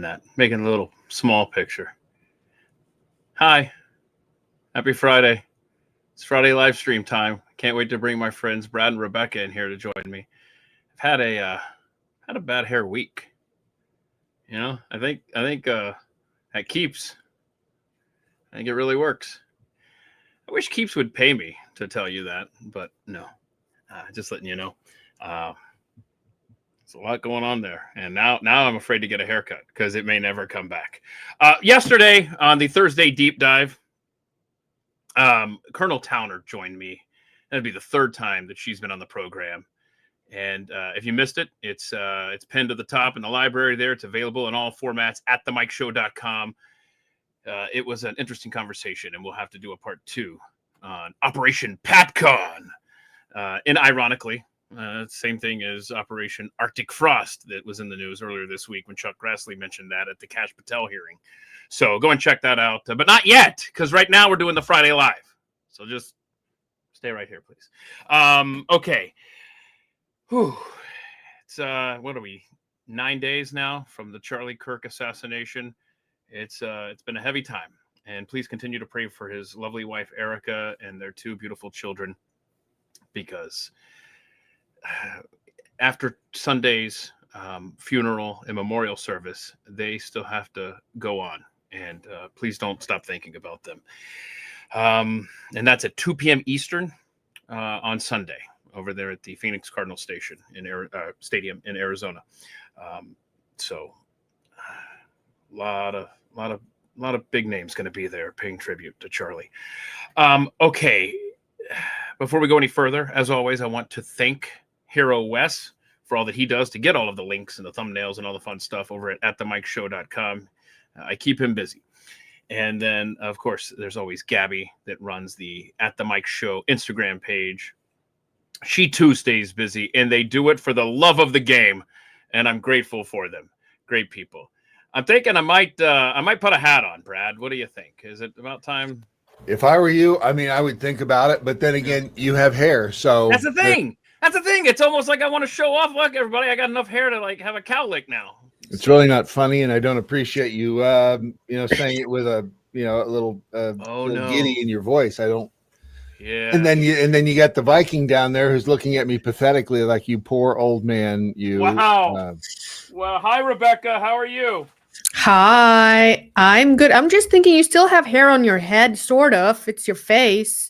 doing that, making a little small picture. Hi, happy Friday. It's Friday live stream time. Can't wait to bring my friends Brad and Rebecca in here to join me. I've had a bad hair week. You know, I think that Keeps. I think it really works. I wish Keeps would pay me to tell you that, but no. Just letting you know. There's a lot going on there. And now I'm afraid to get a haircut because it may never come back. Yesterday on the Thursday deep dive, Colonel Towner joined me. That'd be the third time that she's been on the program. And if you missed it, it's pinned to the top in the library there. It's available in all formats at themikeshow.com. It was an interesting conversation, and we'll have to do a part 2 on Operation PatCon. And ironically, same thing as Operation Arctic Frost that was in the news earlier this week when Chuck Grassley mentioned that at the Kash Patel hearing. So go and check that out. But not yet, because right now we're doing the Friday Live. So just stay right here, please. Okay. Whew. It's, what are we, 9 days now from the Charlie Kirk assassination. It's been a heavy time. And please continue to pray for his lovely wife, Erica, and their 2 beautiful children. Because after Sunday's funeral and memorial service, they still have to go on. And please don't stop thinking about them. And that's at 2 p.m. Eastern on Sunday over there at the Phoenix Cardinal Stadium in Arizona. So a lot of big names going to be there paying tribute to Charlie. Okay. Before we go any further, as always, I want to thank Hero Wes for all that he does to get all of the links and the thumbnails and all the fun stuff over at themikeshow.com. I keep him busy. And then, of course, there's always Gabby that runs the At The Mike Show Instagram page. She, too, stays busy, and they do it for the love of the game, and I'm grateful for them. Great people. I'm thinking I might put a hat on, Brad. What do you think? Is it about time? If I were you, I mean, I would think about it, but then again, you have hair, so that's the thing. That's the thing. It's almost like I want to show off. Look, everybody, I got enough hair to like have a cowlick now. It's really not funny, and I don't appreciate you, saying it with a little giddy in your voice. I don't. Yeah. And then you got the Viking down there who's looking at me pathetically, like, you poor old man. You. Wow. Well, hi, Rebecca. How are you? Hi, I'm good. I'm just thinking you still have hair on your head, sort of. It's your face.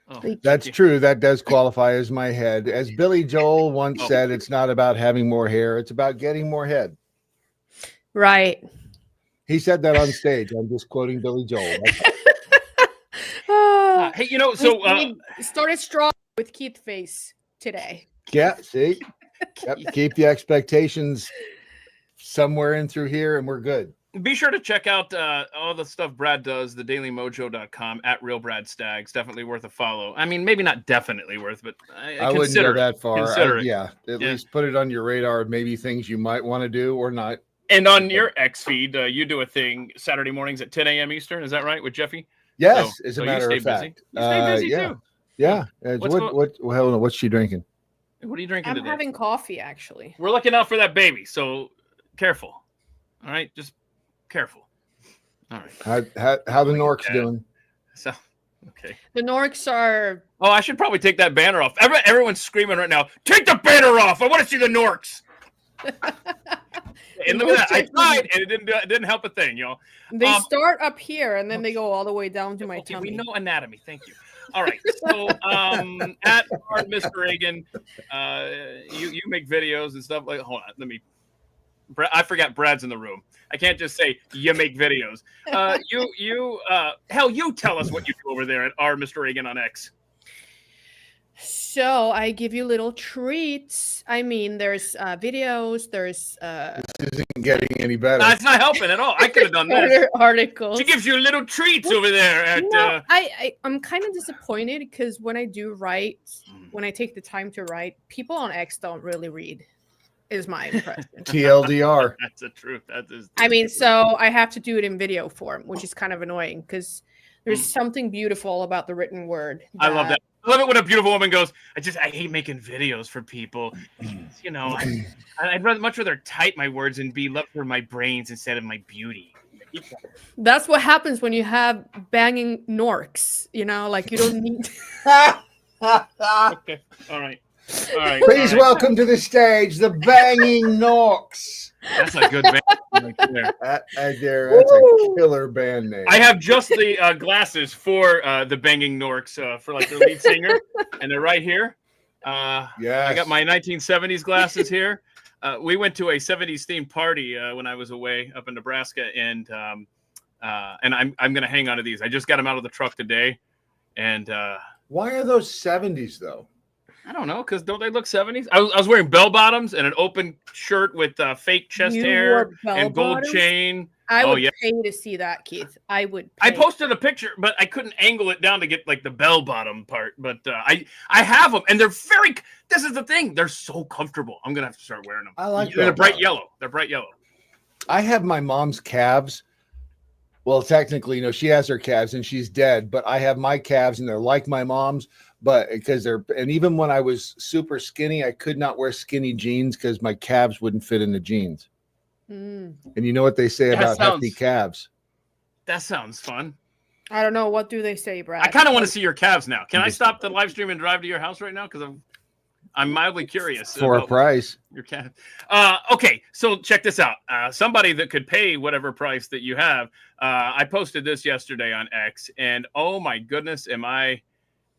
Oh, that's true. That does qualify as my head. As Billy Joel once said, it's not about having more hair. It's about getting more head. Right. He said that on stage. I'm just quoting Billy Joel. Hey, so we started strong with Keith face today. Yeah, see? Keep the expectations somewhere in through here, and we're good. Be sure to check out all the stuff Brad does, thedailymojo.com, at Real Brad Staggs. Definitely worth a follow. I mean, maybe not definitely worth, but I wouldn't go that far. At least put it on your radar. Maybe things you might want to do or not. And on your X feed, you do a thing Saturday mornings at 10 a.m. Eastern. Is that right, with Jeffy? Yes, as a matter of fact. You stay busy too. Yeah. What's she drinking? What are you drinking today? I'm having coffee, actually. We're looking out for that baby, so careful. All right, just careful. All right. How the Norks doing? So, okay. The Norks are. Oh, I should probably take that banner off. Everyone's screaming right now. Take the banner off! I want to see the Norks. And look at that. I tried, and it didn't help a thing, y'all. They start up here, and then they go all the way down to my tummy. We know anatomy. Thank you. All right. So at Mr. Reagan, you make videos and stuff like. Hold on, let me. I forgot Brad's in the room. I can't just say you make videos. You tell us what you do over there at Mr. Reagan on X. So I give you little treats. I mean, there's videos. There's this isn't getting any better. It's not helping at all. I could have done this. Articles. She gives you little treats over there. I'm kind of disappointed because when I do write, when I take the time to write, people on X don't really read. Is my impression. TLDR. That's the truth. That is. I mean, so I have to do it in video form, which is kind of annoying because There's something beautiful about the written word. I love that. I love it when a beautiful woman goes, I hate making videos for people. You know, I'd much rather type my words and be left for my brains instead of my beauty. That's what happens when you have banging norks. You know, like you don't need. Okay. All right. Please welcome to the stage the banging norks. That's a good band right there. That's a killer band name. I have just the glasses for the Banging Norks for like their lead singer, and they're right here. Yes. I got my 1970s glasses here. We went to a 70s themed party when I was away up in Nebraska, and I'm gonna hang on to these. I just got them out of the truck today, and why are those 70s though? I don't know, because don't they look 70s? I was wearing bell bottoms and an open shirt with fake chest hair and gold chain. I would pay to see that, Keith. I would. I posted a picture, but I couldn't angle it down to get like the bell bottom part. But I have them, and they're very. This is the thing; they're so comfortable. I'm gonna have to start wearing them. I like them. They're bright yellow. They're bright yellow. I have my mom's calves. Well, technically, she has her calves and she's dead, but I have my calves and they're like my mom's, but because and even when I was super skinny, I could not wear skinny jeans because my calves wouldn't fit in the jeans. And you know what they say about hefty calves? That sounds fun. I don't know. What do they say, Brad? I kind of want to see your calves now. Can I stop the live stream and drive to your house right now? Because I'm mildly curious. For a price. Your cat. Okay, so check this out. Somebody that could pay whatever price that you have. I posted this yesterday on X, and oh my goodness, am I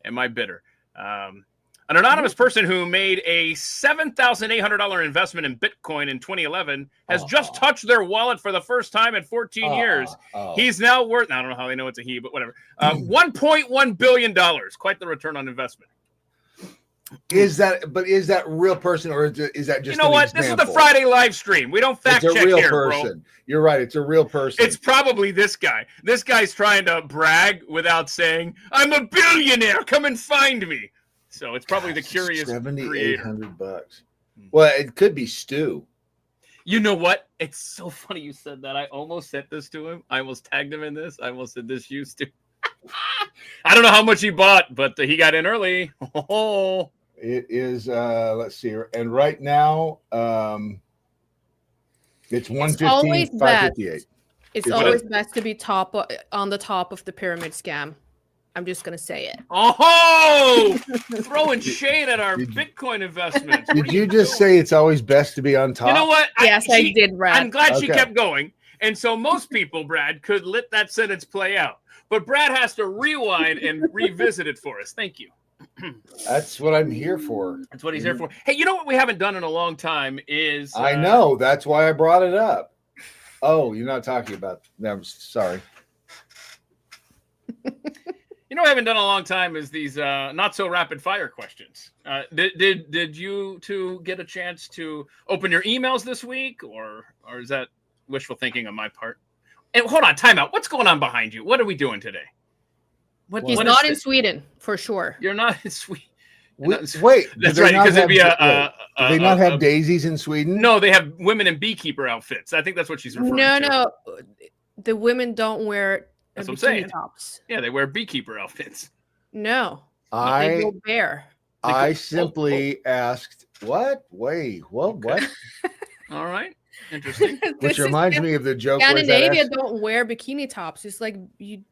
bitter? An anonymous person who made a $7,800 investment in Bitcoin in 2011 has just touched their wallet for the first time in 14 years. He's now worth, I don't know how they know it's a he, but whatever, $1.1 billion. Quite the return on investment. Is that real person, or is that just what? Example? This is the Friday live stream. We don't fact check here, person. Bro. You're right. It's a real person. It's probably this guy. This guy's trying to brag without saying, "I'm a billionaire. Come and find me." So it's probably the curious $7,800. Well, it could be Stu. You know what? It's so funny you said that. I almost sent this to him. I almost tagged him in this. I almost said this used to. I don't know how much he bought, but he got in early. It is let's see, and right now it's 115, 558. It's always best to be on the top of the pyramid scam. I'm just gonna say it. Oh, throwing shade at our Bitcoin investments. Did you just say it's always best to be on top? You know what? Yes, I did, Brad. I'm glad she kept going. And so most people, Brad, could let that sentence play out. But Brad has to rewind and revisit it for us. Thank you. That's what I'm here for. That's what he's here for. Hey, you know what we haven't done in a long time is... I know. That's why I brought it up. Oh, you're not talking about... I'm sorry. You know what I haven't done in a long time is these not so rapid fire questions. Did you two get a chance to open your emails this week, or is that wishful thinking on my part? And hold on, time out. What's going on behind you? What are we doing today? He's not in Sweden for sure. You're not in Sweden. Wait, that's right. Because it'd be do they not have daisies in Sweden? No, they have women in beekeeper outfits. I think that's what she's referring to. No, the women don't wear. That's what I'm saying. Tops. Yeah, they wear beekeeper outfits. No, they go bare. I simply asked, what? Wait, what? All right, interesting. Which reminds me of the joke. Scandinavia don't wear bikini tops. It's like you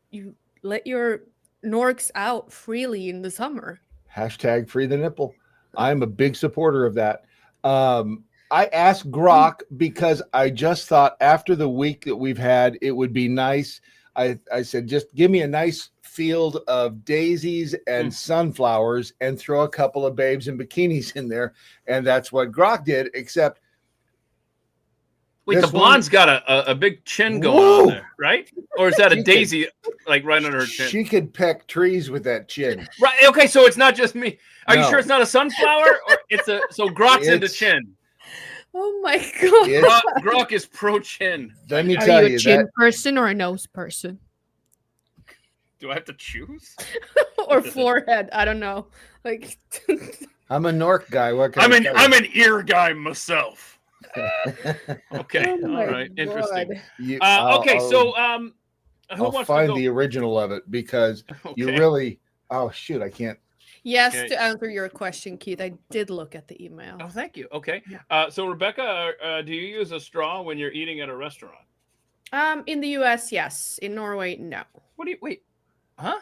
let your norks out freely in the summer. Hashtag free the nipple. I'm a big supporter of that. I asked Grok because I just thought after the week that we've had, it would be nice. I said, just give me a nice field of daisies and sunflowers and throw a couple of babes in bikinis in there. And that's what Grok did, except. Wait, the blonde's got a big chin going on there, right? Or is that a daisy like right under her chin? She could peck trees with that chin. Right. Okay, so it's not just me. Are you sure it's not a sunflower? Or so Grok's into chin. Oh my god. Grok is pro chin. Let me tell you, are you a chin person or a nose person? Do I have to choose? Or forehead? I don't know. Like I'm a Nork guy. What I'm an ear guy myself. Okay. Oh all right. God. Interesting. You, okay. So Who I'll wants find to go? the original of it because you Okay. really. Oh shoot, I can't. Yes, Okay. to answer your question, Keith, I did look at the email. Oh, thank you. Okay. Yeah. So Rebecca, do you use a straw when you're eating at a restaurant? In the U.S., yes. In Norway, no. What do you wait? Huh?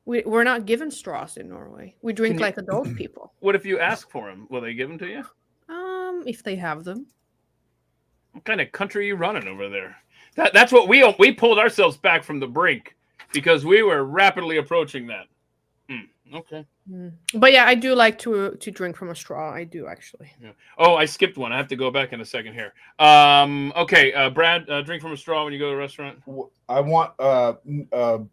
We're not given straws in Norway. We drink like adult people. What if you ask for them? Will they give them to you? If they have them. What kind of country are you running over there? That's what we pulled ourselves back from the brink because we were rapidly approaching that. Okay. But yeah, I do like to drink from a straw. I do actually. Yeah. Oh, I skipped one. I have to go back in a second here. Okay, Brad, drink from a straw when you go to a restaurant. I want.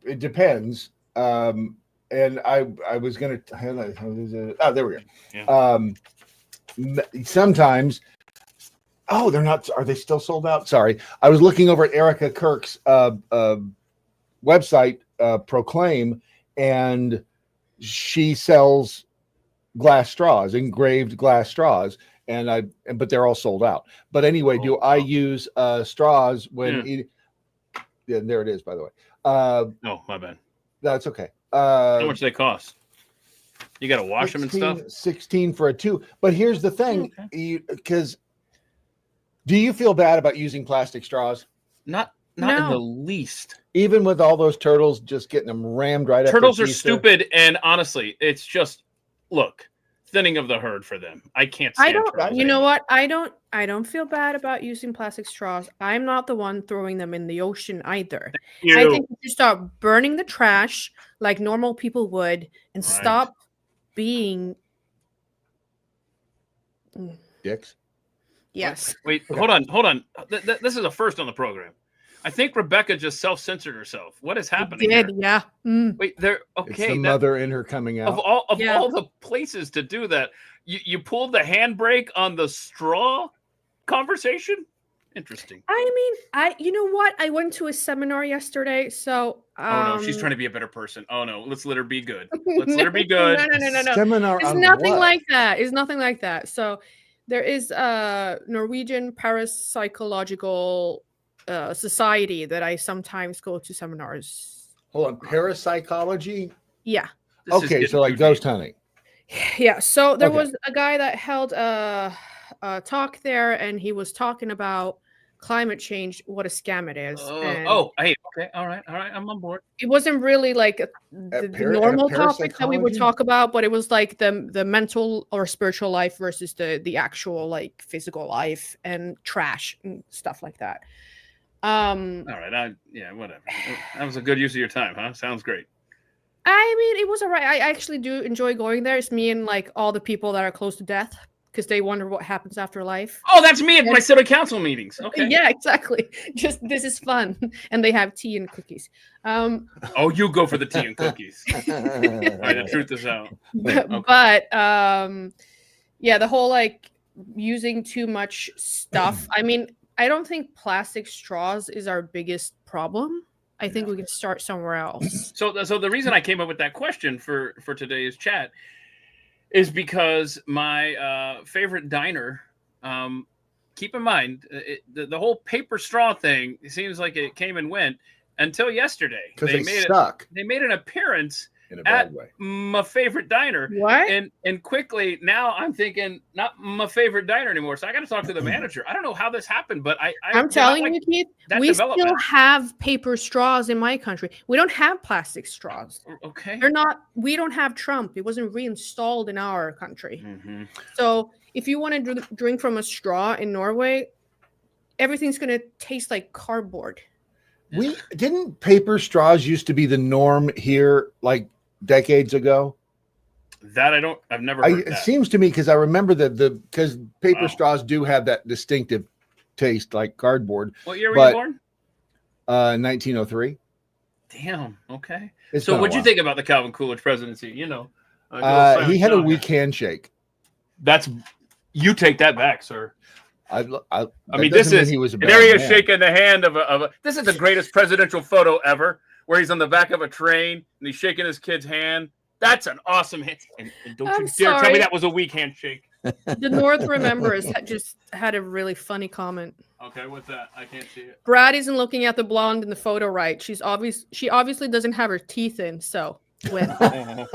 It depends. And I was gonna. Oh, there we go. Yeah. Sometimes. Oh, they're not. Are they still sold out? Sorry, I was looking over at Erica Kirk's website, Proclaim, and she sells glass straws, engraved glass straws, but they're all sold out. But anyway, do I use straws when eating? Yeah, there it is, by the way. No, my bad. That's okay. How much do they cost? You got to wash them and stuff. 16 for a 2. But here's the thing, because do you feel bad about using plastic straws? Not in the least. Even with all those turtles just getting them rammed right up. Turtles are stupid, and honestly, it's just thinning of the herd for them. I can't stand turtles. You know what? I don't feel bad about using plastic straws. I'm not the one throwing them in the ocean either. I think you start burning the trash like normal people would and stop being dicks. Yes. Wait, hold on. This is a first on the program. I think Rebecca just self-censored herself. What is happening? Did, yeah. Wait, there. Okay, it's the mother in her coming out. Of all the places to do that, you pulled the handbrake on the straw conversation. Interesting. I mean, you know what? I went to a seminar yesterday, so. Oh no, she's trying to be a better person. Oh no, let's let her be good. Let's let her be good. No. Seminar. It's nothing like that. It's nothing like that. So, there is a Norwegian parapsychological society that I sometimes go to seminars. Hold on, parapsychology. Yeah. Okay, so like ghost hunting. Yeah. So there was a guy that held a talk there, and he was talking about climate change, what a scam it is. Hey, okay, all right, I'm on board. It wasn't really like the normal topic that we would talk about, but it was like the mental or spiritual life versus the actual like physical life and trash and stuff like that. All right, whatever. That was a good use of your time, huh? Sounds great. I mean, it was all right. I actually do enjoy going there. It's me and like all the people that are close to death because they wonder what happens after life. Oh, that's me at my city council meetings. Okay. Yeah, exactly. Just this is fun, and they have tea and cookies. Oh, you go for the tea and cookies. All right, the truth is out. But yeah, the whole like using too much stuff. I mean, I don't think plastic straws is our biggest problem. I think we can start somewhere else. So the reason I came up with that question for today's chat is because my favorite diner, keep in mind, the whole paper straw thing, it seems like it came and went until yesterday. Because they stuck. They made an appearance in a bad at way. My favorite diner. What? And quickly, now I'm thinking, not my favorite diner anymore. So I got to talk to the manager. I don't know how this happened, but I'm telling you, Keith, we still have paper straws in my country. We don't have plastic straws. Okay. We don't have Trump. It wasn't reinstalled in our country. Mm-hmm. So if you want to drink from a straw in Norway, everything's going to taste like cardboard. Didn't paper straws used to be the norm here like decades ago? That I've never heard that. It seems to me because I remember because paper straws do have that distinctive taste like cardboard. What year were you born? 1903. Damn. Okay. So what'd you think about the Calvin Coolidge presidency? You know, he had a weak handshake. You take that back, sir. I mean, this is there he is shaking the hand of a. This is the greatest presidential photo ever, where he's on the back of a train and he's shaking his kid's hand. That's an awesome hand. And don't you dare tell me that was a weak handshake. The North Remembers just had a really funny comment. Okay, what's that? I can't see it. Brad isn't looking at the blonde in the photo right. She obviously doesn't have her teeth in, so win. Win.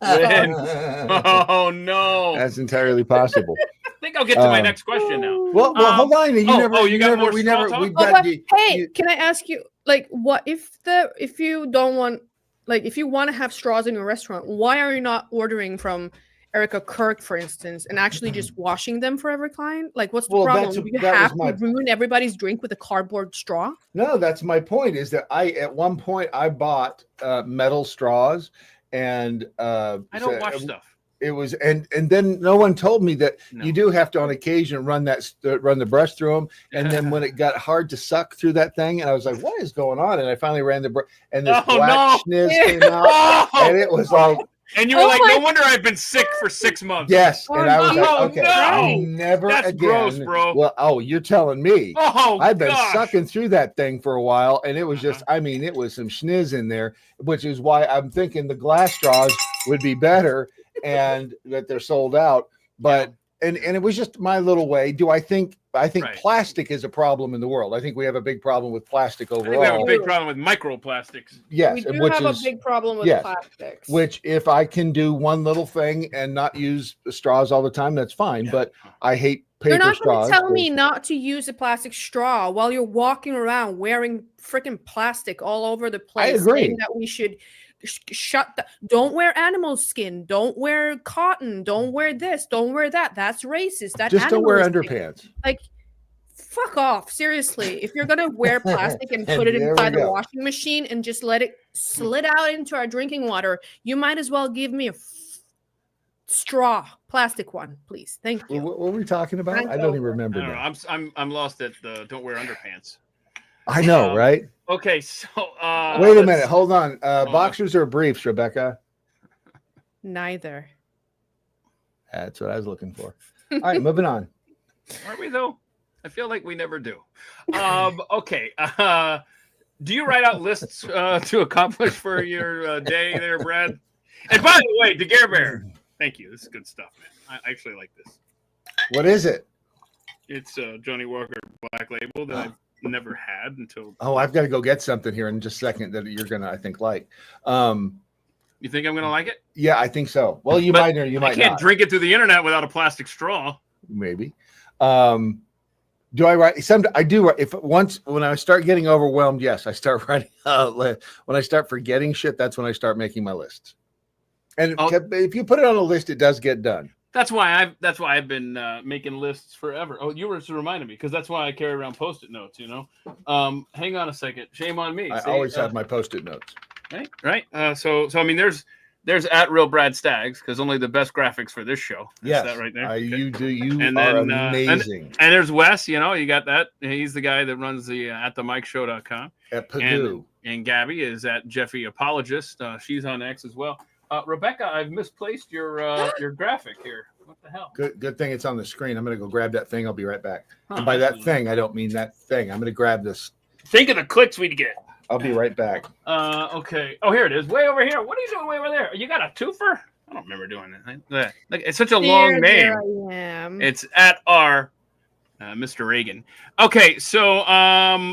Oh no. That's entirely possible. I think I'll get to my next question now. Well, hold on. you got more straw talk? Hey, can I ask you, like, what if you don't want, like, if you want to have straws in your restaurant, why are you not ordering from Erica Kirk, for instance, and actually just washing them for every client? Like, what's the problem? Do you have to ruin everybody's drink with a cardboard straw? No, that's my point. Is that at one point I bought metal straws, and I don't wash stuff. It was, and then no one told me that you do have to on occasion run the brush through them, and then when it got hard to suck through that thing, and I was like, "What is going on?" And I finally ran the brush, and this black schniz came out, and it was like. And you were like, no wonder I've been sick for 6 months. Yes. And I was like, okay, no. never That's again. Gross, bro. Well, you're telling me. I've been gosh. sucking through that thing for a while, and it was just, it was some schniz in there, which is why I'm thinking the glass straws would be better and that they're sold out. But, and it was just my little way. I think plastic is a problem in the world. I think we have a big problem with plastic overall. I think we have a big problem with microplastics. Yes. We do have a big problem with plastics. Which, if I can do one little thing and not use straws all the time, that's fine. Yeah. But I hate paper straws. You're not going to tell me not to use a plastic straw while you're walking around wearing freaking plastic all over the place. I agree. Saying that we should don't wear animal skin, don't wear cotton, don't wear this, don't wear that. That's racist. That just don't wear underpants. Like, fuck off. Seriously, if you're gonna wear plastic and put it inside the washing machine and just let it slid out into our drinking water, you might as well give me a straw plastic one, please. Thank you. What were we talking about? I don't even remember. I don't know. I'm lost at the don't wear underpants. I know, right? Okay, so wait a minute, hold on. Boxers or briefs, Rebecca? Neither. That's what I was looking for. All right, moving on. Aren't we though? I feel like we never do. Okay. Do you write out lists to accomplish for your day there, Brad? And by the way, Daguerre, thank you. This is good stuff, man. I actually like this. What is it? It's Johnny Walker Black Label that I've never had until. Oh, I've got to go get something here in just a second that you're gonna, I think, like. You think I'm gonna like it? Yeah, I think so. Well, you might or you might not. I can't drink it through the internet without a plastic straw. Maybe. Do I write? I do. When I start getting overwhelmed, yes, I start writing. When I start forgetting shit, that's when I start making my lists. And if you put it on a list, it does get done. That's why I've been making lists forever. Oh, you were just reminding me because that's why I carry around Post-it notes. You know. Hang on a second. Shame on me. I always have my Post-it notes. Right. So I mean, there's at real Brad Staggs because only the best graphics for this show. Yes, that right there. You are amazing. And there's Wes. You know, you got that. He's the guy that runs the at themikeshow.com. At Pagoo. And Gabby is at Jeffy Apologist. She's on X as well. Rebecca, I've misplaced your graphic here. What the hell? Good thing it's on the screen. I'm gonna go grab that thing. I'll be right back. And by that thing, I don't mean that thing. I'm gonna grab this. Think of the clicks we'd get. I'll be right back. Okay. Oh, here it is. Way over here. What are you doing way over there? You got a twofer? I don't remember doing that. Look, it's such a long name. I am. It's at R, Mr. Reagan. Okay, so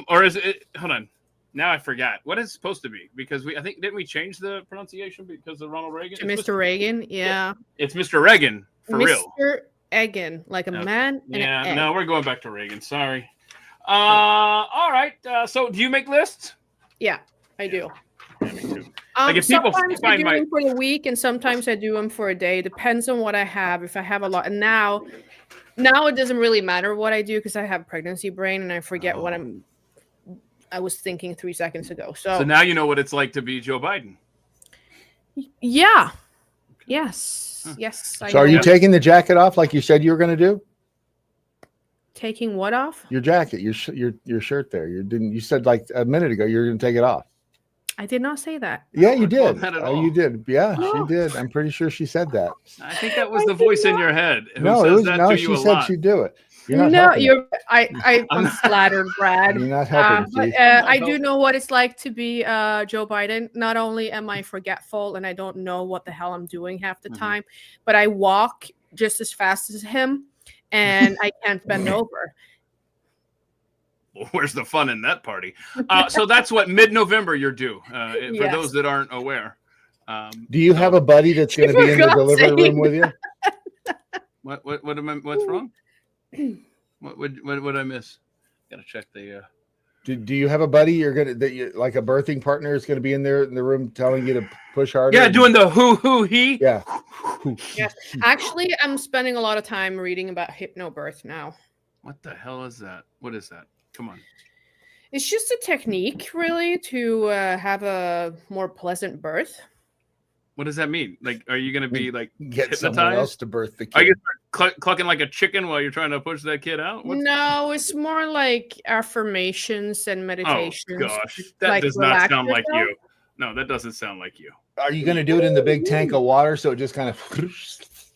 or is it? Hold on. Now I forgot. What is it supposed to be? Because didn't we change the pronunciation because of Ronald Reagan? Mr. Reagan, yeah. It's Mr. Reagan for real. Mr. Egan, like a man. Yeah. No, we're going back to Reagan. Sorry. All right. So, do you make lists? Yeah, I do. Yeah, me too. Like if people sometimes I do them for the week, and sometimes I do them for a day. Depends on what I have. If I have a lot, and now it doesn't really matter what I do because I have pregnancy brain and I forget what I was thinking 3 seconds ago. So now you know what it's like to be Joe Biden. Yeah. Yes. Yes. So are you taking the jacket off like you said you were going to do? Taking what off? Your jacket, your shirt there. You said like a minute ago you were going to take it off. I did not say that. Yeah, you did. You did. Yeah, she did. I'm pretty sure she said that. I think that was the voice in your head. She said she'd do it. I'm flattered, Brad. You're not helping. But, I do know what it's like to be Joe Biden. Not only am I forgetful and I don't know what the hell I'm doing half the time, but I walk just as fast as him and I can't bend over. where's the fun in that party? So that's what mid-November you're due. For those that aren't aware. Do you have a buddy that's going to be in the delivery room with you? What's wrong? What would I miss? Gotta check the. Do you have a buddy like a birthing partner is going to be in there in the room telling you to push harder? Yeah, doing the who he. Yeah. Yes. Actually, I'm spending a lot of time reading about hypnobirth now. What the hell is that? What is that? Come on. It's just a technique, really, to have a more pleasant birth. What does that mean? Like, are you going to be like get someone else to birth the kid? Are you clucking like a chicken while you're trying to push that kid out? No, it's more like affirmations and meditations. Oh gosh, that does not sound like you. No, that doesn't sound like you. Are you going to do it in the big tank of water so it just kind of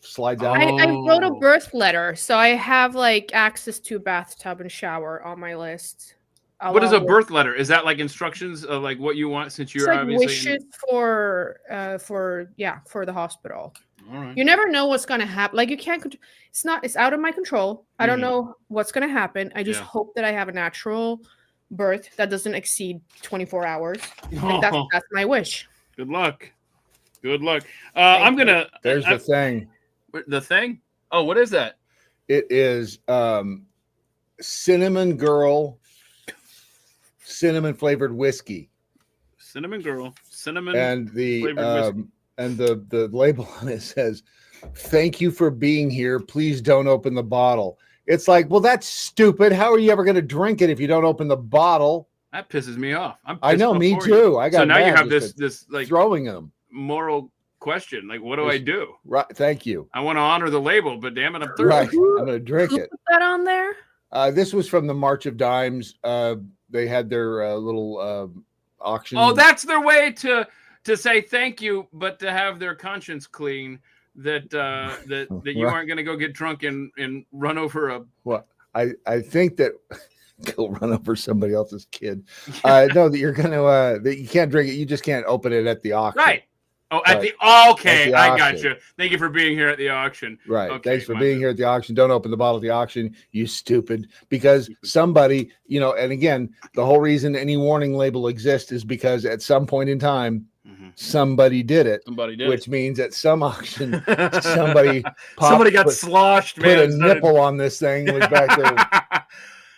slides out? I wrote a birth letter, so I have like access to bathtub and shower on my list. What is a birth letter? Is that like instructions of like what you want since you're obviously wishes for the hospital. All right. You never know what's going to happen. Like you can't. It's out of my control. I don't know what's going to happen. I just hope that I have a natural birth that doesn't exceed 24 hours. Like that's my wish. Good luck. Good luck. I'm gonna. There's the thing. The thing? Oh, what is that? It is cinnamon girl. Cinnamon flavored whiskey. Cinnamon girl. Cinnamon. And the label on it says, "Thank you for being here. Please don't open the bottle." It's like, well, that's stupid. How are you ever going to drink it if you don't open the bottle? That pisses me off. I know, me too. I got so now you have this like throwing them moral question. Like, what do I do? Right. Thank you. I want to honor the label, but damn it, I'm thirsty. Right. I'm going to drink it. Put that on there. This was from the March of Dimes. They had their little auction. Oh, that's their way to say thank you, but to have their conscience clean. That you aren't going to go get drunk and run over a. Well, I think that go run over somebody else's kid. No, that you're going to that you can't drink it. You just can't open it at the auction. Right. Oh, I got you. Thank you for being here at the auction. Right. Okay, thanks for being here at the auction. Don't open the bottle at the auction, you stupid. Because somebody, and again, the whole reason any warning label exists is because at some point in time, somebody did it. Which means at some auction, somebody got sloshed, put a nipple on this thing, was back there.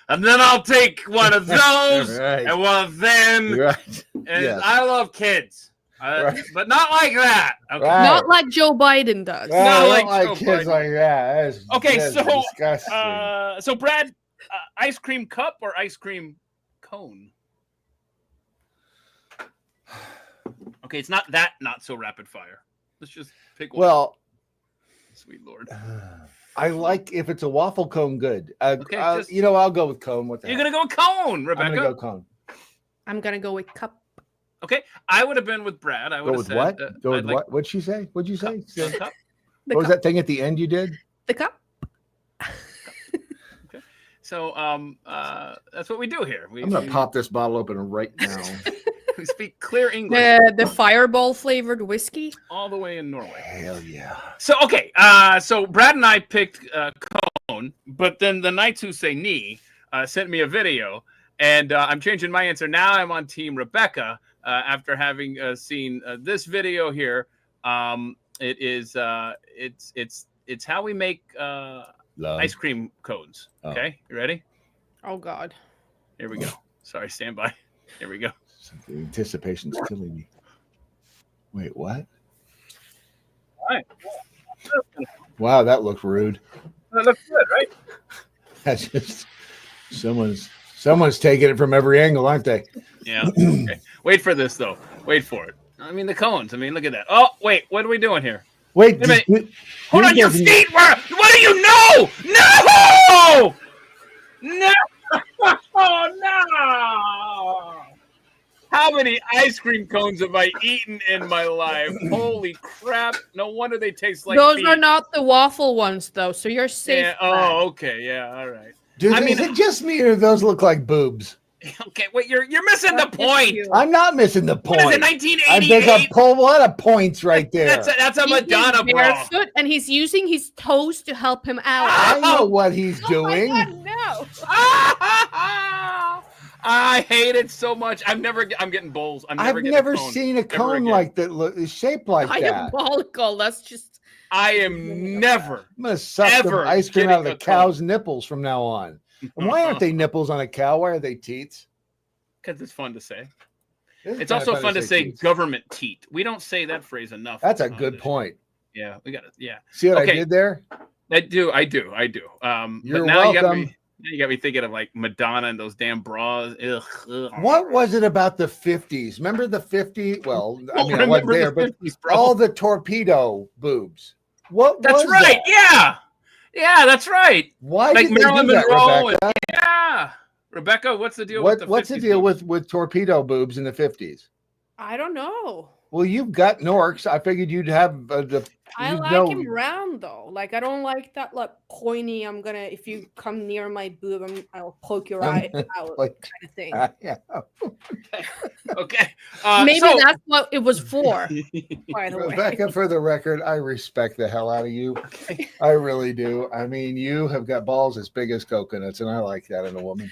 And then I'll take one of those and one of them. Right. And I love kids. But not like that. Okay. Right. Not like Joe Biden does. Not like kids like that. That's disgusting. So Brad, ice cream cup or ice cream cone? Okay, it's not so rapid fire. Let's just pick one. Well, sweet Lord. I like if it's a waffle cone, good. Okay, I'll go with cone. You're gonna go cone, Rebecca. I'm gonna go cone. I'm gonna go with cup. Okay, I would have been with Brad. I would have said what? Go with what? What'd she say? What'd you say? Cup. What was that thing at the end you did? The cup. Okay, so that's what we do here. I'm gonna pop this bottle open right now. We speak clear English. The Fireball flavored whiskey, all the way in Norway. Hell yeah! So okay, so Brad and I picked cone, but then the Knights Who Say Knee sent me a video, and I'm changing my answer now. I'm on Team Rebecca. After having seen this video here, it's how we make ice cream cones. Okay, you ready? Oh God! Here we go. Sorry, stand by. Here we go. The anticipation's killing me. Wait, what? All right. Wow, that looked rude. That looks good, right? That's just someone's taking it from every angle, aren't they? Yeah. Okay. Wait for this though. Wait for it. I mean the cones. I mean, look at that. Oh, wait. What are we doing here? Wait. Hold on your feet. What do you know? No! No! Oh no! How many ice cream cones have I eaten in my life? Holy crap! No wonder they taste like those feet. are not the waffle ones though, so you're safe. Yeah. Oh, okay. Yeah. All right. Is it just me or those look like boobs? Okay, wait, you're missing the point. I'm not missing the point. What is it, 1988? There's a lot of points right there. That's a Madonna bra. And he's using his toes to help him out. I know what he's doing. My God, no. I hate it so much. I'm getting bowls. I've never seen a cone like that is shaped like that. Diabolical. That's just. I am never. I'm gonna suck the ice cream out of the cow's nipples from now on. And why aren't they nipples on a cow? Why are they teats? Because it's fun to say. It's also fun to say government teat. We don't say that phrase enough. That's a good point. Yeah, we got it. Yeah. See what I did there? I do. You're welcome. You got me thinking of like Madonna and those damn bras. Ugh. What was it about the 50s? Remember the 50s? Well, I mean, I wasn't there, but all the torpedo boobs. That's right. That? Yeah, that's right. Why did they do that, Rebecca? Yeah. Rebecca, what's the deal what's the deal with torpedo boobs in the 50s? I don't know. Well, you've got Norks. I figured you'd have I like him round though. Like I don't like that like pointy. If you come near my boob, I'll poke your eye out kind of thing. Yeah. Okay. Maybe that's what it was for. By the way, Rebecca, for the record, I respect the hell out of you. I really do. I mean, you have got balls as big as coconuts, and I like that in a woman.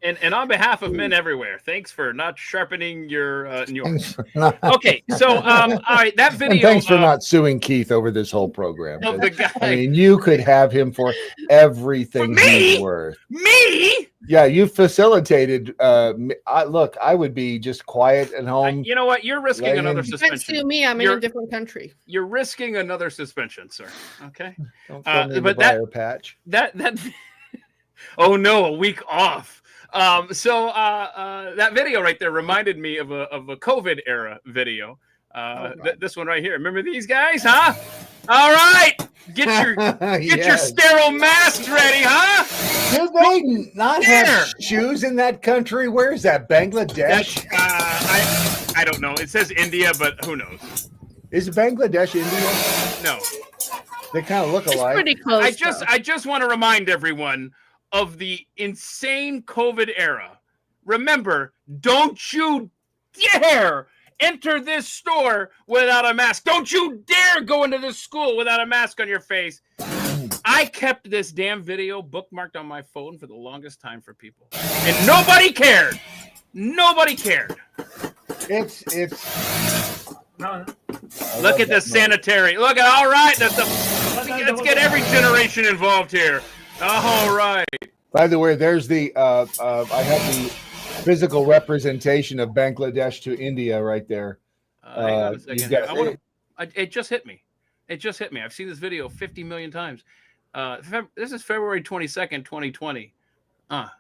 And on behalf of men everywhere, thanks for not sharpening your nuance. Okay, so all right, that video. And thanks for not suing Keith over this whole program. The guy. I mean, you could have him for everything he's worth. Me? Yeah, you facilitated. Look, I would be just quiet at home. You know what? You're risking another suspension. Don't sue me. I'm in a different country. You're risking another suspension, sir. Okay. Don't throw me in the briar patch. That. Oh no, a week off. That video right there reminded me of a COVID era video. This one right here. Remember these guys, huh? All right, get your sterile masks ready, huh? Do they not have shoes in that country? Where is that? Bangladesh? I don't know. It says India, but who knows? Is Bangladesh India? No. They kind of look alike. Pretty close. I just want to remind everyone of the insane COVID era. Remember, don't you dare enter this store without a mask. Don't you dare go into this school without a mask on your face. I kept this damn video bookmarked on my phone for the longest time for people. And nobody cared. Nobody cared. It's Look at the sanitary. Look at all right. Let's get every generation involved here. All right. By the way, there's the I have the physical representation of Bangladesh to India right there. Hang on a second. It just hit me. I've seen this video 50 million times. This is February 22nd, 2020.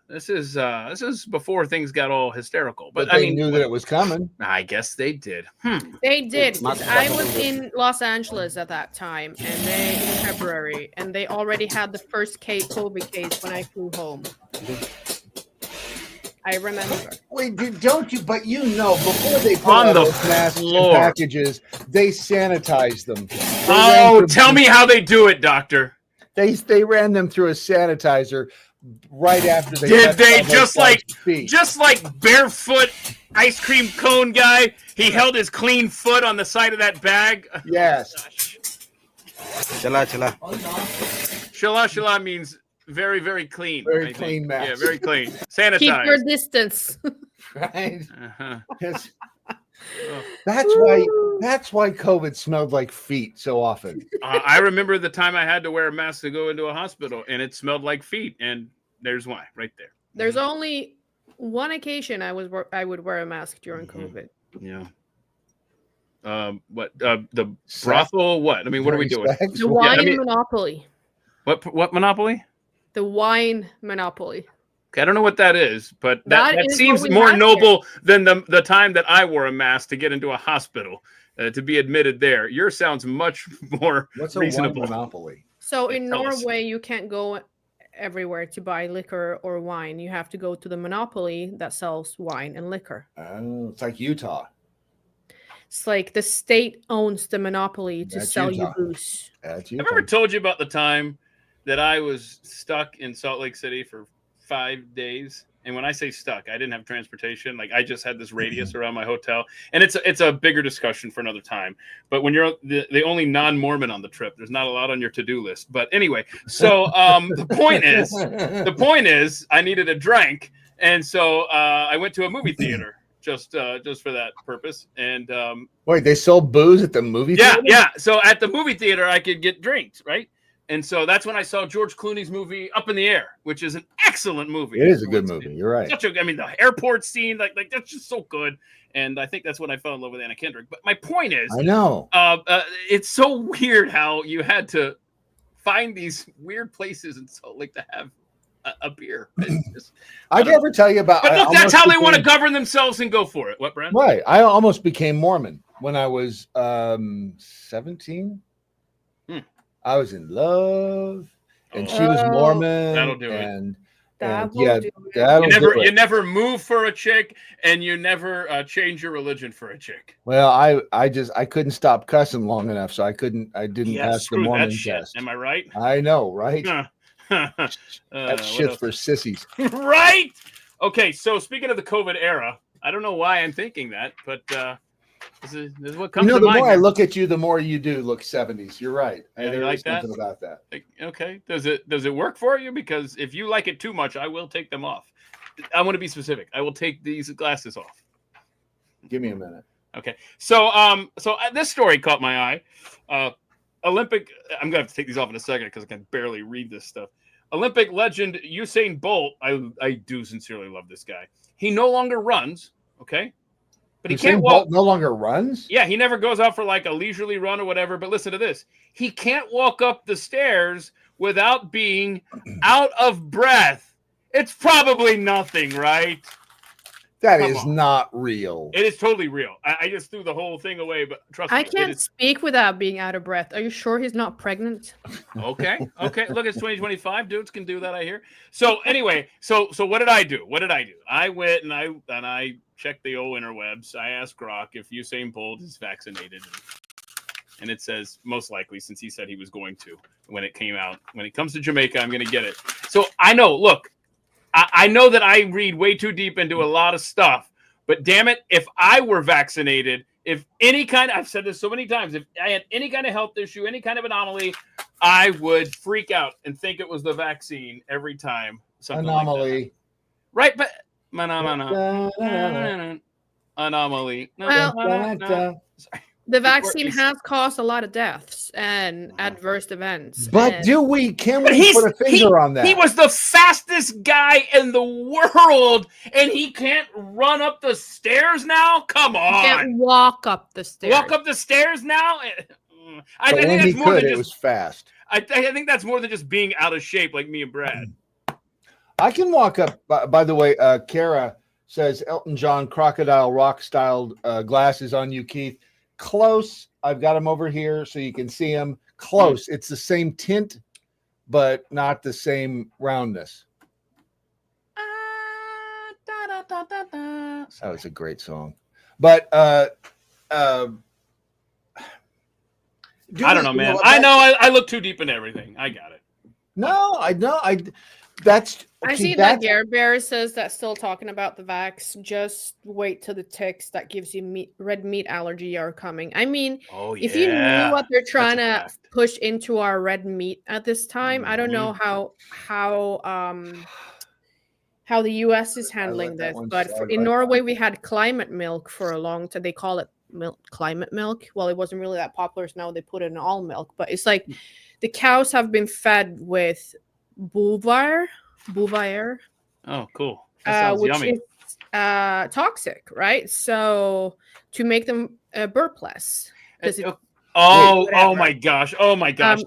This is before things got all hysterical. But they knew that it was coming. I guess they did. They did. I was in Los Angeles at that time, and in February, and they already had the first COVID case when I flew home. I remember. Wait, don't you? But before they put on those masks and packages, they sanitized them. Tell me how they do it, doctor. They ran them through a sanitizer. Right after they did they just like barefoot ice cream cone guy? He held his clean foot on the side of that bag. Yes. Shala shala means very, very clean. Very clean mask. Yeah, very clean. Sanitized. Keep your distance. Right. Yes. That's why COVID smelled like feet so often. I remember the time I had to wear a mask to go into a hospital, and it smelled like feet. And there's why, right there. There's only one occasion I would wear a mask during COVID. Yeah. The brothel? What? I mean, what are we doing? The wine monopoly. What monopoly? The wine monopoly. Okay, I don't know what that is, but that seems more noble than the time that I wore a mask to get into a hospital to be admitted there. Yours sounds much more reasonable. What's a wine monopoly? So in Norway, you can't go everywhere to buy liquor or wine. You have to go to the monopoly that sells wine and liquor. Oh, it's like Utah. It's like the state owns the monopoly to sell you booze. I've ever told you about the time that I was stuck in Salt Lake City for 5 days And when I say stuck, I didn't have transportation. Like I just had this radius around my hotel, and it's a bigger discussion for another time. But when you're the only non-Mormon on the trip, there's not a lot on your to-do list. But anyway, so the point is, I needed a drink, and so I went to a movie theater just for that purpose. And wait, they sold booze at the movie theater? Yeah. So at the movie theater, I could get drinks, right? And so that's when I saw George Clooney's movie Up in the Air, which is an excellent movie. It is a good movie. You're right. The airport scene, like that's just so good. And I think that's when I fell in love with Anna Kendrick. But my point is, I know it's so weird how you had to find these weird places in Salt Lake to have a beer. I never tell you about. But look, that's how they want to govern themselves and go for it. What, Brad? Right. I almost became Mormon when I was 17. I was in love, and she was Mormon. That'll do it. You never move for a chick, and you never change your religion for a chick. Well, I couldn't stop cussing long enough, so I didn't pass the Mormon test. Am I right? I know, right? That shit's for sissies. Right? Okay, so speaking of the COVID era, I don't know why I'm thinking that, but this is what comes to mind. The more I look at you, the more you do look 70s. You're right. Yeah, there is something about that. Okay. Does it work for you? Because if you like it too much, I will take them off. I want to be specific. I will take these glasses off. Give me a minute. Okay. So this story caught my eye. Olympic. I'm gonna have to take these off in a second because I can barely read this stuff. Olympic legend Usain Bolt. I do sincerely love this guy. He no longer runs. Okay. But he can't walk. No longer runs? Yeah, he never goes out for like a leisurely run or whatever. But listen to this. He can't walk up the stairs without being out of breath. It's probably nothing, right? That is not real. It is totally real. I just threw the whole thing away, but trust me. I can't speak without being out of breath. Are you sure he's not pregnant? Okay. Look, it's 2025. Dudes can do that, I hear. So anyway, so what did I do? I went and I checked the old interwebs. I asked Grok if Usain Bolt is vaccinated. And it says most likely, since he said he was going to when it came out. When it comes to Jamaica, I'm going to get it. So I know, look, I know that I read way too deep into a lot of stuff, but damn it, if I were vaccinated, if any kind, I've said this so many times, if I had any kind of health issue, any kind of anomaly, I would freak out and think it was the vaccine every time. Anomaly. Like right, but anomaly. Well, the vaccine has caused a lot of deaths and adverse events. But can we put a finger on that? He was the fastest guy in the world, and he can't run up the stairs now? Come on. He can't walk up the stairs. Walk up the stairs now? I think that's more than just, it was fast. I think that's more than just being out of shape like me and Brad. I can walk up. By the way, Kara says Elton John crocodile rock styled glasses on you, Keith. Close. I've got them over here so you can see them. Close. It's the same tint, but not the same roundness. That was a great song. But I don't know, man. I know I look too deep into everything. I got it. No, I know. I see that Gare Bear says that still talking about the vax. Just wait till the ticks that gives you red meat allergy are coming. I mean, if you knew what they're trying to push into our red meat at this time, I don't know how the U.S. is handling this. But in Norway, we had climate milk for a long time. They call it climate milk. Well, it wasn't really that popular, so now they put it in all milk. But it's like the cows have been fed with bovaer. Oh, cool. That sounds which yummy. Is toxic, right? So to make them burpless. Oh my gosh.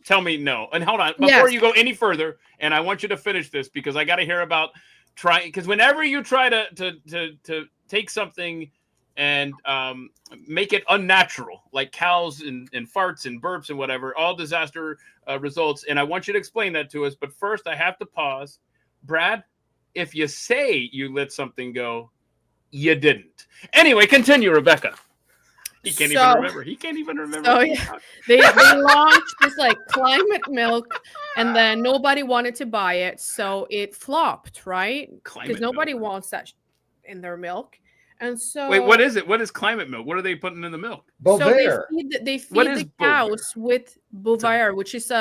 Tell me no. And hold on. Before you go any further, and I want you to finish this because I got to hear about trying, because whenever you try to take something and make it unnatural, like cows and farts and burps and whatever, all disaster results. And I want you to explain that to us. But first, I have to pause. Brad, if you say you let something go, you didn't. Anyway, continue, Rebecca. He can't even remember. So yeah, they launched this like climate milk and then nobody wanted to buy it, so it flopped, right? Because nobody wants that in their milk. And so wait, what is it? What is climate milk? What are they putting in the milk? Bovaer. So they feed the cows with Bovaer, which is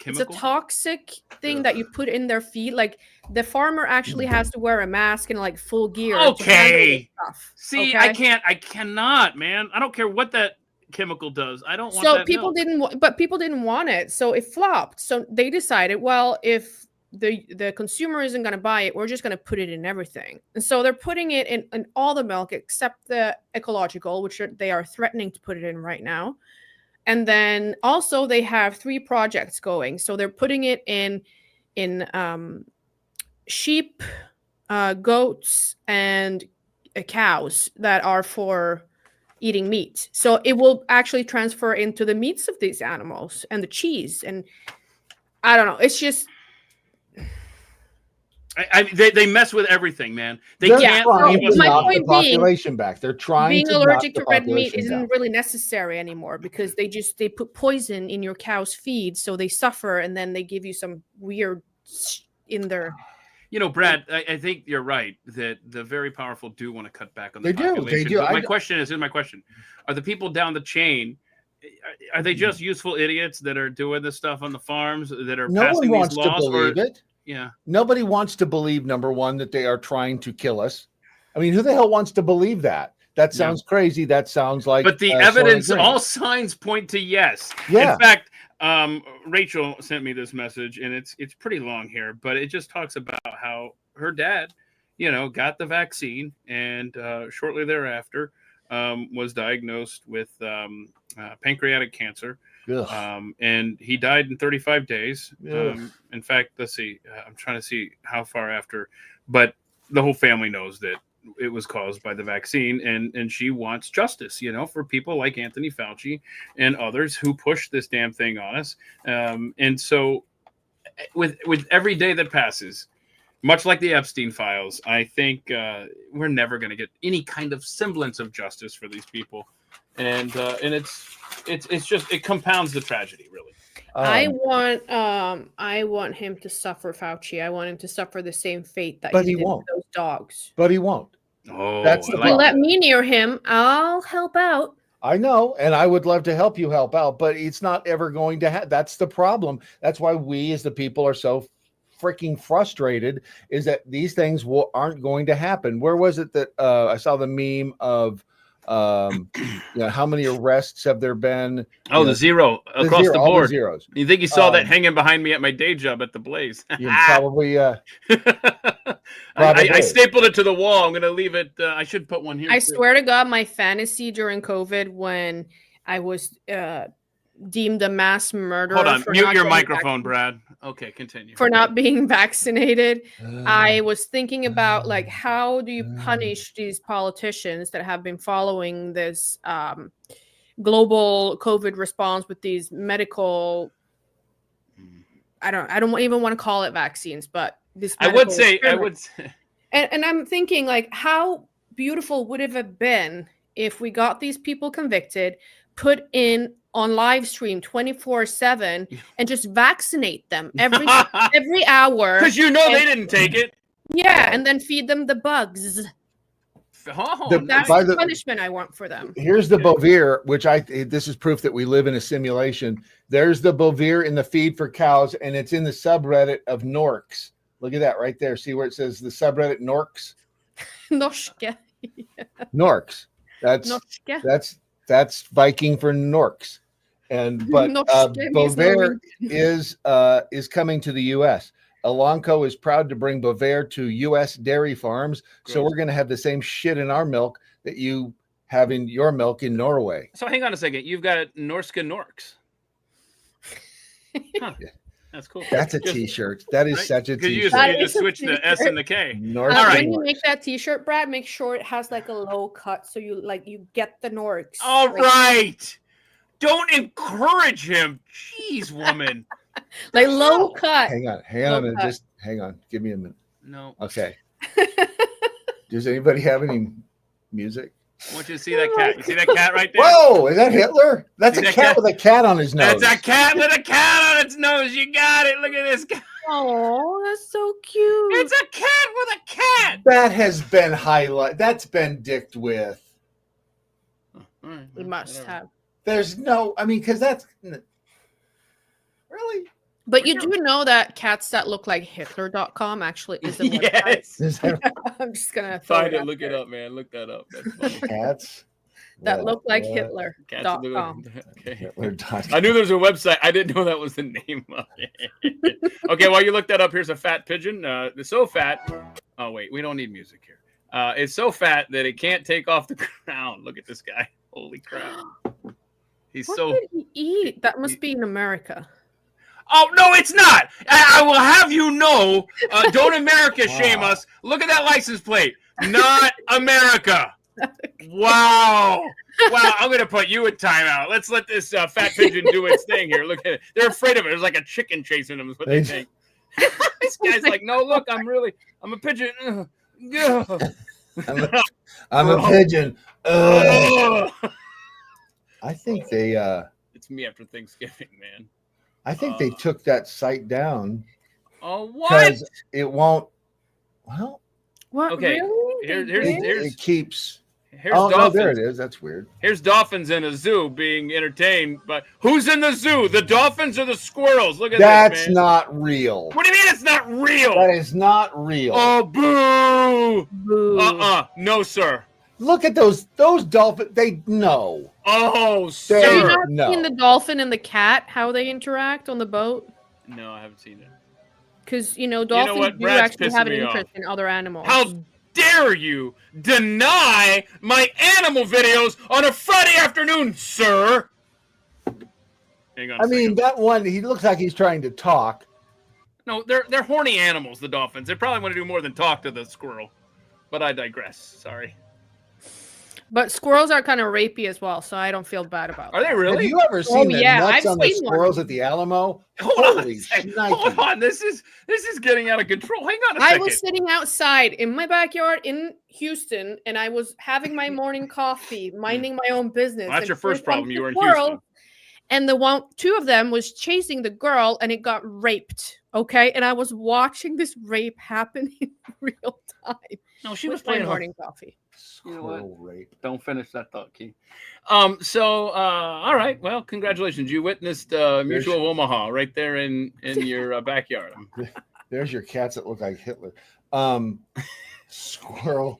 it's a toxic thing that you put in their feed. Like the farmer actually has to wear a mask and like full gear. Okay. See, okay? I cannot, man. I don't care what that chemical does. I don't want that. So people didn't want it. So it flopped. So they decided, well, if the consumer isn't going to buy it, we're just going to put it in everything. And so they're putting it in all the milk except the ecological, which they are threatening to put it in right now. And then also they have 3 projects going. So they're putting it in sheep, goats, and cows that are for eating meat. So it will actually transfer into the meats of these animals and the cheese. And I don't know. It's just they mess with everything, man. They can't. My point being, back. They're trying. Being allergic to red meat isn't really necessary anymore because they put poison in your cow's feed, so they suffer, and then they give you some weird in their. You know, Brad, I think you're right that the very powerful do want to cut back on the population. They do. But my question is, here's my question: are the people down the chain? Are they just useful idiots that are doing this stuff on the farms that are passing these laws? No one wants to believe it. Yeah. Nobody wants to believe, number one, that they are trying to kill us. I mean, who the hell wants to believe that? That sounds crazy. That sounds like. But the evidence, all signs point to yes. Yeah. In fact, Rachel sent me this message, and it's pretty long here, but it just talks about how her dad, got the vaccine, and shortly thereafter was diagnosed with pancreatic cancer. And he died in 35 days. In fact, let's see. I'm trying to see how far after, but the whole family knows that it was caused by the vaccine, and she wants justice, for people like Anthony Fauci and others who push this damn thing on us. And so with every day that passes, much like the Epstein files, I think we're never going to get any kind of semblance of justice for these people. And it's just, it compounds the tragedy, really. I want him to suffer, Fauci. I want him to suffer the same fate that he did with those dogs. But he won't. Oh, that's the problem. Let me near him. I'll help out. I know, and I would love to help you help out, but it's not ever going to happen. That's the problem. That's why we as the people are so freaking frustrated, is that these things aren't going to happen. Where was it that I saw the meme of how many arrests have there been? Oh, the zero across the board. The zeros. You think you saw that hanging behind me at my day job at the Blaze? You probably. I stapled it to the wall. I'm going to leave it. I should put one here. I swear to God, my fantasy during COVID when I was deemed a mass murderer. Hold on, mute your microphone, Brad. Okay, continue. For not being vaccinated, I was thinking about like how do you punish these politicians that have been following this global COVID response with these medical. I don't even want to call it vaccines, but this. I would say. And I'm thinking like how beautiful would it have been if we got these people convicted, put in on live stream 24/7 and just vaccinate them every hour because they didn't take it. Yeah, and then feed them the bugs. That's the punishment I want for them. Here's the Bovaer, which this is proof that we live in a simulation. There's the Bovaer in the feed for cows, and it's in the subreddit of Norks. Look at that right there. See where it says the subreddit Norks? Norske. Norks. That's Viking for Norks. But Bovaer is coming to the U.S. Elanco is proud to bring Bovaer to U.S. dairy farms. Gross. So we're going to have the same shit in our milk that you have in your milk in Norway. So hang on a second. You've got Norske Norks. Huh. Yeah. That's cool. That's a T-shirt. That is such a T-shirt. You just switch the S and the K. All right. When you make that T-shirt, Brad, make sure it has like a low cut so you get the Norks. All right. Don't encourage him. Jeez, woman. Like low cut. Hang on a minute. Just hang on. Give me a minute. No. Okay. Does anybody have any music? I want you to see that cat. You see that cat right there? Whoa, is that Hitler? That's a cat with a cat on his nose. That's a cat with a cat on on its nose. You got it. Look at this guy. Oh, that's so cute. It's a cat with a cat. That has been that's been dicked with. We must have. There's no, I mean, because that's really. But you do know that cats that look like Hitler.com actually is a Yes. I'm just gonna Find it, look it up, man. Look that up. That's funny. Cats that look like Hitler.com. Okay. Hitler.com. I knew there was a website. I didn't know that was the name of it. Okay, while you look that up, here's a fat pigeon. It's so fat. Oh wait, we don't need music here. It's so fat that it can't take off the ground. Look at this guy. Holy crap. He's What so. did he eat? That must be in America. Oh, no, it's not. I will have you know. Don't America shame us. Look at that license plate. Not America. Wow. Wow, I'm going to put you in timeout. Let's let this fat pigeon do its thing here. Look at it. They're afraid of it. There's like a chicken chasing them is what they think. This guy's like, no, look, I'm a pigeon. I'm a pigeon. I think they It's me after Thanksgiving, man. I think they took that site down. Oh, what? Because it won't. Well, What? Okay. Really? Here's it keeps. here's Oh, no, dolphins. there it is. That's weird. Here's dolphins in a zoo being entertained, but who's in the zoo? The dolphins or the squirrels? Look at That's this, man. not real. What do you mean it's not real? That is not real. Oh, boo! Boo. No, sir. Look at those dolphins. They know. Oh, Have you sir. not No. seen the dolphin and the cat, how they interact on the boat? No, I haven't seen it. Because, dolphins what? do Brad's actually have an pissing me interest in other animals. How dare you deny my animal videos on a Friday afternoon, sir? Hang on. I mean, that one, he looks like he's trying to talk. No, they're horny animals, the dolphins. They probably want to do more than talk to the squirrel. But I digress. Sorry. But squirrels are kind of rapey as well, so I don't feel bad about Are they that. really? Have you ever seen the nuts I've on the seen one. squirrels at the Alamo? Hold Holy on. a second. shnikes. Hold on. This is getting out of control. Hang on a I second. was sitting outside in my backyard in Houston, and I was having my morning coffee, minding my own business. Well, that's and your first here comes problem. You the were in squirrel, Houston. And two of them was chasing the girl, and it got raped. Okay, and I was watching this rape happen in real time. No, she with was my playing morning coffee. You know what? Squirrel rape. Don't finish that thought, Key. All right. Well, congratulations. You witnessed Mutual of Omaha right there in your backyard. There's your cats that look like Hitler. Squirrel.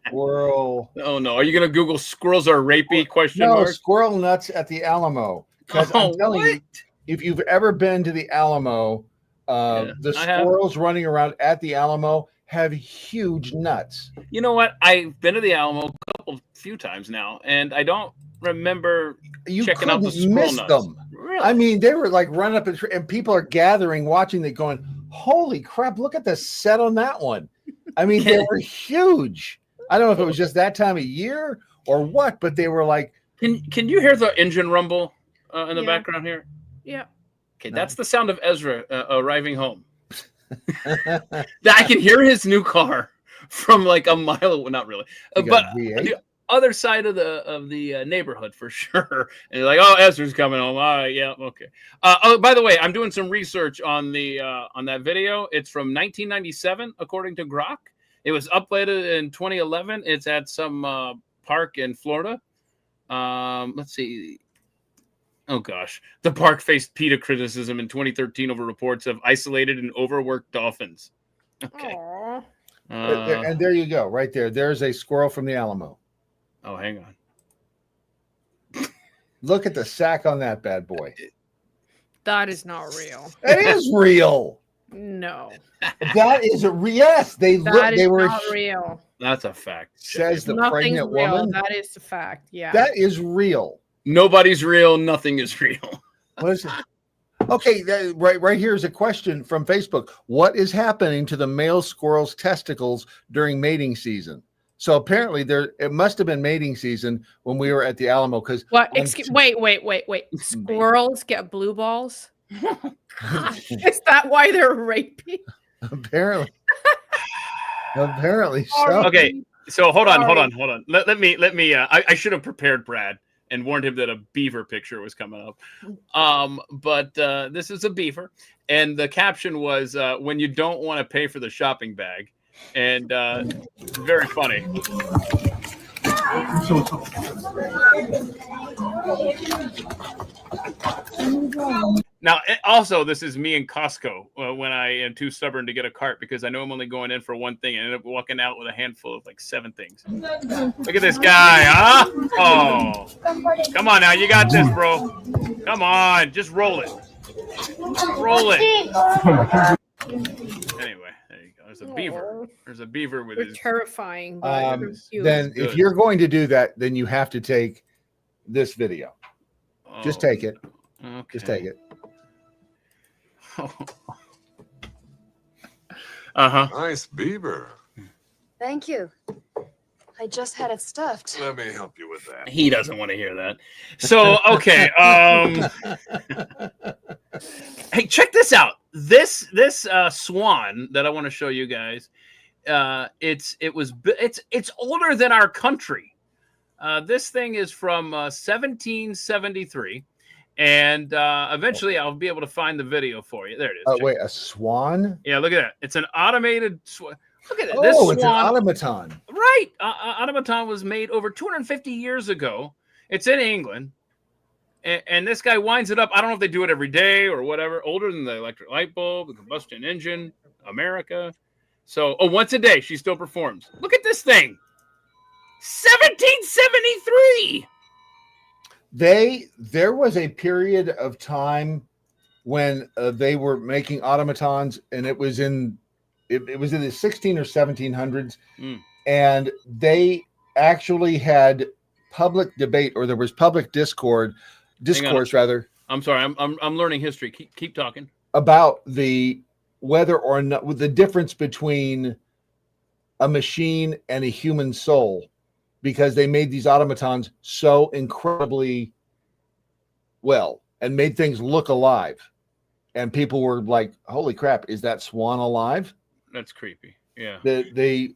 Squirrel. Oh no! Are you gonna Google squirrels are rapey? Question No, mark. squirrel nuts at the Alamo. Because I'm telling you, if you've ever been to the Alamo, the I have. squirrels running around at the Alamo have huge nuts. You know what? I've been to the Alamo a few times now, and I don't remember You checking out the couldn't squirrel miss nuts. them. Really? I mean, they were like running up and people are gathering, watching, they going, "Holy crap! Look at the set on that one." I mean, they were huge. I don't know if it was just that time of year or what, but they were like. Can you hear the engine rumble in the background here? Yeah. Okay, that's the sound of Ezra arriving home. I can hear his new car from like a mile away. Not really, but the other side of the neighborhood for sure. And you're like, oh, Ezra's coming home. All right, yeah, okay. Oh, by the way, I'm doing some research on that video. It's from 1997, according to Grok. It was uploaded in 2011. It's at some park in Florida. Let's see. Oh gosh, the park faced PETA criticism in 2013 over reports of isolated and overworked dolphins. Okay. And there you go, right there. There's a squirrel from the Alamo. Oh, hang on. Look at the sack on that bad boy. That is not real. It is real. No. That is yes. They were not real. That's a fact. Says the Nothing's pregnant real. woman. That is a fact. Yeah. That is real. Nobody's real. Nothing is real. What is it? Okay, right here is a question from Facebook. What is happening to the male squirrel's testicles during mating season? So apparently it must have been mating season when we were at the Alamo. Because what? Wait. Squirrels get blue balls? Is that why they're rapey? Apparently so. Okay, so hold on. Let me. I should have prepared Brad and warned him that a beaver picture was coming up. But this is a beaver, and the caption was "When you don't want to pay for the shopping bag," and very funny. Now, also, this is me in Costco when I am too stubborn to get a cart because I know I'm only going in for one thing and I end up walking out with a handful of like 7 things. Look at this guy, huh? Oh, come on now. You got this, bro. Come on. Just roll it. Roll it. Anyway, there you go. There's a beaver. There's a beaver with his... terrifying. Then if you're going to do that, then you have to take this video. Just take it. Okay. Just take it. Nice beaver. Thank you. I just had it stuffed. Let me help you with that. He doesn't want to hear that. So, okay. Hey, check this out. This swan that I want to show you guys. It's older than our country. This thing is from 1773. And eventually I'll be able to find the video for you. There it is. Oh, wait, a swan? Yeah, look at that. It's an automated swan. Look at it. Oh, it's an automaton. Right. Automaton was made over 250 years ago. It's in England. And this guy winds it up. I don't know if they do it every day or whatever. Older than the electric light bulb, the combustion engine, America. So, once a day, she still performs. Look at this thing. 1773. There was a period of time when they were making automatons, and it was in the 16 or 1700s, and they actually had public debate, or there was public discourse rather. I'm sorry, I'm learning history. Keep talking about whether or not the difference between a machine and a human soul. Because they made these automatons so incredibly well and made things look alive. And people were like, holy crap, is that swan alive? That's creepy. Yeah. They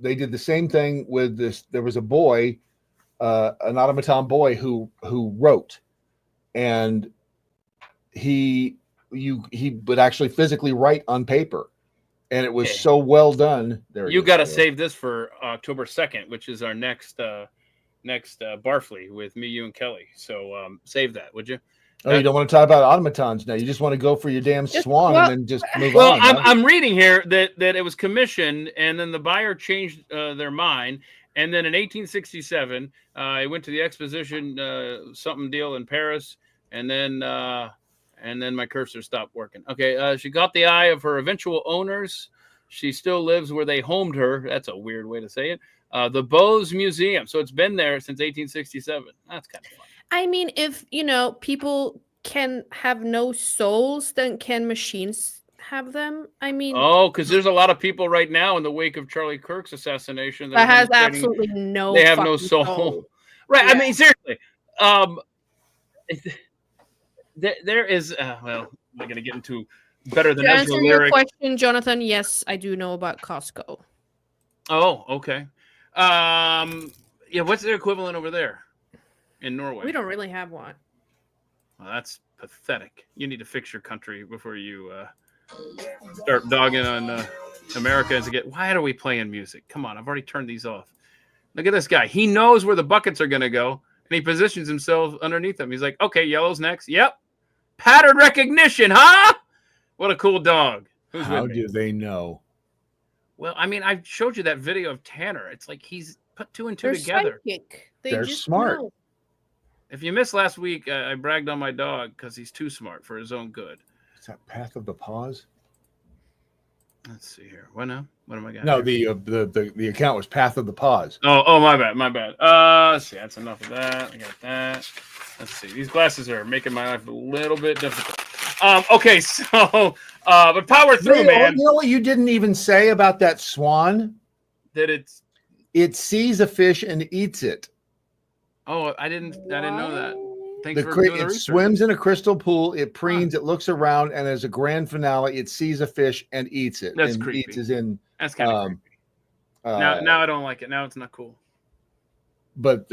did the same thing with this. There was a boy, an automaton boy who wrote. And he would actually physically write on paper. And it was so well done. You got to save this for October 2nd, which is our next Barfly with me, you, and Kelly. So save that, would you? Oh, you don't want to talk about automatons now. You just want to go for your damn swan and then just move on. Well, I'm reading here that it was commissioned, and then the buyer changed their mind. And then in 1867, it went to the exposition something deal in Paris, and then my cursor stopped working. Okay, she got the eye of her eventual owners. She still lives where they homed her. That's a weird way to say it. The Bose Museum. So it's been there since 1867. That's kind of fun. I mean, if, people can have no souls, then can machines have them? I mean... Oh, because there's a lot of people right now in the wake of Charlie Kirk's assassination that has absolutely no... They have no soul. Right, yeah. I mean, seriously. There is, we're going to get into better than Ezra lyrics. To answer your question, Jonathan, yes, I do know about Costco. Oh, okay. Yeah, what's their equivalent over there in Norway? We don't really have one. Well, that's pathetic. You need to fix your country before you start dogging on America. Why are we playing music? Come on, I've already turned these off. Look at this guy. He knows where the buckets are going to go, and he positions himself underneath them. He's like, okay, yellow's next. Yep. Pattern recognition, huh? What a cool dog. How do they know? Well, I mean, I showed you that video of Tanner. It's like he's put 2 and 2 together. Psychic. They're smart. Know. If you missed last week, I bragged on my dog because he's too smart for his own good. Is that Path of the Paws? Let's see here. What now? What am I got? No, the account was Path of the Paws. Oh, my bad. Let's see. That's enough of that. I got that. Let's see. These glasses are making my life a little bit difficult. Okay, so but power through, man. You know what you didn't even say about that swan? That it sees a fish and eats it. Oh, I didn't know that. Thanks for doing the research. It swims in a crystal pool. It preens. It looks around, and as a grand finale, it sees a fish and eats it. That's and creepy. Eats is in. That's kind of creepy. Now I don't like it. Now it's not cool. But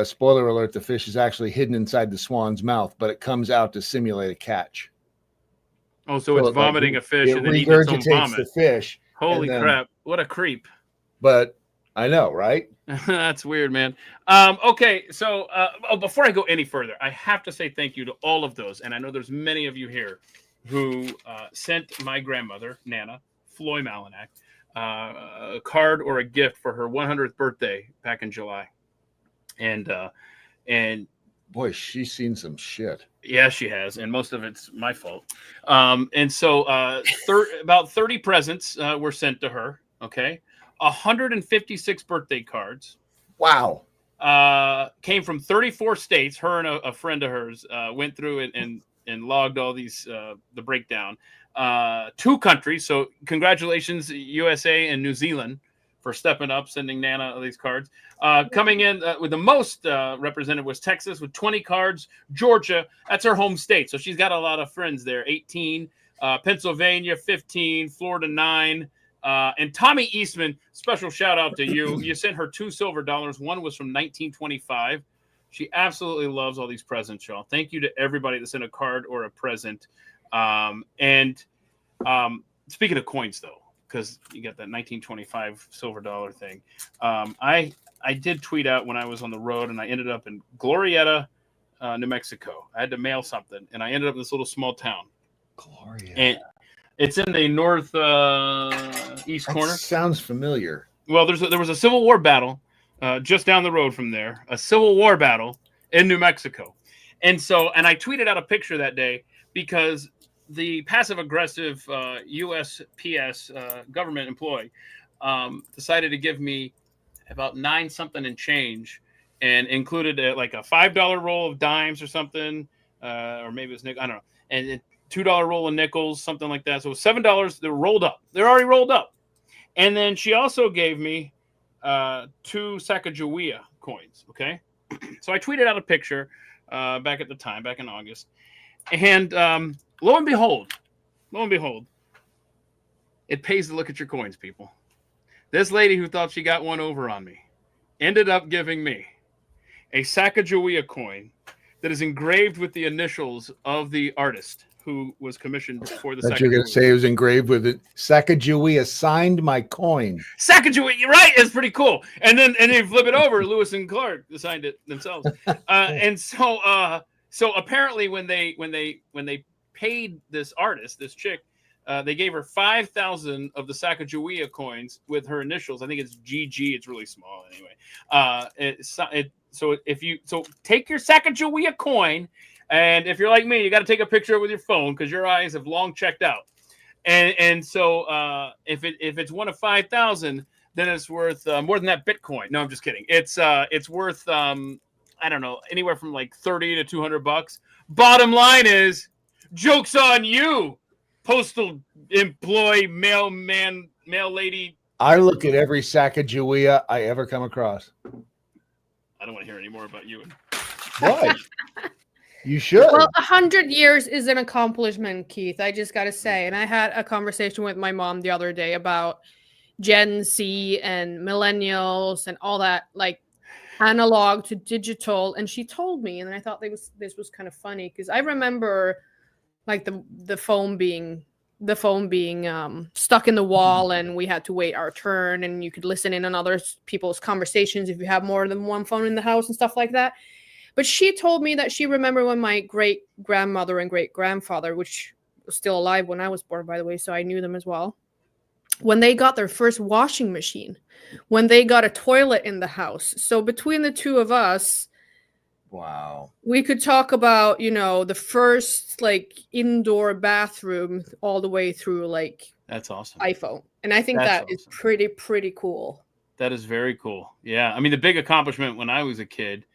spoiler alert: the fish is actually hidden inside the swan's mouth, but it comes out to simulate a catch. Oh, so it's vomiting a fish it and then eating its own regurgitates vomit. the fish. Holy crap! What a creep! But I know, right? That's weird, man. Okay, so before I go any further, I have to say thank you to all of those, and I know there's many of you here who sent my grandmother, Nana Floy Malinak, a card or a gift for her 100th birthday back in July, and boy, she's seen some shit. Yeah, she has, and most of it's my fault. And so about 30 presents were sent to her. Okay. 156 birthday cards. Wow. Came from 34 states. Her and a friend of hers went through it and logged all these, the breakdown. 2 countries. So congratulations, USA and New Zealand, for stepping up, sending Nana these cards. Coming in with the most represented was Texas with 20 cards. Georgia, that's her home state. So she's got a lot of friends there. 18. Pennsylvania, 15. Florida, 9. And Tommy Eastman, special shout out to you. You sent her 2 silver dollars. One was from 1925. She absolutely loves all these presents, y'all. Thank you to everybody that sent a card or a present. And speaking of coins, though, because you got that 1925 silver dollar thing, I did tweet out when I was on the road, and I ended up in Glorieta, New Mexico. I had to mail something, and I ended up in this little small town. Glorieta. And it's in the north east corner. Sounds familiar. Well, there was a Civil War battle just down the road from there, a Civil War battle in New Mexico. And I tweeted out a picture that day because the passive-aggressive USPS government employee decided to give me about 9 something and change, and included like a $5 roll of dimes or something, or maybe it was nickel, I don't know, and $2 roll of nickels, something like that. So $7. They're rolled up. They're already rolled up. And then she also gave me 2 Sacagawea coins. Okay, so I tweeted out a picture back at the time, back in August, and lo and behold, it pays to look at your coins, people. This lady who thought she got one over on me ended up giving me a Sacagawea coin that is engraved with the initials of the artist who was commissioned for the Sacagawea. You're going to say it was engraved with it. Sacagawea signed my coin. Sacagawea, you're right. It's pretty cool. And then you flip it over, Lewis and Clark signed it themselves. And so apparently when they paid this artist, this chick, they gave her 5,000 of the Sacagawea coins with her initials. I think it's GG. It's really small anyway. So take your Sacagawea coin, and if you're like me, you got to take a picture with your phone because your eyes have long checked out. And so if it's one of 5,000, then it's worth more than that Bitcoin. No, I'm just kidding. It's worth I don't know, anywhere from like $30 to $200. Bottom line is, joke's on you, postal employee, mailman, mail lady. I look at every Sacagawea I ever come across. I don't want to hear any more about you. Why? You should. Well, 100 years is an accomplishment, Keith. I just got to say. And I had a conversation with my mom the other day about Gen Z and millennials and all that, like analog to digital. And she told me, and I thought this was kind of funny because I remember like the phone being stuck in the wall, and we had to wait our turn, and you could listen in on other people's conversations if you have more than one phone in the house and stuff like that. But she told me that she remembered when my great grandmother and great grandfather, which was still alive when I was born, by the way, so I knew them as well, when they got their first washing machine, when they got a toilet in the house. So between the two of us, wow, we could talk about, the first like indoor bathroom all the way through like that's awesome iPhone. And I think that's awesome. Is pretty cool. That is very cool. Yeah. I mean, the big accomplishment when I was a kid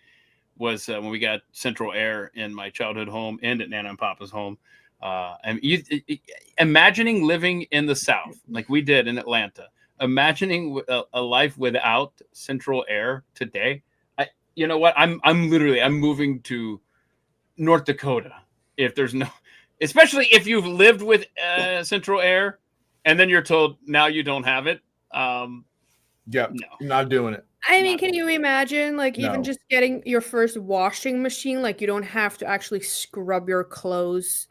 was when we got central air in my childhood home and at Nana and Papa's home. And imagining living in the South like we did in Atlanta, imagining a life without central air today. You know what? I'm moving to North Dakota if there's no, especially if you've lived with central air and then you're told now you don't have it. Yeah, not doing it. I mean, can you imagine, like, even just getting your first washing machine? Like, you don't have to actually scrub your clothes,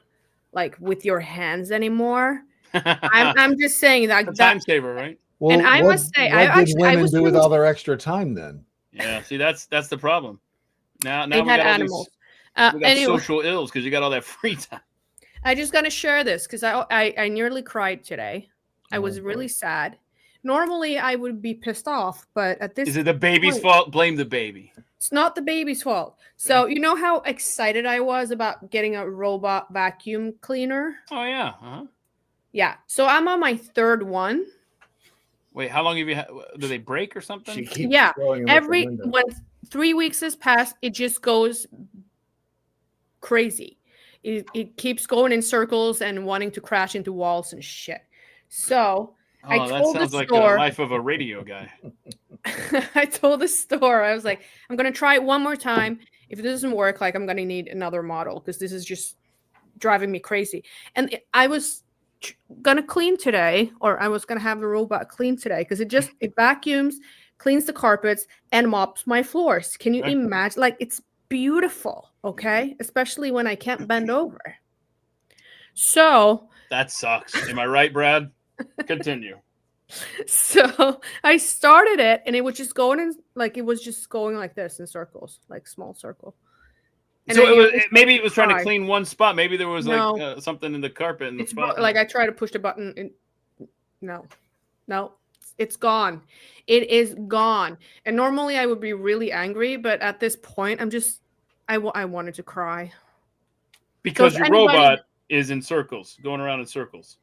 like, with your hands anymore. I'm just saying that. A time saver, right? Well, and I must say, what did women do with all their extra time then? Yeah, see, that's the problem. Now they we had got animals. We got social ills because you got all that free time. I just gotta share this because I nearly cried today. I was really sad. Normally, I would be pissed off, but at this is it the baby's fault? Blame the baby. It's not the baby's fault. So you know how excited I was about getting a robot vacuum cleaner? Oh yeah. Yeah. So I'm on my third one. Wait, how long have you had? Do they break or something? She keeps when 3 weeks has passed, it just goes crazy. It keeps going in circles and wanting to crash into walls and shit. So I told that sounds the store, like the life of a radio guy. I told the store, I was like, I'm gonna try it one more time. If it doesn't work, like I'm gonna need another model because this is just driving me crazy. And I was gonna clean today, or I was gonna have the robot clean today because it vacuums, cleans the carpets, and mops my floors. Can you imagine? Like, it's beautiful, okay? Especially when I can't bend over. So that sucks. Am I right, Brad? Continue. So I started it, and it was just going in, like, it was just going like this in circles, like small circle. And so maybe it was trying to clean one spot. Maybe there was like something in the carpet in the spot. Like I tried to push the button. And no, it's gone. It is gone. And normally I would be really angry, but at this point, I wanted to cry. Because your robot is in circles, going around in circles.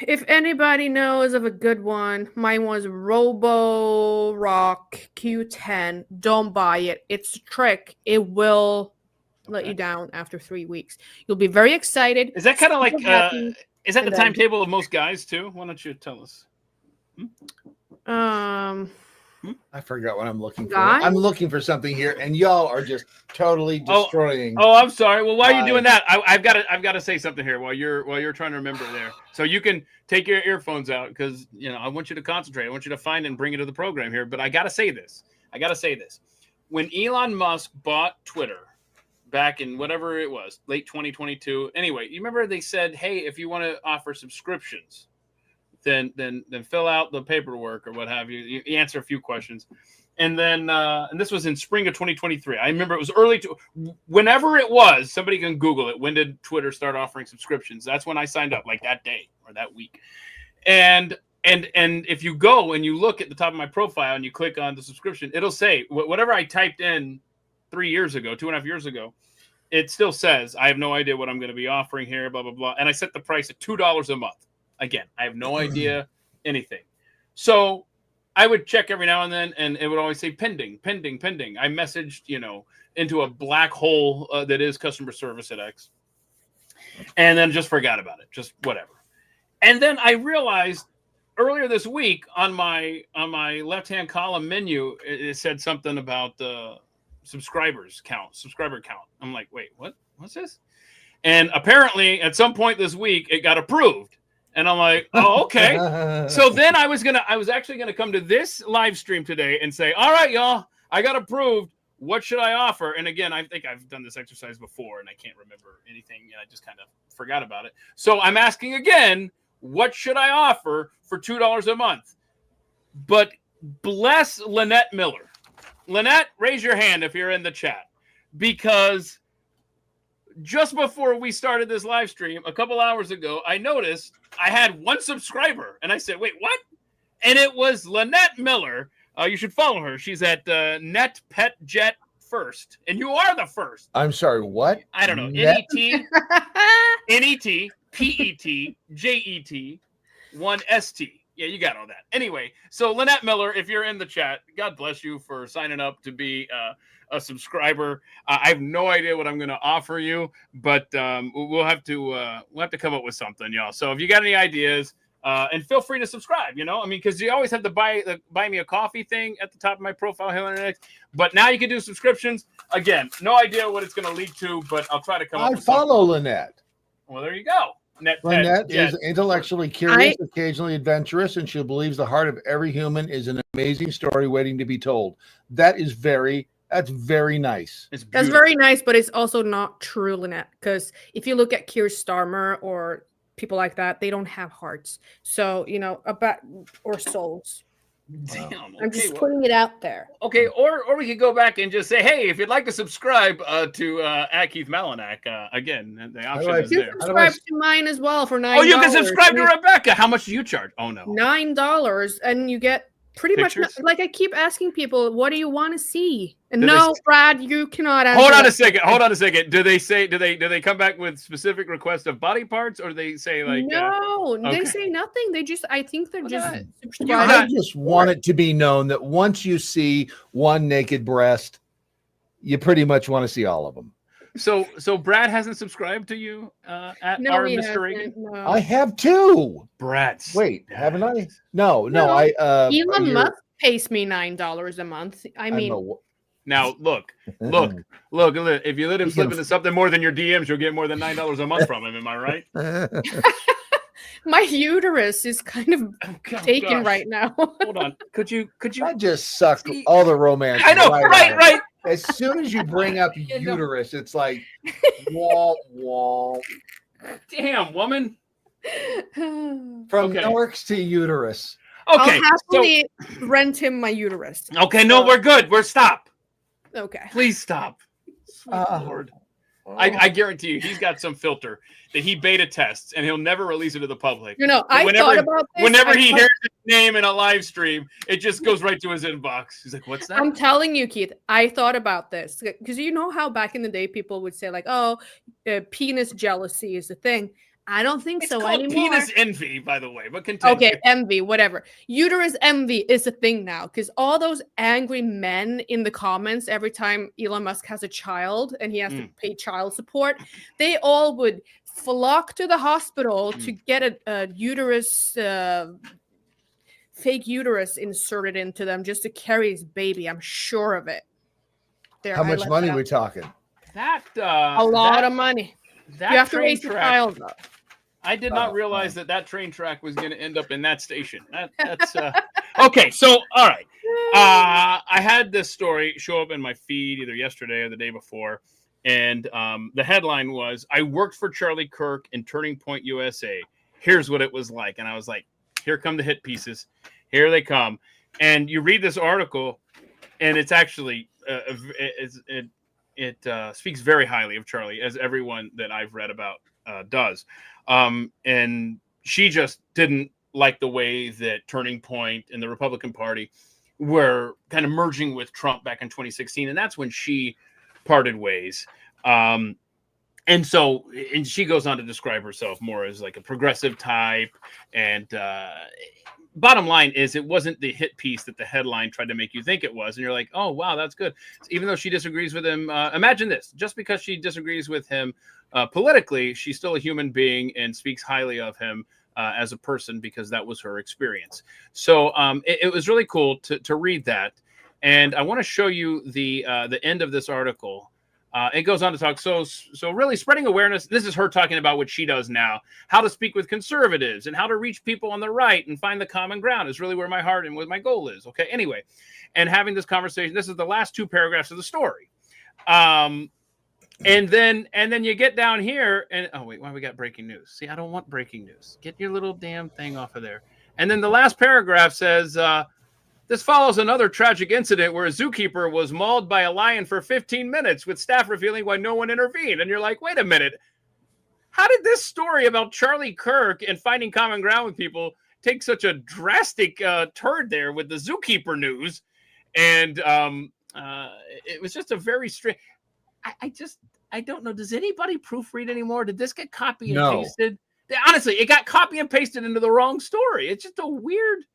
If anybody knows of a good one, mine was Rock Q10. Don't buy it. It's a trick. It will let you down after 3 weeks. You'll be very excited. Is that kind of like is that the timetable of most guys too? Why don't you tell us? I forgot what I'm looking for. I'm looking for something here, and y'all are just totally destroying. Oh, I'm sorry. Well, while you're doing that, I've got to say something here while you're trying to remember there. So you can take your earphones out because I want you to concentrate. I want you to find and bring it to the program here. But I got to say this. When Elon Musk bought Twitter back in whatever it was, late 2022. Anyway, you remember they said, "Hey, if you want to offer subscriptions, then fill out the paperwork or what have you. You answer a few questions." And then and this was in spring of 2023. I remember it was whenever it was, somebody can Google it. When did Twitter start offering subscriptions? That's when I signed up, like that day or that week. And if you go and you look at the top of my profile and you click on the subscription, it'll say whatever I typed in 3 years ago, 2.5 years ago, it still says, I have no idea what I'm going to be offering here, blah, blah, blah. And I set the price at $2 a month. Again, I have no idea anything. So I would check every now and then, and it would always say pending. I messaged, into a black hole that is customer service at X, and then just forgot about it, just whatever. And then I realized earlier this week on my left-hand column menu, it said something about the subscriber count. I'm like, wait, what? What's this? And apparently, at some point this week, it got approved. And I'm like, oh, okay. So then I was actually gonna come to this live stream today and say, all right, y'all, I got approved. What should I offer? And again, I think I've done this exercise before and I can't remember anything. And I just kind of forgot about it. So I'm asking again, what should I offer for $2 a month? But bless Lynette Miller. Lynette, raise your hand if you're in the chat, because just before we started this live stream a couple hours ago, I noticed I had one subscriber, and I said, wait, what? And it was Lynette Miller. You should follow her. She's at Net Pet Jet First, and you are the first. I'm sorry, what? I don't know. N-E-T, N-E-T, P-E-T, J-E-T, 1-S-T. Yeah, you got all that. Anyway, so Lynette Miller, if you're in the chat, God bless you for signing up to be a subscriber. I have no idea what I'm going to offer you, but we'll have to come up with something, y'all. So if you got any ideas, and feel free to subscribe. Because you always have to buy me a coffee thing at the top of my profile here. But now you can do subscriptions. Again, no idea what it's going to lead to, but I'll try to come up with something. I follow Lynette. Well, there you go. Lynette is intellectually curious, occasionally adventurous, and she believes the heart of every human is an amazing story waiting to be told. That's very nice. That's very nice, but it's also not true, Lynette, because if you look at Keir Starmer or people like that, they don't have hearts. So, or souls. Damn, okay, I'm just putting it out there. Okay, or we could go back and just say, hey, if you'd like to subscribe to at Keith Malinak, again, the option is there. Subscribe to mine as well for $9. Oh, you can subscribe to Rebecca. How much do you charge? Oh no, $9, and you get pretty Pictures? much like I keep asking people, what do you want to see? And Brad, you cannot answer. Hold on a second. Do they come back with specific requests of body parts, or do they say like no? They say nothing. I think they're just. I just want it to be known that once you see one naked breast, you pretty much want to see all of them. So Brad hasn't subscribed to you at our Mr. Reagan? No. I have two. Brad. Wait, haven't I? No. Elon Musk pays me $9 a month. I mean, now look. If you let him slip into something more than your DMs, you'll get more than $9 a month from him. Am I right? My uterus is kind of taken right now. Hold on. Could you? I just suck all the romance. I know, right. As soon as you bring up uterus, it's like, wall. Damn, woman. From Norks to uterus. Okay, I'll happily rent him my uterus. Okay, no, we're good. Stop. Okay. Please stop. Lord. I guarantee you, he's got some filter that he beta tests, and he'll never release it to the public. I thought about this. Whenever he hears his name in a live stream, it just goes right to his inbox. He's like, "What's that?" I'm telling you, Keith. I thought about this because you know how back in the day people would say like, "Oh, penis jealousy is a thing." I don't think so anymore. Penis envy, by the way, but continue. Okay, envy, whatever. Uterus envy is a thing now because all those angry men in the comments every time Elon Musk has a child and he has to pay child support, they all would flock to the hospital to get a uterus, fake uterus inserted into them just to carry his baby. I'm sure of it. How much money are we talking? A lot of money. You have to raise your child up. I did not realize that train track was going to end up in that station. That's okay. So, all right. I had this story show up in my feed either yesterday or the day before. And the headline was, I worked for Charlie Kirk in Turning Point USA. Here's what it was like. And I was like, here come the hit pieces. Here they come. And you read this article, and it's actually, it speaks very highly of Charlie, as everyone that I've read about does. And she just didn't like the way that Turning Point and the Republican Party were kind of merging with Trump back in 2016. And that's when she parted ways. And she goes on to describe herself more as like a progressive type. And bottom line is, it wasn't the hit piece that the headline tried to make you think it was. And you're like, oh, wow, that's good. Even though she disagrees with him, imagine this, just because she disagrees with him politically, she's still a human being and speaks highly of him as a person because that was her experience. So it was really cool to read that. And I want to show you the end of this article. It goes on to talk. So really spreading awareness. This is her talking about what she does now, how to speak with conservatives and how to reach people on the right and find the common ground is really where my heart and what my goal is. Okay. Anyway, and having this conversation, this is the last two paragraphs of the story. And then you get down here and, oh wait, why we got breaking news? See, I don't want breaking news. Get your little damn thing off of there. And then the last paragraph says, this follows another tragic incident where a zookeeper was mauled by a lion for 15 minutes with staff revealing why no one intervened. And you're like, wait a minute. How did this story about Charlie Kirk and finding common ground with people take such a drastic turn there with the zookeeper news? And it was just a very strange. I don't know. Does anybody proofread anymore? Did this get copy and pasted? Honestly, it got copy and pasted into the wrong story. It's just a weird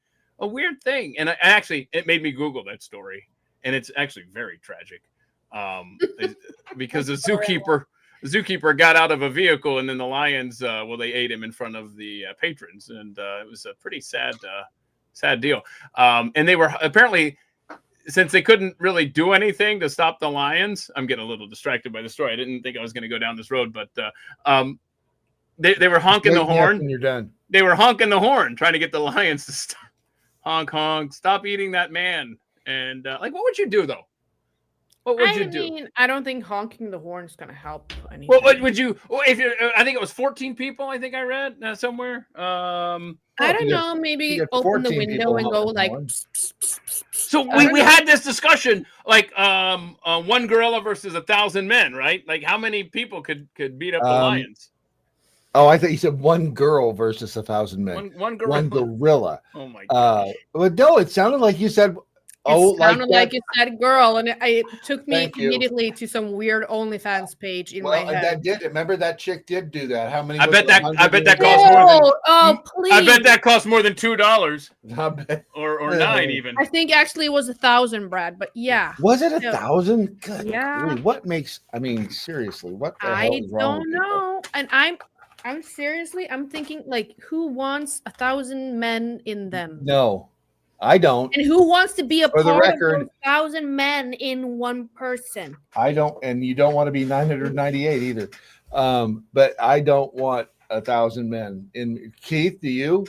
thing. And it made me Google that story. And it's actually very tragic. Because the zookeeper got out of a vehicle and then the lions, they ate him in front of the patrons. And it was a pretty sad deal. And they were apparently, since they couldn't really do anything to stop the lions, I'm getting a little distracted by the story. I didn't think I was going to go down this road, but they were honking the horn. When you're done. They were honking the horn, trying to get the lions to stop. Honk, honk, stop eating that man. And like, what would you do though? What would you do? I mean, I don't think honking the horn is going to help anything. Well, what would you? Well, if you, I think it was 14 people. I think I read somewhere. I don't know. Maybe open the window and go like. Pss, pss, pss, pss, pss. So we had this discussion, like one gorilla versus 1,000 men, right? Like how many people could beat up the lions? Oh, I thought you said one girl versus 1,000 men. One gorilla. One gorilla. Oh my god. But no, it sounded like you said. It sounded like you said girl, and it took me immediately to some weird OnlyFans page in my head. That did. Remember that chick did do that. How many? I bet that cost more than. Oh, please! I bet that cost more than $2 or $9 even. I think actually it was 1,000, Brad. But yeah, was it 1,000? Good. Yeah. What makes? I mean, seriously, what the hell I is wrong don't know. And I'm seriously, I'm thinking like, who wants 1,000 men in them? No. I don't. And who wants to be a part of 1,000 men in one person? I don't, and you don't want to be 998 either. But I don't want 1,000 men. In Keith, do you?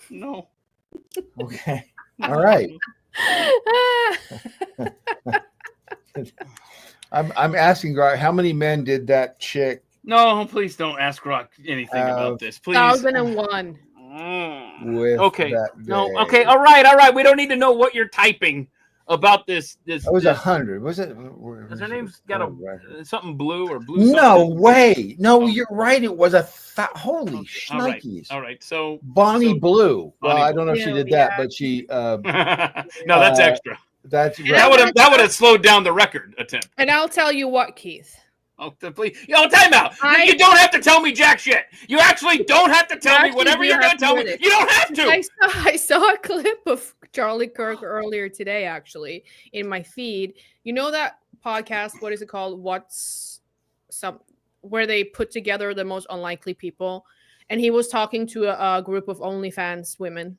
No. Okay. All right. I'm asking, how many men did that chick? No, please don't ask Rock anything about this. Please. 1,001. Okay. No. Okay. All right. We don't need to know what you're typing about this. It was 100. Was it? Has her name's got something blue or blue? No something? Way. No, you're right. It was holy shnikes. All right. So Bonnie Blue. Well, I don't know if she did that, yeah. but she. No, that's extra. That's that would have slowed down the record attempt. And I'll tell you what, Keith. Oh, please. Time out. You don't have to tell me jack shit. You actually don't have to tell me whatever you're going to tell me. You don't have to. I saw a clip of Charlie Kirk earlier today, actually, in my feed. You know that podcast? What is it called? Where they put together the most unlikely people. And he was talking to a group of OnlyFans women.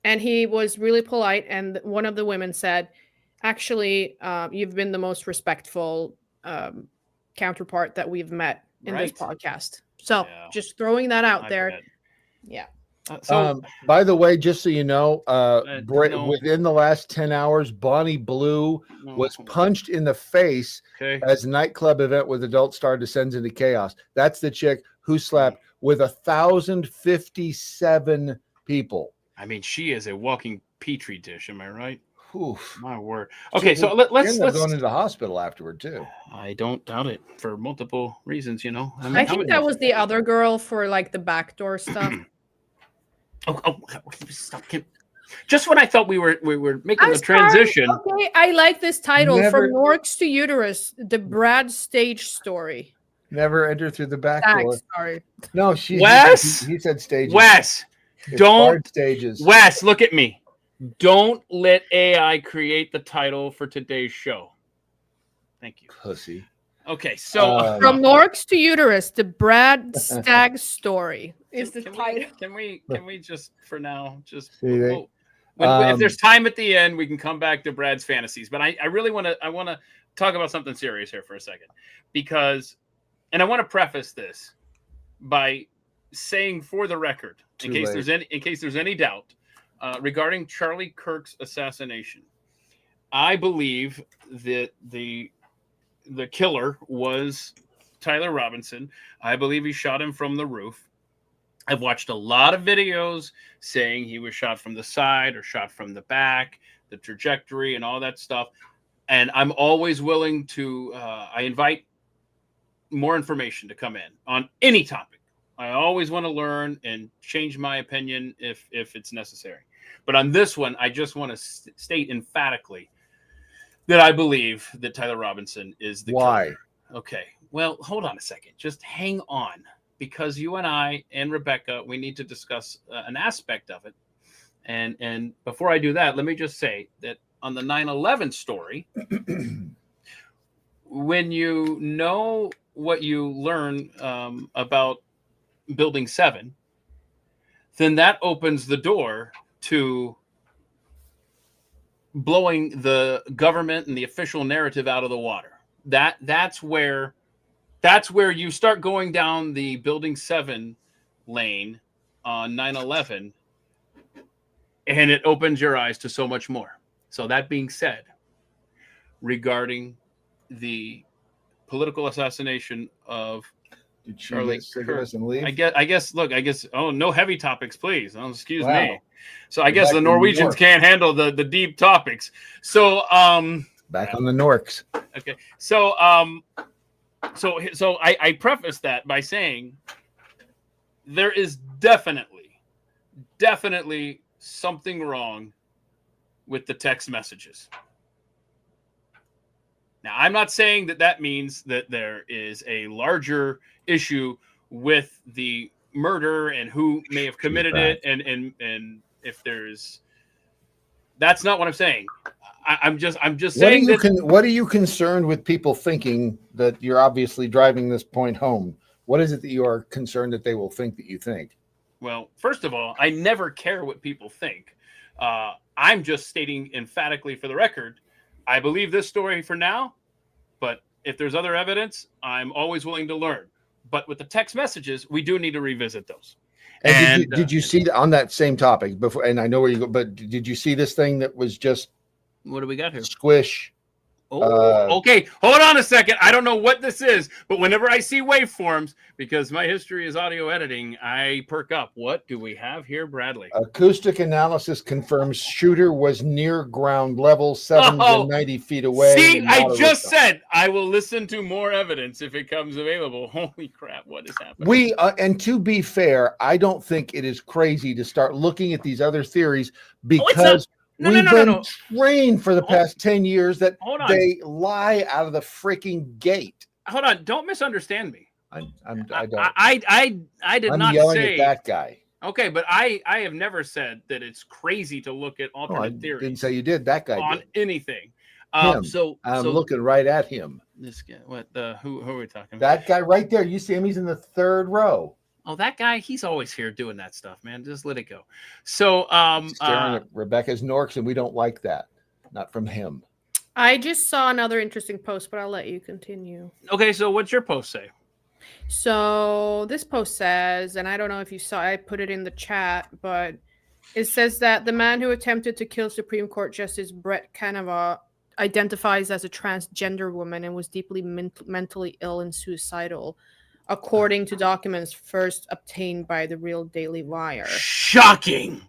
And he was really polite. And one of the women said, actually, you've been the most respectful counterpart that we've met in this podcast. So just throwing that out there. Bet. Yeah. By the way, just so you know, within the last 10 hours, Bonnie Blue was punched in the face as nightclub event with adult star descends into chaos. That's the chick who slapped with 1,057 people. I mean, she is a walking petri dish. Am I right? Oof. My word. Okay, so let's going into the hospital afterward too. I don't doubt it for multiple reasons. I think that was the other girl for like the backdoor stuff. Stop. Just when I thought we were making the transition. Okay, I like this title from Norks to Uterus, the Brad Stage story. Never enter through the back door. Sorry. No, Wes. He said stages. Wes, don't stages. Wes, look at me. Don't let AI create the title for today's show. Thank you. Pussy. Okay, so from Norks to Uterus, the Brad Staggs story is the title. Can we just for now if there's time at the end, we can come back to Brad's fantasies. But I really want to talk about something serious here for a second, because, and I want to preface this by saying, for the record, in case there's any doubt. Regarding Charlie Kirk's assassination, I believe that the killer was Tyler Robinson. I believe he shot him from the roof. I've watched a lot of videos saying he was shot from the side or shot from the back, the trajectory and all that stuff. And I'm always willing to, I invite more information to come in on any topic. I always want to learn and change my opinion if it's necessary. But on this one, I just want to state emphatically that I believe that Tyler Robinson is the killer. Okay. Well, hold on a second. Just hang on, because you and I and Rebecca, we need to discuss an aspect of it. And before I do that, let me just say that on the 9/11 story, when you know what you learn about Building 7, then that opens the door to blowing the government and the official narrative out of the water. That's where That's where you start going down the Building 7 lane on 9/11, and it opens your eyes to so much more. So that being said, regarding the political assassination of Charlie Kirk, and leave? I guess. Look, oh, no heavy topics, please. Oh, excuse Wow. me. So I guess the Norwegians can't handle the deep topics. So back on the Norks. Okay. So I preface that by saying there is definitely something wrong with the text messages. Now, I'm not saying that means that there is a larger issue with the murder and who may have committed it, and if there's, that's not what I'm saying. I'm just saying what are you concerned with people thinking that you're obviously driving this point home? What is it that you are concerned that they will think that you think? Well, first of all, I never care what people think. I'm just stating emphatically for the record, I believe this story for now, but if there's other evidence, I'm always willing to learn. But with the text messages, we do need to revisit those. And did you see on that same topic before? And I know where you go, but did you see this thing that was just what do we got here? Squish. Okay, hold on a second. I don't know what this is, but whenever I see waveforms, because my history is audio editing, I perk up. What do we have here, Bradley? Acoustic analysis confirms shooter was near ground level, 90 feet away. See, I just said I will listen to more evidence if it comes available. Holy crap, what is happening? And to be fair, I don't think it is crazy to start looking at these other theories because we've been trained for the past 10 years that they lie out of the freaking gate. Hold on, don't misunderstand me. I did I'm not yelling say at that guy. Okay, but I have never said that it's crazy to look at alternate theories. Didn't say you did. That guy on did. anything. So I'm looking right at him. This guy, who are we talking about? That guy right there. You see him? He's in the third row. Oh, that guy, he's always here doing that stuff, man. Just let it go. So staring at Rebecca's Norks, and we don't like that. Not from him. I just saw another interesting post, but I'll let you continue. Okay, so what's your post say? So this post says, and I don't know if you saw, I put it in the chat, but it says that the man who attempted to kill Supreme Court Justice Brett Kavanaugh identifies as a transgender woman and was deeply mentally ill and suicidal, according to documents first obtained by the Real Daily Wire. Shocking!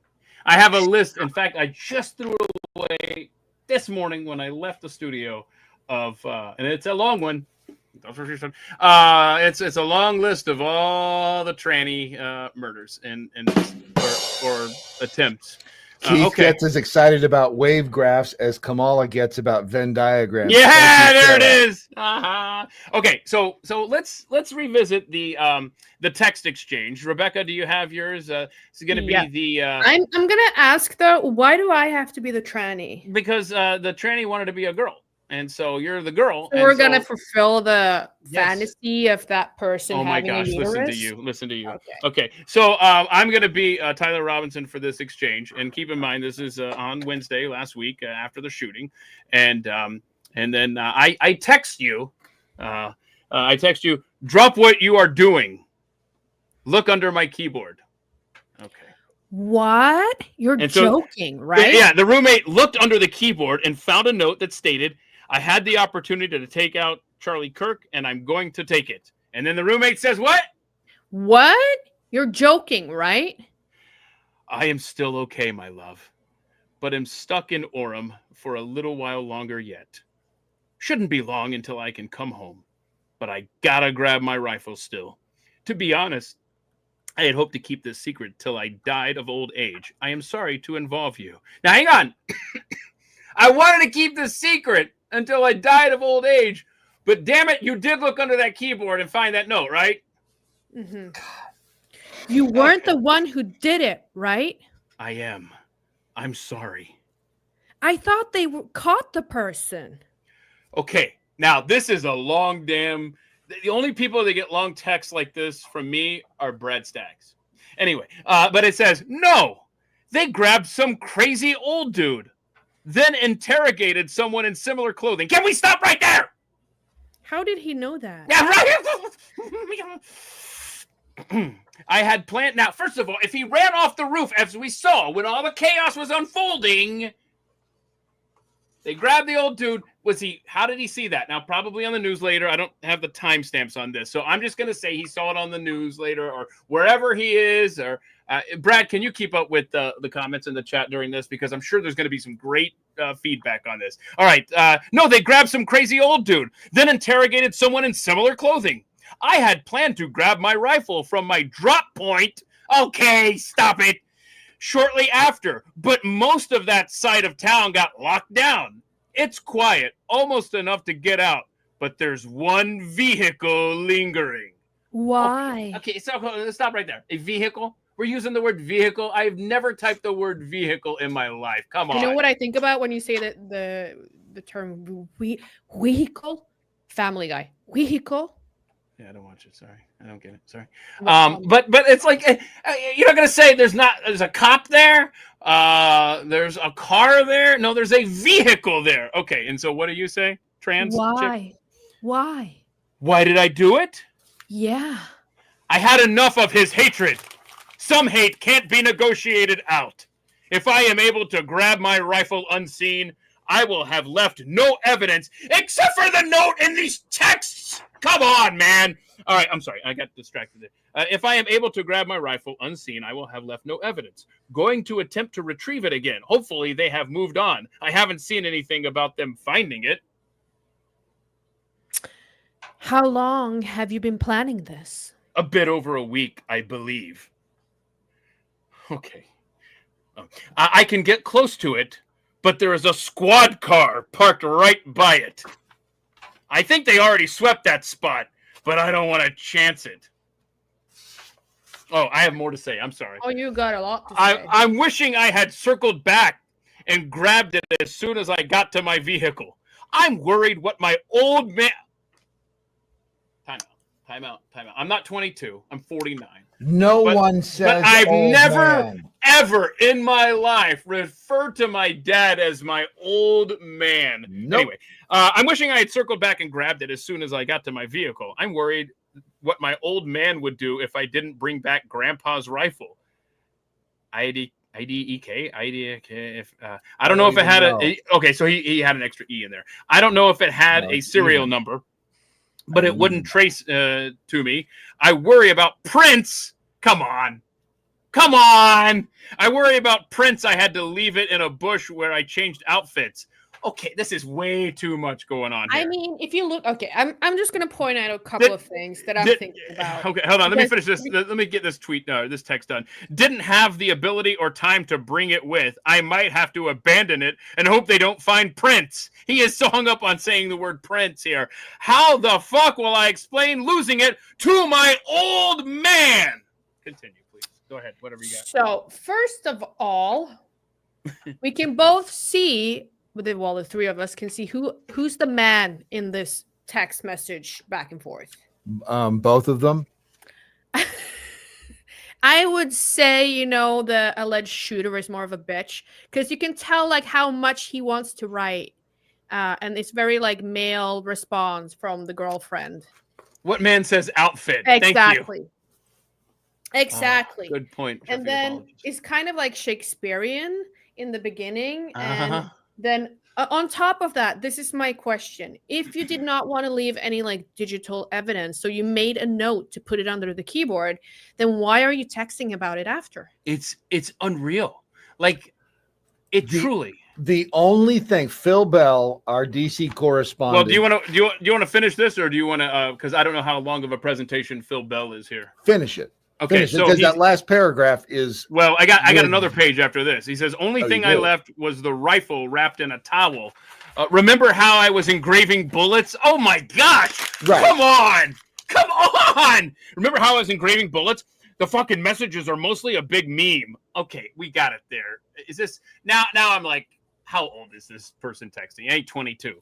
I have a list. In fact, I just threw it away this morning when I left the studio of, and it's a long one. It's a long list of all the tranny murders and or attempts. Keith gets as excited about wave graphs as Kamala gets about Venn diagrams. Yeah, there it is. Okay, so let's revisit the text exchange. Rebecca, do you have yours? It's going to be the. I'm going to ask though. Why do I have to be the tranny? Because the tranny wanted to be a girl. And so you're the girl. So we're gonna fulfill the fantasy of that person. Oh my gosh! Listen to you. Okay. So I'm gonna be Tyler Robinson for this exchange, and keep in mind this is on Wednesday last week after the shooting, and then I text you. Drop what you are doing. Look under my keyboard. Okay. What? You're joking, right? Yeah. The roommate looked under the keyboard and found a note that stated, I had the opportunity to take out Charlie Kirk, and I'm going to take it. And then the roommate says, what? What? You're joking, right? I am still okay, my love, but am stuck in Orem for a little while longer yet. Shouldn't be long until I can come home, but I gotta grab my rifle still. To be honest, I had hoped to keep this secret till I died of old age. I am sorry to involve you. Now, hang on. I wanted to keep this secret until I died of old age. But damn it, you did look under that keyboard and find that note, right? Mm-hmm. You weren't the one who did it, right? I am. I'm sorry. I thought they caught the person. Okay, now this is a long damn... The only people that get long texts like this from me are Brad Staggs. Anyway, but it says, no, they grabbed some crazy old dude, then interrogated someone in similar clothing. Can we stop right there? How did he know that? Yeah, right. I had planned. Now, first of all, if he ran off the roof, as we saw when all the chaos was unfolding, they grabbed the old dude. How did he see that? Now, probably on the news later. I don't have the timestamps on this, so I'm just going to say he saw it on the news later or wherever he is. Or Brad, can you keep up with the comments in the chat during this? Because I'm sure there's going to be some great feedback on this. All right. No, they grabbed some crazy old dude, then interrogated someone in similar clothing. I had planned to grab my rifle from my drop point. Okay, stop it. Shortly after, but most of that side of town got locked down. It's quiet, almost enough to get out, but there's one vehicle lingering. Why? Okay, so let's stop right there. A vehicle? We're using the word vehicle. I've never typed the word vehicle in my life. Come on. You know what I think about when you say that the term vehicle? Family Guy. Vehicle? Yeah, I don't watch it. Sorry, I don't get it. Sorry. But it's like you're not gonna say there's a cop there. There's a car there. No, there's a vehicle there. Okay, and so what do you say? Trans? Why? Chip? Why? Why did I do it? Yeah. I had enough of his hatred. Some hate can't be negotiated out. If I am able to grab my rifle unseen, I will have left no evidence except for the note in these texts. Come on, man. All right, I'm sorry. I got distracted there. If I am able to grab my rifle unseen, I will have left no evidence. Going to attempt to retrieve it again. Hopefully, they have moved on. I haven't seen anything about them finding it. How long have you been planning this? A bit over a week, I believe. Okay. I can get close to it, but there is a squad car parked right by it. I think they already swept that spot, but I don't want to chance it. Oh, I have more to say. I'm sorry. Oh, you got a lot to say. I'm wishing I had circled back and grabbed it as soon as I got to my vehicle. I'm worried what my old man... Time out. I'm not 22. I'm 49. No one says. But I've never, man. ever in my life referred to my dad as my old man. Nope. Anyway, I'm wishing I had circled back and grabbed it as soon as I got to my vehicle. I'm worried what my old man would do if I didn't bring back Grandpa's rifle. IDEK. I don't know if it had okay, so he had an extra E in there. I don't know if it had a serial number, but it wouldn't trace to me. I worry about prints. Come on. I worry about prints. I had to leave it in a bush where I changed outfits. Okay, this is way too much going on here. I mean, if you look, okay, I'm just going to point out a couple of things that I'm thinking about. Okay, hold on. Let me finish this. Let me get this this text done. Didn't have the ability or time to bring it with. I might have to abandon it and hope they don't find prints. He is so hung up on saying the word prints here. How the fuck will I explain losing it to my old man? Continue, please. Go ahead, whatever you got. So, first of all, we can both see... Well, the three of us can see who's the man in this text message back and forth. Both of them. I would say, the alleged shooter is more of a bitch because you can tell like how much he wants to write, and it's very like male response from the girlfriend. What man says outfit? Exactly. Thank you. Exactly. Good point. And then it's kind of like Shakespearean in the beginning, and then on top of that, this is my question. If you did not want to leave any like digital evidence, so you made a note to put it under the keyboard, then why are you texting about it after? It's unreal. Like truly. The only thing, Phil Bell, our DC correspondent. Well, do you want to finish this, or do you want to? Because I don't know how long of a presentation Phil Bell is here. Finish it. Okay, so because that last paragraph is... Well, I got another page after this. He says, only thing I left was the rifle wrapped in a towel. Remember how I was engraving bullets? Oh, my gosh. Right. Come on. Remember how I was engraving bullets? The fucking messages are mostly a big meme. Okay, we got it there. Is this... Now I'm like, how old is this person texting? I ain't 22.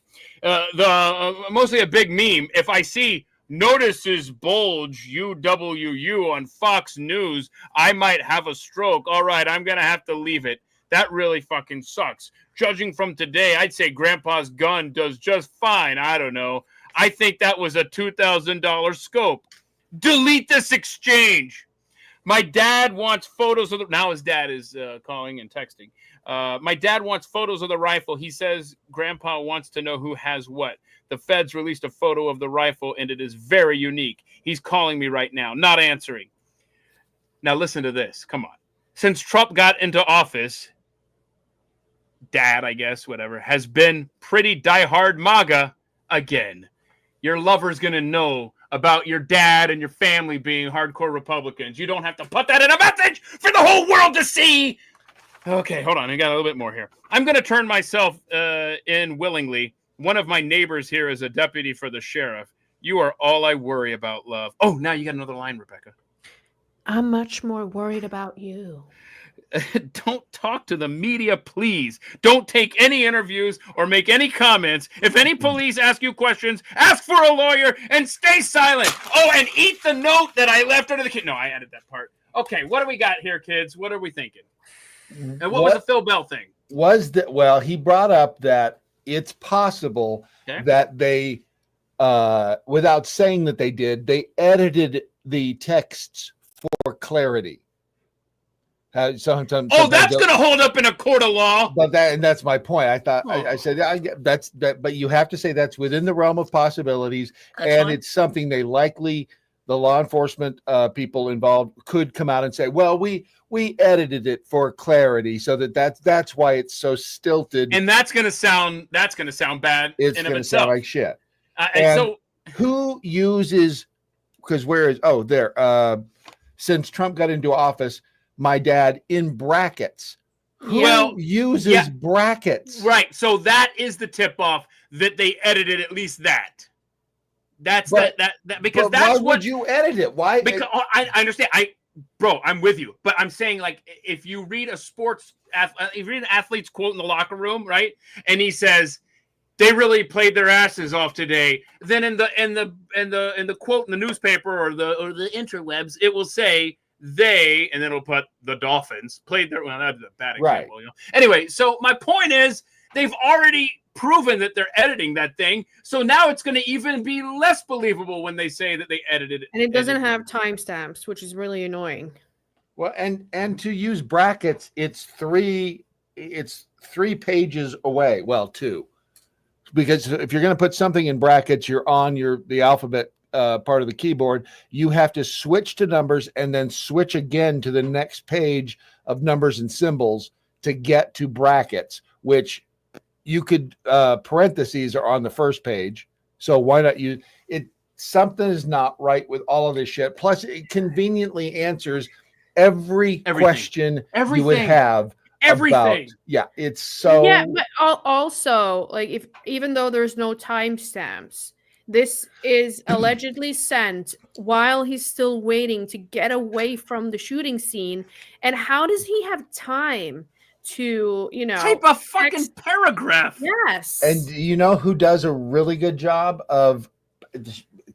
Mostly a big meme. If I see... notices bulge UWU on Fox News, I might have a stroke. All right, I'm going to have to leave it. That really fucking sucks. Judging from today, I'd say Grandpa's gun does just fine. I don't know. I think that was a $2,000 scope. Delete this exchange. My dad wants photos of the... Now his dad is calling and texting. My dad wants photos of the rifle. He says Grandpa wants to know who has what. The feds released a photo of the rifle, and it is very unique. He's calling me right now, not answering. Now listen to this. Come on. Since Trump got into office, Dad, I guess, whatever, has been pretty diehard MAGA again. Your lover's going to know about your dad and your family being hardcore Republicans. You don't have to put that in a message for the whole world to see. Okay, hold on. I got a little bit more here. I'm going to turn myself in willingly. One of my neighbors here is a deputy for the sheriff. You are all I worry about, love. Oh, now you got another line, Rebecca. I'm much more worried about you. Don't talk to the media, please. Don't take any interviews or make any comments. If any police ask you questions, ask for a lawyer and stay silent. Oh, and eat the note that I left under the kid. No, I added that part. Okay, what do we got here, kids? What are we thinking? And what was the Phil Bell thing? Well, he brought up that it's possible that they, without saying that they did, they edited the texts for clarity. Sometimes that's going to hold up in a court of law. But that's my point. I thought I said that's that, but you have to say that's within the realm of possibilities, and it's something they likely the law enforcement people involved could come out and say, well, we edited it for clarity, so that's why it's so stilted. And that's going to sound bad. It's going to sound like shit. And so who uses? Because where is? Oh, there. Since Trump got into office. My dad in brackets. Who uses brackets? Right. So that is the tip off that they edited at least that. That's because that's why would you edit it? Why? Because I understand. I'm with you. But I'm saying, like, if you read if you read an athlete's quote in the locker room, right? And he says they really played their asses off today. Then in the quote in the newspaper or the interwebs, it will say they, and then it'll put the Dolphins played their, well, that's a bad example. Right. Anyway, so my point is they've already proven that they're editing that thing. So now it's going to even be less believable when they say that they edited it. And it doesn't have timestamps, which is really annoying. Well, and to use brackets, it's three pages away. Well, 2. Because if you're going to put something in brackets, you're on the alphabet part of the keyboard. You have to switch to numbers and then switch again to the next page of numbers and symbols to get to brackets, which you could parentheses are on the first page. So why not use it? Something is not right with all of this shit. Plus, it conveniently answers every question you would have. Everything. It's so. Yeah, but also, like, even though there's no timestamps, this is allegedly sent while he's still waiting to get away from the shooting scene. And how does he have time to, type a fucking paragraph? Yes. And you know who does a really good job of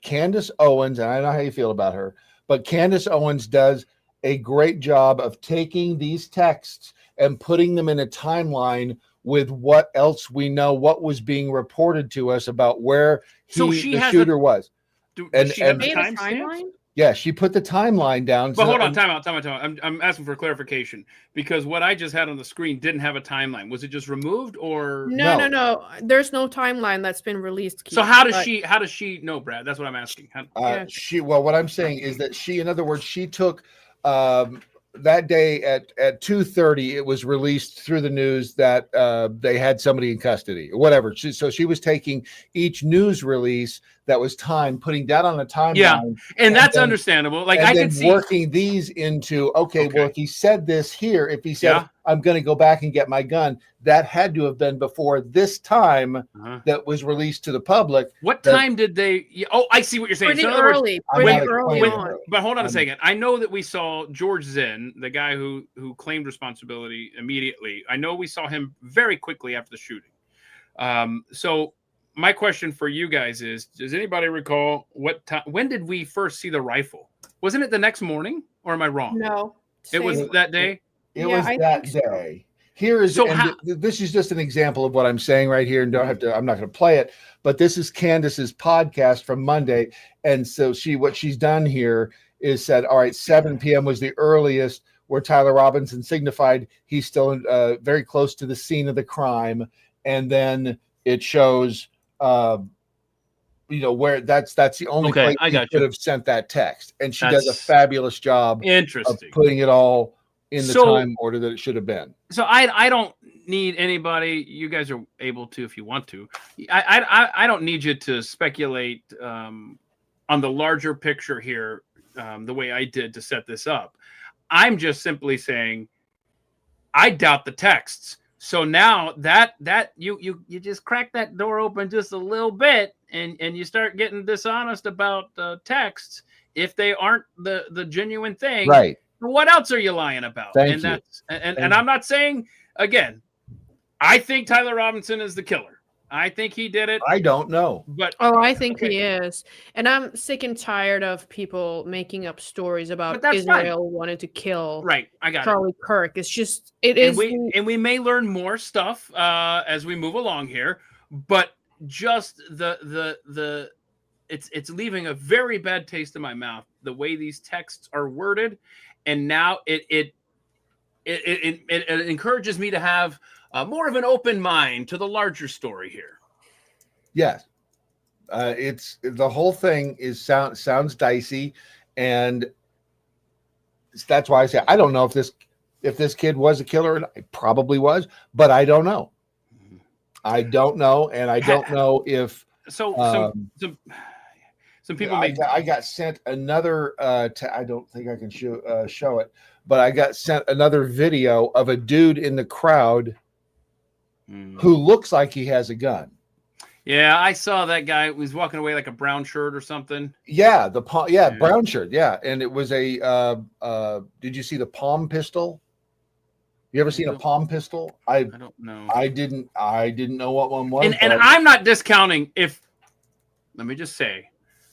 Candace Owens, and I know how you feel about her, but Candace Owens does a great job of taking these texts and putting them in a timeline with what else we know, what was being reported to us about where the shooter was. Does she have a timeline? Yeah, she put the timeline down. But hold on, time out. I'm asking for clarification because what I just had on the screen didn't have a timeline. Was it just removed or no? There's no timeline that's been released. Keith, so how does she know, Brad? That's what I'm asking. What I'm saying is that in other words, she took that day at 2:30, it was released through the news that they had somebody in custody or whatever. So she was taking each news release that was timed, putting that on a timeline. Yeah, and that's understandable. Like I can see working these into okay. Well, if he said this here, if he said I'm going to go back and get my gun, that had to have been before this time that was released to the public. What time did they? Oh, I see what you're saying. Pretty early. But hold on a second. I know that we saw George Zinn, the guy who claimed responsibility immediately. I know we saw him very quickly after the shooting. So my question for you guys is: does anybody recall what time? When did we first see the rifle? Wasn't it the next morning, or am I wrong? No, it was that day. It was that day. Here is, So this is just an example of what I'm saying right here, and I'm not going to play it, but this is Candace's podcast from Monday. And so what she's done here is said, all right, 7 p.m. was the earliest where Tyler Robinson signified he's still very close to the scene of the crime. And then it shows, where that's the only place he could have sent that text. And she does a fabulous job of putting it all in the time order that it should have been. So I don't need anybody. You guys are able to if you want to. I don't need you to speculate on the larger picture here the way I did to set this up. I'm just simply saying I doubt the texts. So now that you just crack that door open just a little bit and you start getting dishonest about texts if they aren't the genuine thing. Right. What else are you lying about? And I'm not saying, again, I think Tyler Robinson is the killer. I think he did it. I don't know. But I think he is. And I'm sick and tired of people making up stories about Israel wanted to kill Charlie Kirk. It's just and we may learn more stuff as we move along here, but just it's leaving a very bad taste in my mouth the way these texts are worded. And now it encourages me to have more of an open mind to the larger story here. Yes, it's the whole thing sounds dicey, and that's why I say I don't know if this kid was a killer. It probably was, but I don't know. I don't know, and I don't know if some people I got sent another. I don't think I can show it, but I got sent another video of a dude in the crowd who looks like he has a gun. Yeah, I saw that guy was walking away like a brown shirt or something. Yeah, brown shirt. Yeah, and it was a. Did you see the palm pistol? You ever seen a palm pistol? I don't know. I didn't know what one was. And I'm not discounting if. Let me just say.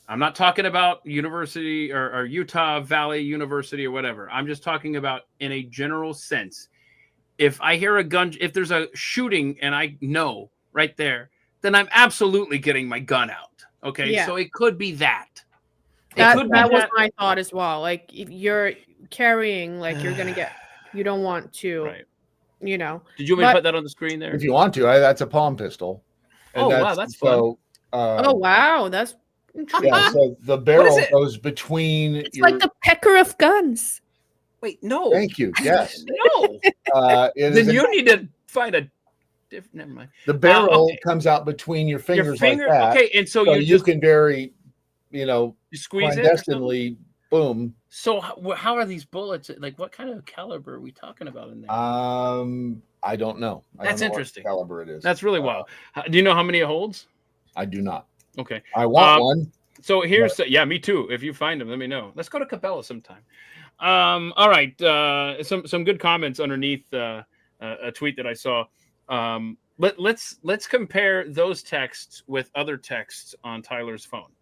I'm not talking about university or Utah Valley University or whatever. I'm just talking about in a general sense. If I hear a gun, if there's a shooting and I know right there, then I'm absolutely getting my gun out. Okay. Yeah. So it could be that. That was my thought as well. Like if you're carrying, like you're going to get, you don't want to, you know. Did you want me to put that on the screen there? If you want to, that's a palm pistol. And wow. That's fun. Wow. That's interesting. Yeah, so the barrel goes between. It's like the pecker of guns. Wait, no. Thank you. Yes. No. Then you need to find a different. Never mind. The barrel comes out between your fingers like that. Okay, and so you can very, you squeeze clandestinely. Boom. So how are these bullets? Like, what kind of caliber are we talking about in there? I don't know. That's interesting. What caliber it is. That's really wild. Do you know how many it holds? I do not. Okay. I want one. So here's me too. If you find them, let me know. Let's go to Cabela sometime. All right. Some good comments underneath a tweet that I saw. Let's compare those texts with other texts on Tyler's phone.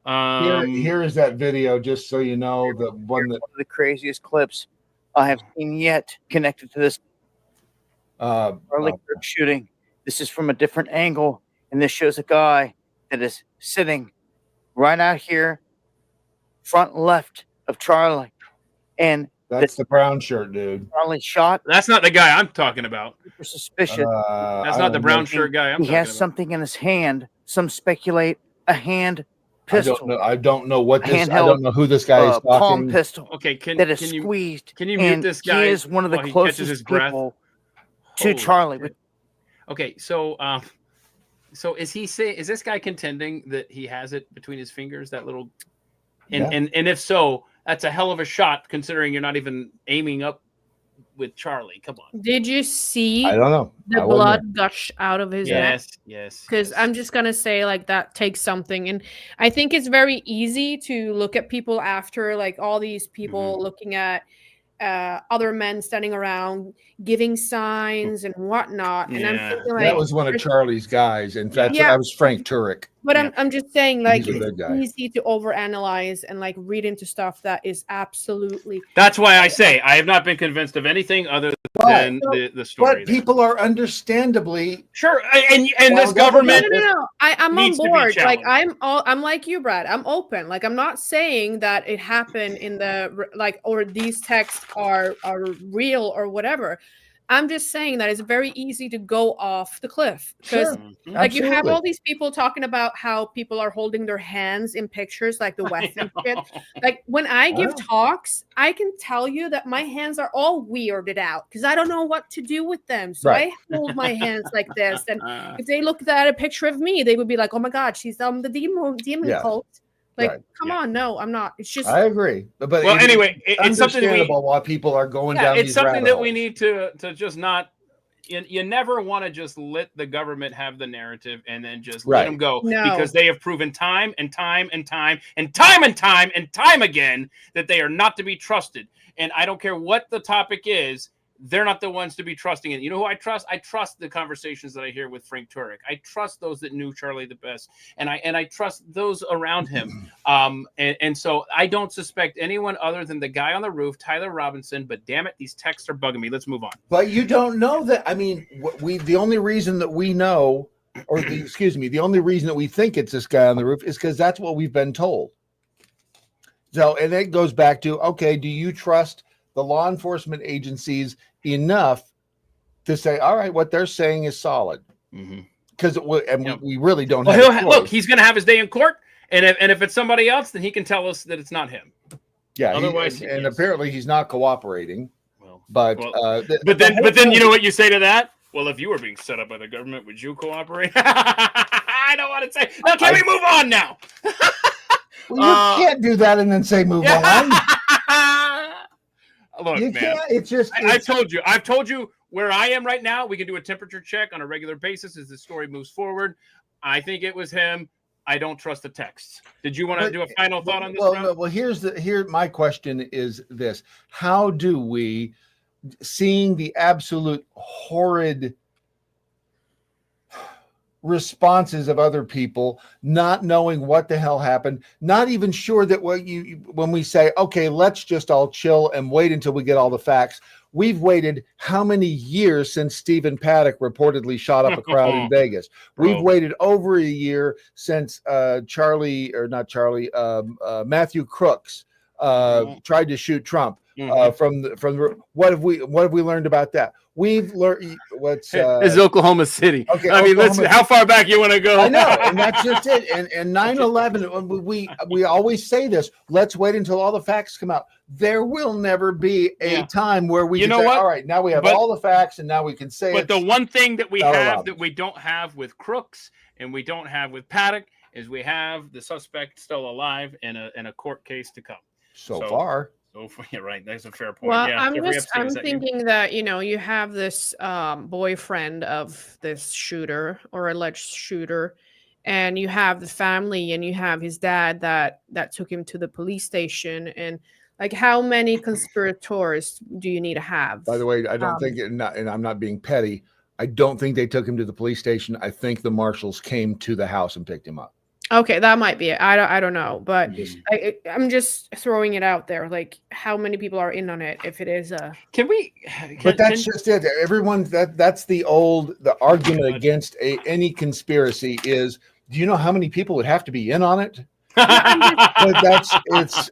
Here is that video, just so you know, the one of the craziest clips I have seen yet connected to this Charlie Kirk shooting. This is from a different angle, and this shows a guy that is sitting right out here, front left of Charlie, and that's the brown shirt dude. Charlie shot. That's not the guy I'm talking about. Super suspicious. That's not the brown shirt guy I'm talking about. He has something in his hand. Some speculate a hand pistol. I don't know what this. I don't know who this guy is talking. Palm pistol. Okay, that is squeezed. Can you mute this guy? He is one of the closest people to Charlie. Okay, so is this guy contending that he has it between his fingers? That little, and if so, that's a hell of a shot considering you're not even aiming up with Charlie. Come on. Did you see? I don't know. The blood gush out of his neck. Yes. Because I'm just gonna say like that takes something, and I think it's very easy to look at people after like all these people looking at other men standing around giving signs and whatnot. And I'm thinking like that was one of Charlie's guys. In fact, that was Frank Turek. But I'm just saying, like, He's a good it's guy. easy to overanalyze and like read into stuff that is absolutely. That's why I say I have not been convinced of anything other than the story. But people are understandably sure, and this government. No. I'm on needs to be board. Like challenged. I'm like you, Brad. I'm open. Like I'm not saying that it happened in the like or these texts are real or whatever. I'm just saying that it's very easy to go off the cliff because like you have all these people talking about how people are holding their hands in pictures like the Western shit. Like when I give talks, I can tell you that my hands are all weirded out because I don't know what to do with them. So I hold my hands like this. And if they looked at a picture of me, they would be like, oh my God, she's the demon cult. Like, come on, no, I'm not. It's just I agree. But well, anyway, it's something why people are going down. It's something that we need to just not. You never want to just let the government have the narrative and then just let them go because they have proven time and time and time and time and time and time again that they are not to be trusted. And I don't care what the topic is. They're not the ones to be trusting it. You know who I trust? I trust the conversations that I hear with Frank Turek. I trust those that knew Charlie the best, and I trust those around him. And so I don't suspect anyone other than the guy on the roof, Tyler Robinson. But damn it, these texts are bugging me. Let's move on. But you don't know that. I mean, the only reason that we know, or the only reason that we think it's this guy on the roof is because that's what we've been told. So, and it goes back to, okay, do you trust the law enforcement agencies enough to say, all right, what they're saying is solid? Because we really don't have look, he's going to have his day in court, and if it's somebody else, then he can tell us that it's not him. Yeah, otherwise, and apparently he's not cooperating. But then you know what you say to that? Well, if you were being set up by the government, would you cooperate? I don't want to say. Now, can we move on now? Well, you can't do that and then say move on. Look, you man, it's just. I've told you where I am right now. We can do a temperature check on a regular basis as the story moves forward. I think it was him. I don't trust the texts. Did you want to do a final thought on this? Well, my question is this: how do we, seeing the absolute horrid responses of other people, not knowing what the hell happened, not even sure that when we say, okay, let's just all chill and wait until we get all the facts. We've waited how many years since Stephen Paddock reportedly shot up a crowd in Vegas? We've waited over a year since Matthew Crooks tried to shoot Trump. From what have we learned about that? We've learned what's it's Oklahoma City. Okay, I mean, how far back you want to go? I know, and that's just it. And 9/11, we always say this. Let's wait until all the facts come out. There will never be a time where we can say, all right, now we have all the facts, and now we can say. But the one thing that we have that we don't have with Crooks and we don't have with Paddock is we have the suspect still alive in a court case to come. So far. Yeah, right. That's a fair point. Well, yeah, I'm thinking that you have this boyfriend of this shooter or alleged shooter, and you have the family, and you have his dad that took him to the police station, and like how many conspirators do you need to have? By the way, I don't think, and I'm not being petty, I don't think they took him to the police station. I think the marshals came to the house and picked him up. Okay, that might be it. I don't know, but I'm just throwing it out there. Like, how many people are in on it? If it is a, but that's just it. Everyone that's the argument against any conspiracy is. Do you know how many people would have to be in on it? But it's.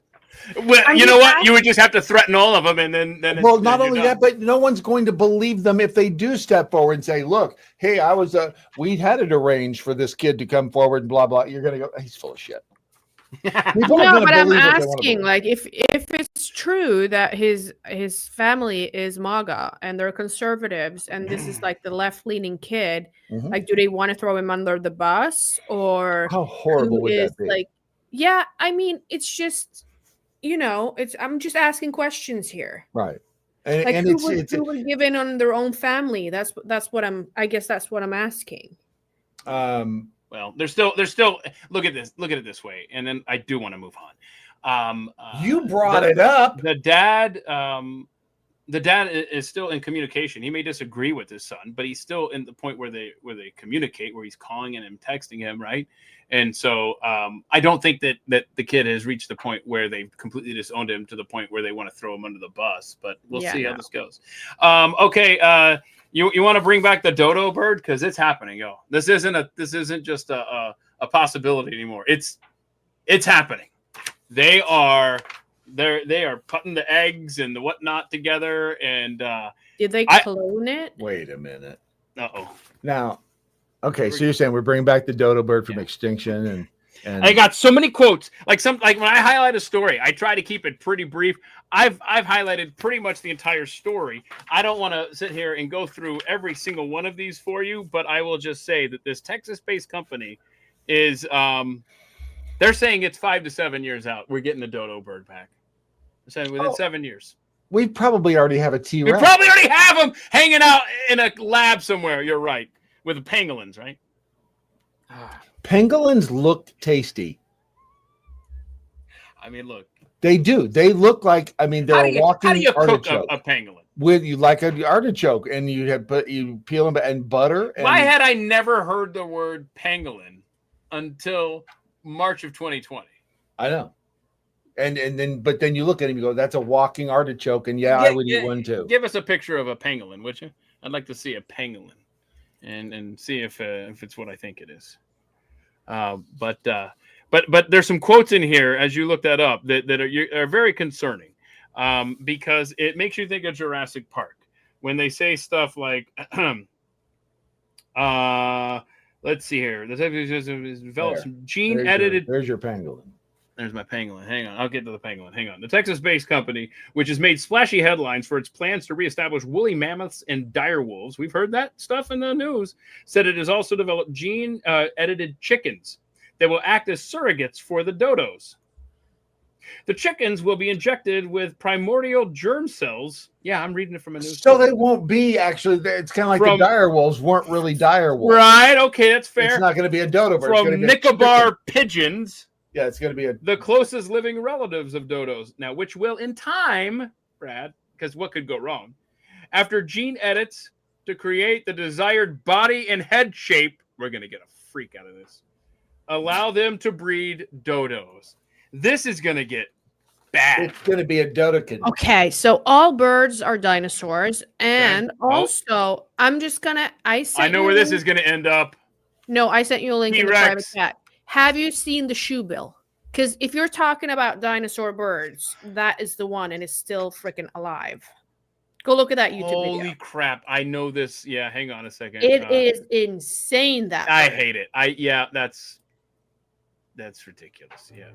Well, you know what? You would just have to threaten all of them, and then. Well, not only that, but no one's going to believe them if they do step forward and say, "Look, hey, we had it arranged for this kid to come forward and blah blah." You're going to go, "He's full of shit." No, but I'm asking, like, if it's true that his family is MAGA and they're conservatives, and this is like the left-leaning kid, like, do they want to throw him under the bus, or how horrible would that be? Like, yeah, I mean, it's just. I'm just asking questions here. Right. And who would give in on their own family? That's what I'm asking. Well, there's still look at it this way, and then I do want to move on. You brought it up. The dad the dad is still in communication. He may disagree with his son, but he's still in the point where they communicate, where he's calling him, texting him, right? And so I don't think that the kid has reached the point where they've completely disowned him to the point where they want to throw him under the bus. But we'll see how this goes. Okay, you want to bring back the dodo bird, because it's happening, yo. This isn't just a possibility anymore. It's happening. They are putting the eggs and the whatnot together, and did they clone it? Wait a minute. Now, okay, so you're saying we're bringing back the dodo bird from extinction, and I got so many quotes. Like when I highlight a story, I try to keep it pretty brief. I've highlighted pretty much the entire story. I don't want to sit here and go through every single one of these for you, but I will just say that this Texas-based company is they're saying it's 5 to 7 years out. We're getting the dodo bird back. They're saying within 7 years. We probably already have a T-Rex. We probably already have them hanging out in a lab somewhere. You're right. With the pangolins, right? Pangolins look tasty. I mean, look. They do. They look like, I mean, they're a walking artichoke. How do you cook a pangolin? With you like an artichoke, and you peel them and butter. And why had I never heard the word pangolin until March of 2020? I know. And then you look at him, you go, that's a walking artichoke, and I would eat one too. Give us a picture of a pangolin, would you? I'd like to see a pangolin, and see if it's what I think it is. But there's some quotes in here as you look that up that are very concerning, because it makes you think of Jurassic Park when they say stuff like, let's see here. This developed some gene-edited. There's your pangolin. There's my pangolin. Hang on. I'll get to the pangolin. Hang on. The Texas-based company, which has made splashy headlines for its plans to reestablish woolly mammoths and dire wolves, we've heard that stuff in the news, said it has also developed gene-edited chickens that will act as surrogates for the dodos. The chickens will be injected with primordial germ cells. Yeah, I'm reading it from a news. So they won't be actually. It's kind of like the dire wolves weren't really dire wolves. Right. Okay, that's fair. It's not going to be a dodo bird. From Nicobar pigeons. Yeah, it's going to be the closest living relatives of dodos. Now, which will in time, Brad, because what could go wrong? After gene edits to create the desired body and head shape, we're going to get a freak out of this. Allow them to breed dodos. This is going to get bad. It's going to be a dodokin. Okay, so all birds are dinosaurs, and also I'm just going to. I know where this is going to end up. No, I sent you a link in the private chat. Have you seen the shoebill? Because if you're talking about dinosaur birds, that is the one, and it's still freaking alive. Go look at that YouTube video. Holy crap! I know this. Yeah, hang on a second. It is insane. I hate it. That's ridiculous. Yeah.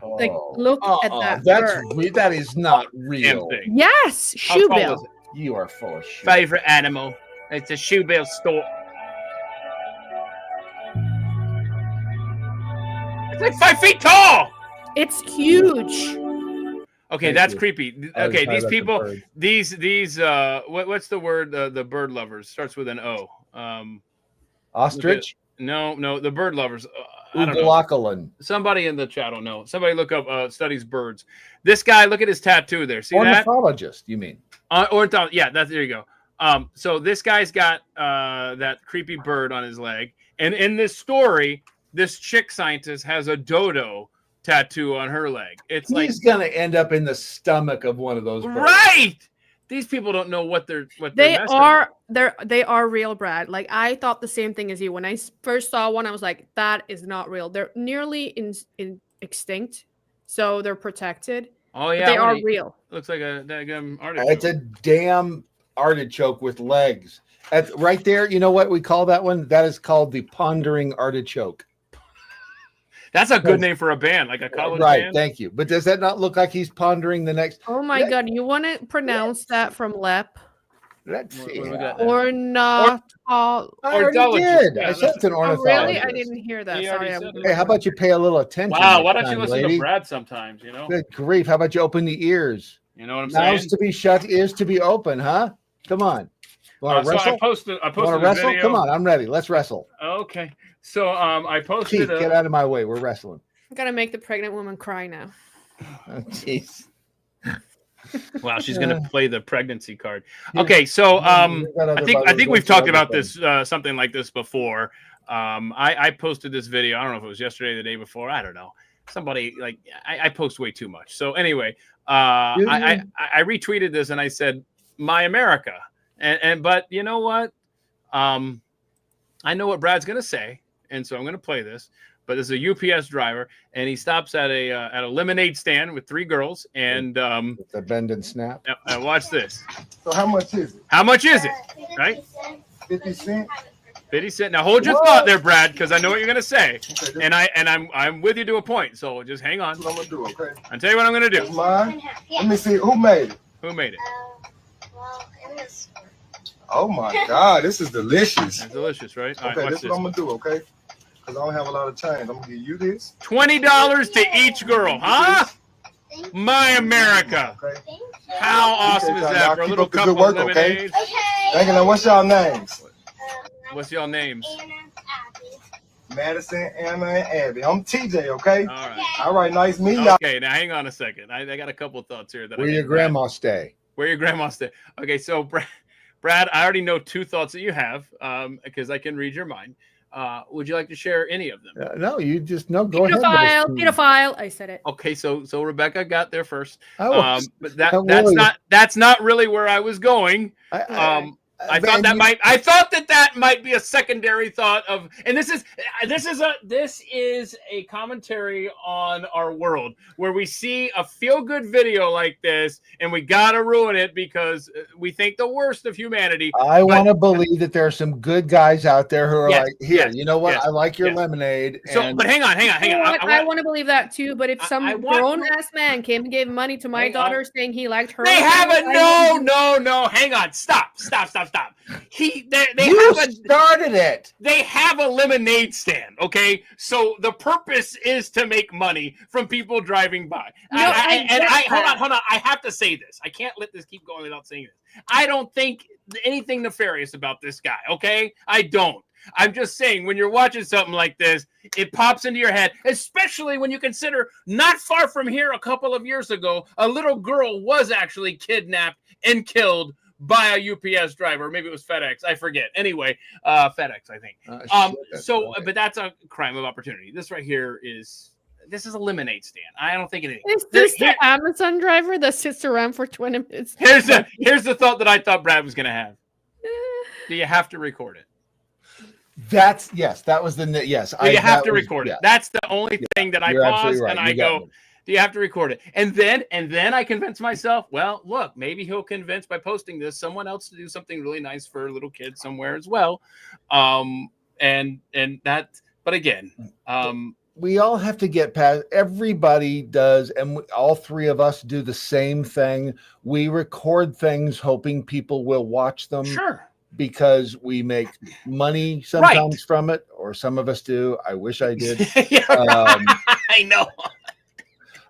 Like, look at that. That is not real. Yes, shoebill. You are full of shit. Favorite animal. It's a shoebill stork. It's like 5 feet tall. It's huge. Okay, that's creepy. Okay, these people, these what's the word? The bird lovers starts with an O. Ostrich? No, the bird lovers. I don't know. Somebody in the chat will know. Somebody look up studies birds. This guy, look at his tattoo there. See that? Ornithologist, you mean? Yeah, there you go. So this guy's got that creepy bird on his leg, and in this story, this chick scientist has a dodo tattoo on her leg. It's like he's gonna end up in the stomach of one of those birds. Right. These people don't know what they are real, Brad. Like, I thought the same thing as you. When I first saw one, I was like, that is not real. They're nearly extinct, so they're protected. Oh yeah, they are real. Looks like a damn artichoke. It's a damn artichoke with legs. Right there, you know what we call that one? That is called the pondering artichoke. That's a good name for a band, like a college band. Right, thank you. But does that not look like he's pondering the next? Oh my God, you want to pronounce that from Lep? Let's see. Or not. I already did. Yeah, I said it's an ornithologist. Really? I didn't hear that. Sorry. Hey, how about you pay a little attention? Wow, why don't you listen to Brad sometimes, you know? Good grief. How about you open the ears? You know what I'm saying? Mouths to be shut, ears to be open, huh? Come on. Want to wrestle? I posted a wrestle? Video. Come on, I'm ready. Let's wrestle. Okay. So I posted Keith, get out of my way. We're wrestling. I'm gonna make the pregnant woman cry now. Oh, jeez. Wow, she's gonna play the pregnancy card. Okay, so I think we've talked about this something like this before. I posted this video. I don't know if it was yesterday or the day before. I don't know. Somebody like I post way too much. So anyway, I retweeted this and I said, "My America," but you know what? I know what Brad's gonna say, and so I'm gonna play this. But there's a UPS driver, and he stops at a lemonade stand with 3 girls, and it's a bend and snap. Watch this. So how much is it? How much is it? Right? 50 cents. 50 cents. Now hold your thought there, Brad, because I know what you're gonna say, and I'm with you to a point. So just hang on. That's what I'm gonna do, okay? I'll tell you what I'm gonna do. It's mine. Let me see who made it. Who made it? Oh my God, this is delicious. It's delicious, right? All Okay, right, this is what I'm gonna do, okay? Because I don't have a lot of change. I'm gonna give you this. $20 to each girl, huh? My America. Okay. How awesome is that for a little cup of lemonade? Okay. Thank you. Now, what's y'all names? What's y'all names? Madison, Anna, and Abby. I'm TJ, okay? All right. All right, nice meeting y'all. Okay, now hang on a second. I got a couple of thoughts here. Where your grandma stay? Where your grandma stay? Okay, so Brad, I already know 2 thoughts that you have because I can read your mind. Would you like to share any of them? No, you just go ahead. Pedophile. I said it. Okay, so Rebecca got there first. But that's not really where I was going. I thought that might be a secondary thought of, and this is a commentary on our world where we see a feel-good video like this and we gotta ruin it because we think the worst of humanity. I want to believe that there are some good guys out there who are you know what? I like your lemonade. So, but hang on. I want to believe that too. But if some grown-ass man came and gave money to my daughter saying he liked her, they have a no. Hang on, stop. They started it. They have a lemonade stand, okay? So the purpose is to make money from people driving by. Hold on. I have to say this. I can't let this keep going without saying this. I don't think anything nefarious about this guy, okay? I don't. I'm just saying, when you're watching something like this, it pops into your head, especially when you consider not far from here, a couple of years ago, a little girl was actually kidnapped and killed by a UPS driver. Maybe it was FedEx. I forget. Anyway, FedEx, I think. But that's a crime of opportunity. This right here is a lemonade stand. I don't think anything. Is this the Amazon driver that sits around for 20 minutes? Here's the thought that I thought Brad was going to have. Do you have to record it? That was yes. You have to record it. That's the only thing that I pause and I go, do you have to record it? And then I convince myself, well, look, maybe he'll convince by posting this someone else to do something really nice for a little kid somewhere as well. But again, we all have to get past, everybody does, and all 3 of us do the same thing. We record things hoping people will watch them. Sure. Because we make money sometimes from it, or some of us do. I wish I did. I know.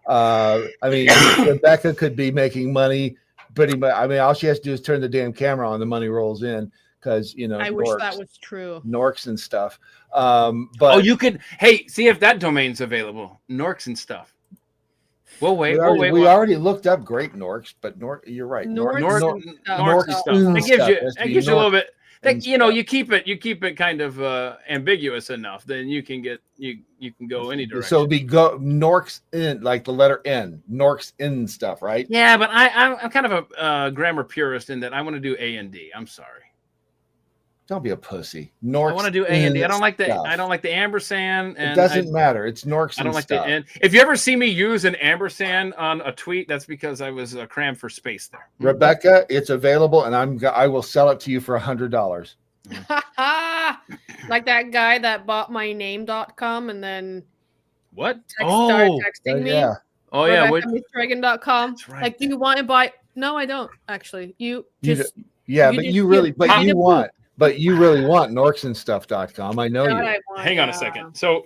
I mean, Rebecca could be making money pretty much. I mean, all she has to do is turn the damn camera on, the money rolls in, because I wish that was true. Norks and stuff. But you could. Hey, see if that domain's available. Norks and stuff. We'll wait. We already looked up great Norks, but you're right. Norks and stuff. It gives you a little bit. You keep it kind of ambiguous enough, then you can go any direction. So it'd be Norks in, like the letter N, Norks in stuff, right? Yeah, but I'm kind of a grammar purist in that I want to do A and D. I'm sorry. Don't be a pussy. Norks. I want to do A and D. I don't like the ampersand. And it doesn't matter. It's Norks. I don't like the N. If you ever see me use an ampersand on a tweet, that's because I was crammed for space there. Rebecca, it's available, and I will sell it to you for $100. Like that guy that bought my name.com and then what? Started texting me. Yeah. Oh yeah. RebeccaMissDragon.com. That's right. Like, do you want to buy? No, I don't actually. You really want norksandstuff.com. I know you. Hang on a second. So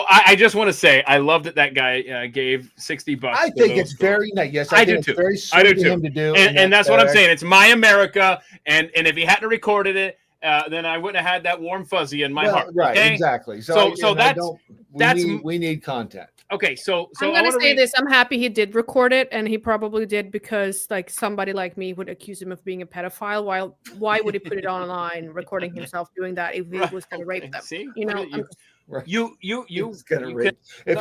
I just want to say I love that guy gave $60. I think it's very nice. Yes, I do too. Very I do too. Him to do, and that's what I'm saying. It's my America, and if he hadn't recorded it, then I wouldn't have had that warm fuzzy in my heart. Right, okay? exactly. So that's we need content. Okay, so I'm gonna say this. I'm happy he did record it, and he probably did because like somebody like me would accuse him of being a pedophile. Why would he put it online, recording himself doing that if he was gonna rape them? See, you know, If he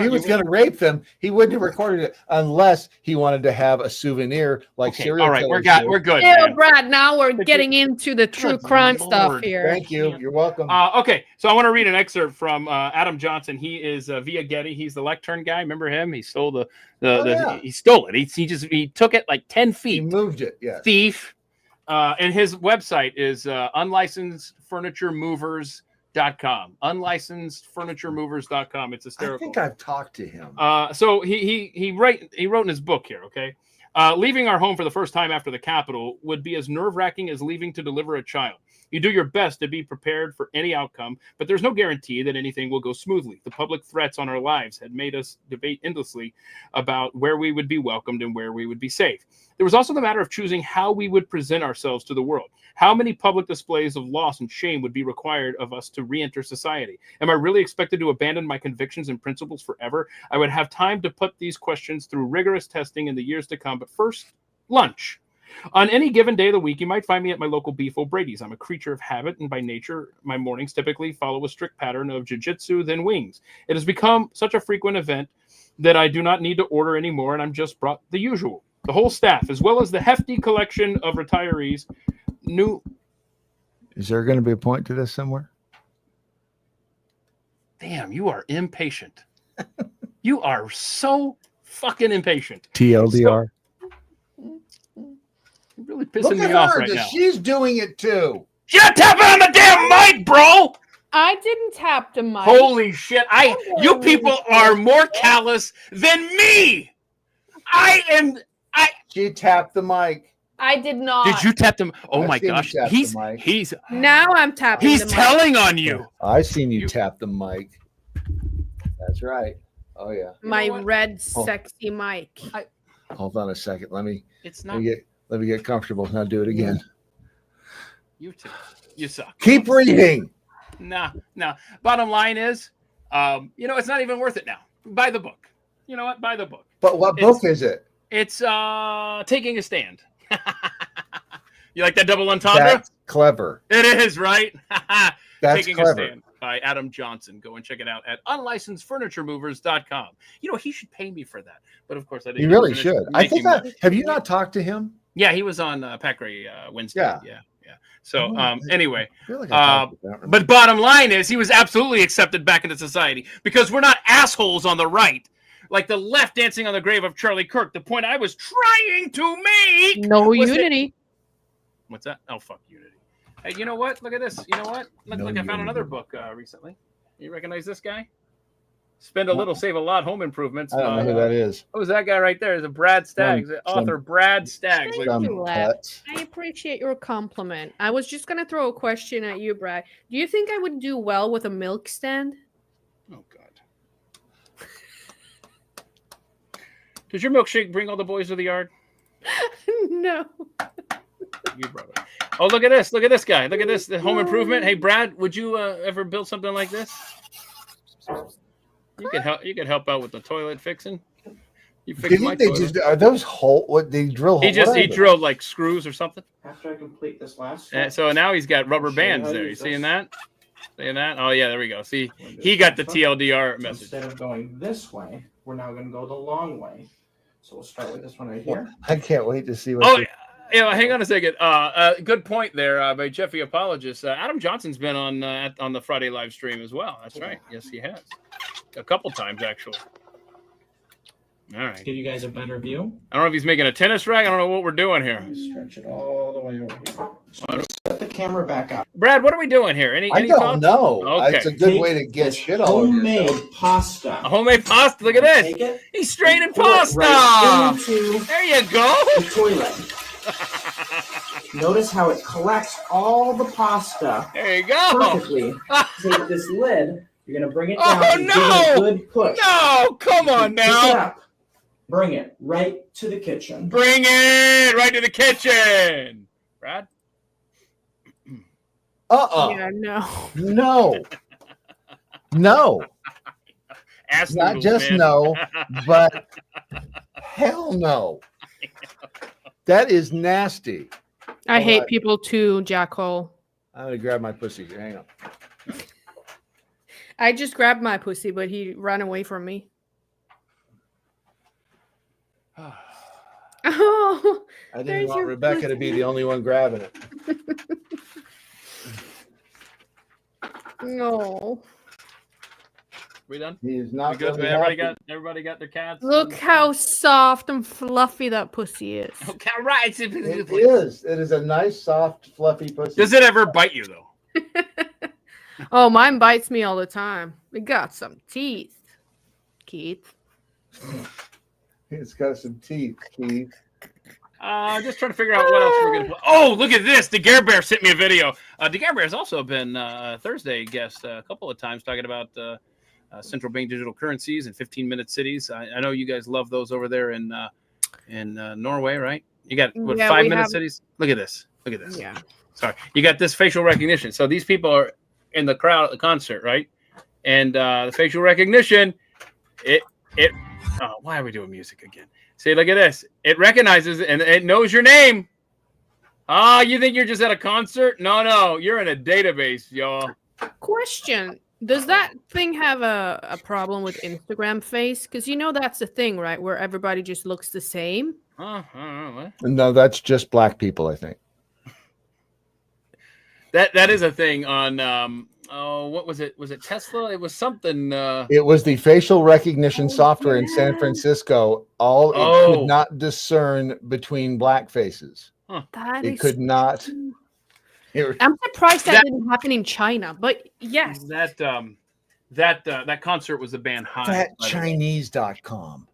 was gonna rape them, he wouldn't have recorded it unless he wanted to have a souvenir like serial. All right, we're good. Ew, Brad, now we're getting into the true crime stuff here. Thank you. You're welcome. Okay, so I want to read an excerpt from Adam Johnson. He is via Getty. He's the lectern guy. Remember him? He stole he stole it. He took it like 10 feet. He moved it. Yeah. Thief. And his website is unlicensed unlicensed.movers.com. It's hysterical. I think I've talked to him. So he wrote in his book here, okay? Leaving our home for the first time after the Capitol would be as nerve-wracking as leaving to deliver a child. You do your best to be prepared for any outcome, but there's no guarantee that anything will go smoothly. The public threats on our lives had made us debate endlessly about where we would be welcomed and where we would be safe. There was also the matter of choosing how we would present ourselves to the world. How many public displays of loss and shame would be required of us to re-enter society? Am I really expected to abandon my convictions and principles forever? I would have time to put these questions through rigorous testing in the years to come, but first, lunch. On any given day of the week, you might find me at my local Beef O'Brady's. I'm a creature of habit, and by nature, my mornings typically follow a strict pattern of jiu-jitsu, then wings. It has become such a frequent event that I do not need to order anymore, and I'm just brought the usual. The whole staff, as well as the hefty collection of retirees, Is there going to be a point to this somewhere? Damn, you are impatient. You are so fucking impatient. TLDR. You're really pissing me off right now. She's doing it too. You're tapping on the damn mic, bro. I didn't tap the mic. Holy shit. You people are more callous than me. She tapped the mic. I did not. Did you tap them? Oh my gosh. He's now I'm tapping. He's telling on you. I've seen you tap the mic. That's right. Oh yeah. My red sexy mic. Hold on a second. Let me get comfortable. Now do it again. You suck. Keep reading. Nah. Bottom line is, it's not even worth it now. Buy the book. You know what? Buy the book. But what book is it? It's Taking a Stand. You like that double entendre? That's clever. It is, right? That's Taking clever. a Stand by Adam Johnson. Go and check it out at unlicensedfurnituremovers.com. He should pay me for that. But of course I didn't. He really should. I think have you not talked to him? Yeah, he was on Pack Ray Wednesday. Yeah. So anyway, like but bottom line is he was absolutely accepted back into society because we're not assholes on the right. Like the left dancing on the grave of Charlie Kirk. The point I was trying to make. No unity. What's that? Oh, fuck unity. Hey, you know what? Look at this. You know what? Look, I found another book recently. You recognize this guy? Spend a little, save a lot. Home Improvements. I don't know who that is. Who's that guy right there? Is it Brad Staggs? Author Brad Staggs. Thank you, I appreciate your compliment. I was just gonna throw a question at you, Brad. Do you think I would do well with a milk stand? Oh God. Does your milkshake bring all the boys to the yard? No. You brought it. Oh, look at this. Look at this guy. Look at this. The Home Improvement. Hey, Brad, would you ever build something like this? You could help out with the toilet fixing. You fix my toilet. Are those hole? What they drill? He drilled like screws or something. After I complete this last one. So now he's got rubber bands there. You seeing that? Seeing that? Oh yeah, there we go. See, he got the TLDR message. Instead of going this way, we're now going to go the long way. So we'll start with this one right here. I can't wait to see what. Oh yeah, hang on a second. Good point there by Jeffy Apologist. Adam Johnson's been on the Friday live stream as well. That's right. Yes, he has. A couple times actually. All right. Let's give you guys a better view. I don't know if he's making a tennis rack. I don't know what we're doing here. Stretch it all the way over here. So set the camera back up. Brad, what are we doing here? Any I don't know. Okay. It's a good way to get shit all over homemade pasta. A homemade pasta. Look at this. Take it. He's straining pasta. Right into there you go. The toilet. Notice how it collects all the pasta. There you go. Perfectly. Take this lid. You're going to bring it down and give it a good push. No, come on now. Pick it up. Bring it right to the kitchen. Bring it right to the kitchen. Brad? Yeah, no. ass Not noodles, just man. no, but hell no. That is nasty. I hate people too, Jackhole. I'm gonna grab my pussy. Hang on. I just grabbed my pussy, but he ran away from me. Oh, I didn't want Rebecca to be the only one grabbing it. No. We done? He is not. We good? Really Everybody got their cats. Look how soft and fluffy that pussy is. Okay, right. It is. It is a nice, soft, fluffy pussy. Does it ever bite you though? Oh, mine bites me all the time. It got some teeth, Keith. It's got some teeth, Keith. Just trying to figure out what else we're gonna play. Oh, look at this! The Gare Bear sent me a video. The Gare Bear has also been a Thursday guest a couple of times talking about central bank digital currencies and 15-minute cities. I know you guys love those over there in Norway, right? You got what 5-minute cities? Look at this. Look at this. Yeah. Sorry, you got this facial recognition. So these people are in the crowd at the concert, right? And the facial recognition, why are we doing music again? See, look at this. It recognizes and it knows your name. You think you're just at a concert? No, you're in a database, y'all. Question. Does that thing have a problem with Instagram face? Because you know that's the thing, right? Where everybody just looks the same. I don't know. What? No, that's just black people, I think. That is a thing on what was it? Was it Tesla? It was something. It was the facial recognition software in San Francisco. It could not discern between black faces. Huh. It could not. I'm surprised that didn't happen in China, but yes. That concert was the band High. FatChinese.com.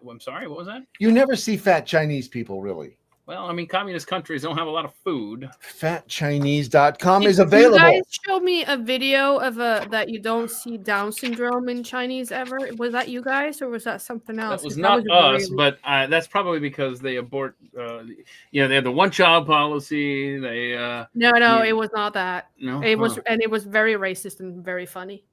I'm sorry, what was that? You never see fat Chinese people, really. Well, I mean, communist countries don't have a lot of food. FatChinese.com is available. You guys showed me a video of that you don't see Down syndrome in Chinese ever. Was that you guys, or was that something else? That was not us, but that's probably because they abort. They have the one-child policy. They no, it was not that. No, it was, and it was very racist and very funny.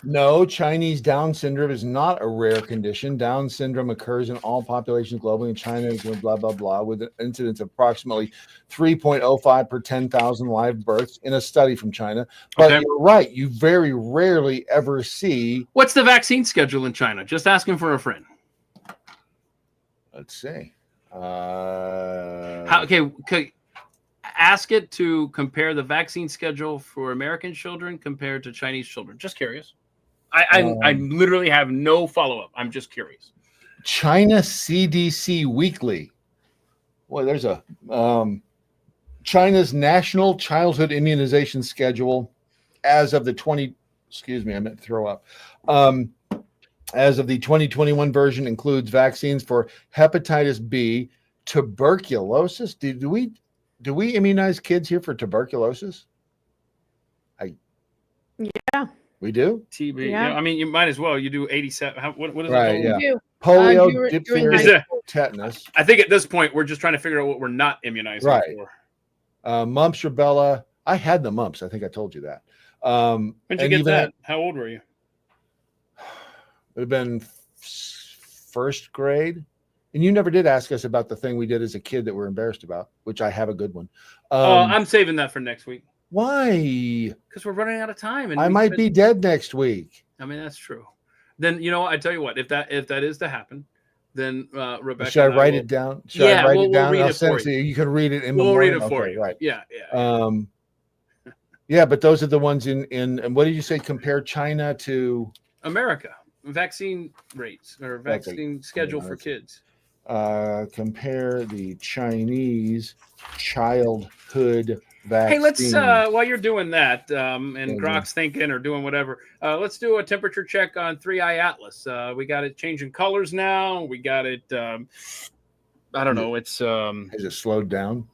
No, Chinese Down syndrome is not a rare condition. Down syndrome occurs in all populations globally. In China, blah, blah, blah, with an incidence of approximately 3.05 per 10,000 live births in a study from China. But you're right. You very rarely ever see. What's the vaccine schedule in China? Just asking for a friend. Let's see. Okay. Ask it to compare the vaccine schedule for American children compared to Chinese children. Just curious. I literally have no follow-up. I'm just curious. China CDC Weekly. Boy, there's a China's National Childhood Immunization Schedule as of the as of the 2021 version includes vaccines for hepatitis B, tuberculosis. Do we immunize kids here for tuberculosis? Yeah. We do? TB. Yeah. I mean, you might as well. You do 87. What is right, it? Yeah. Polio, diphtheria, tetanus. I think at this point, we're just trying to figure out what we're not immunizing for. Mumps, rubella. I had the mumps. I think I told you that. When did you get that? How old were you? It would have been first grade. And you never did ask us about the thing we did as a kid that we're embarrassed about, which I have a good one. I'm saving that for next week. Why? Because we're running out of time. And I might be dead next week. I mean, that's true. Then, I tell you what, if that is to happen, then Rebecca. Should I write it down? Should I write it down? I'll send it to you. You can read it in the morning. We'll read it for you. Right. Yeah. Yeah, but those are the ones in and what did you say? Compare China to America. Vaccine rates or vaccine schedule for kids. Compare the Chinese childhood vaccine. Hey, let's while you're doing that, and Grok's thinking or doing whatever, let's do a temperature check on 3i Atlas. We got it changing colors now. We got it. I don't know. It's has it slowed down?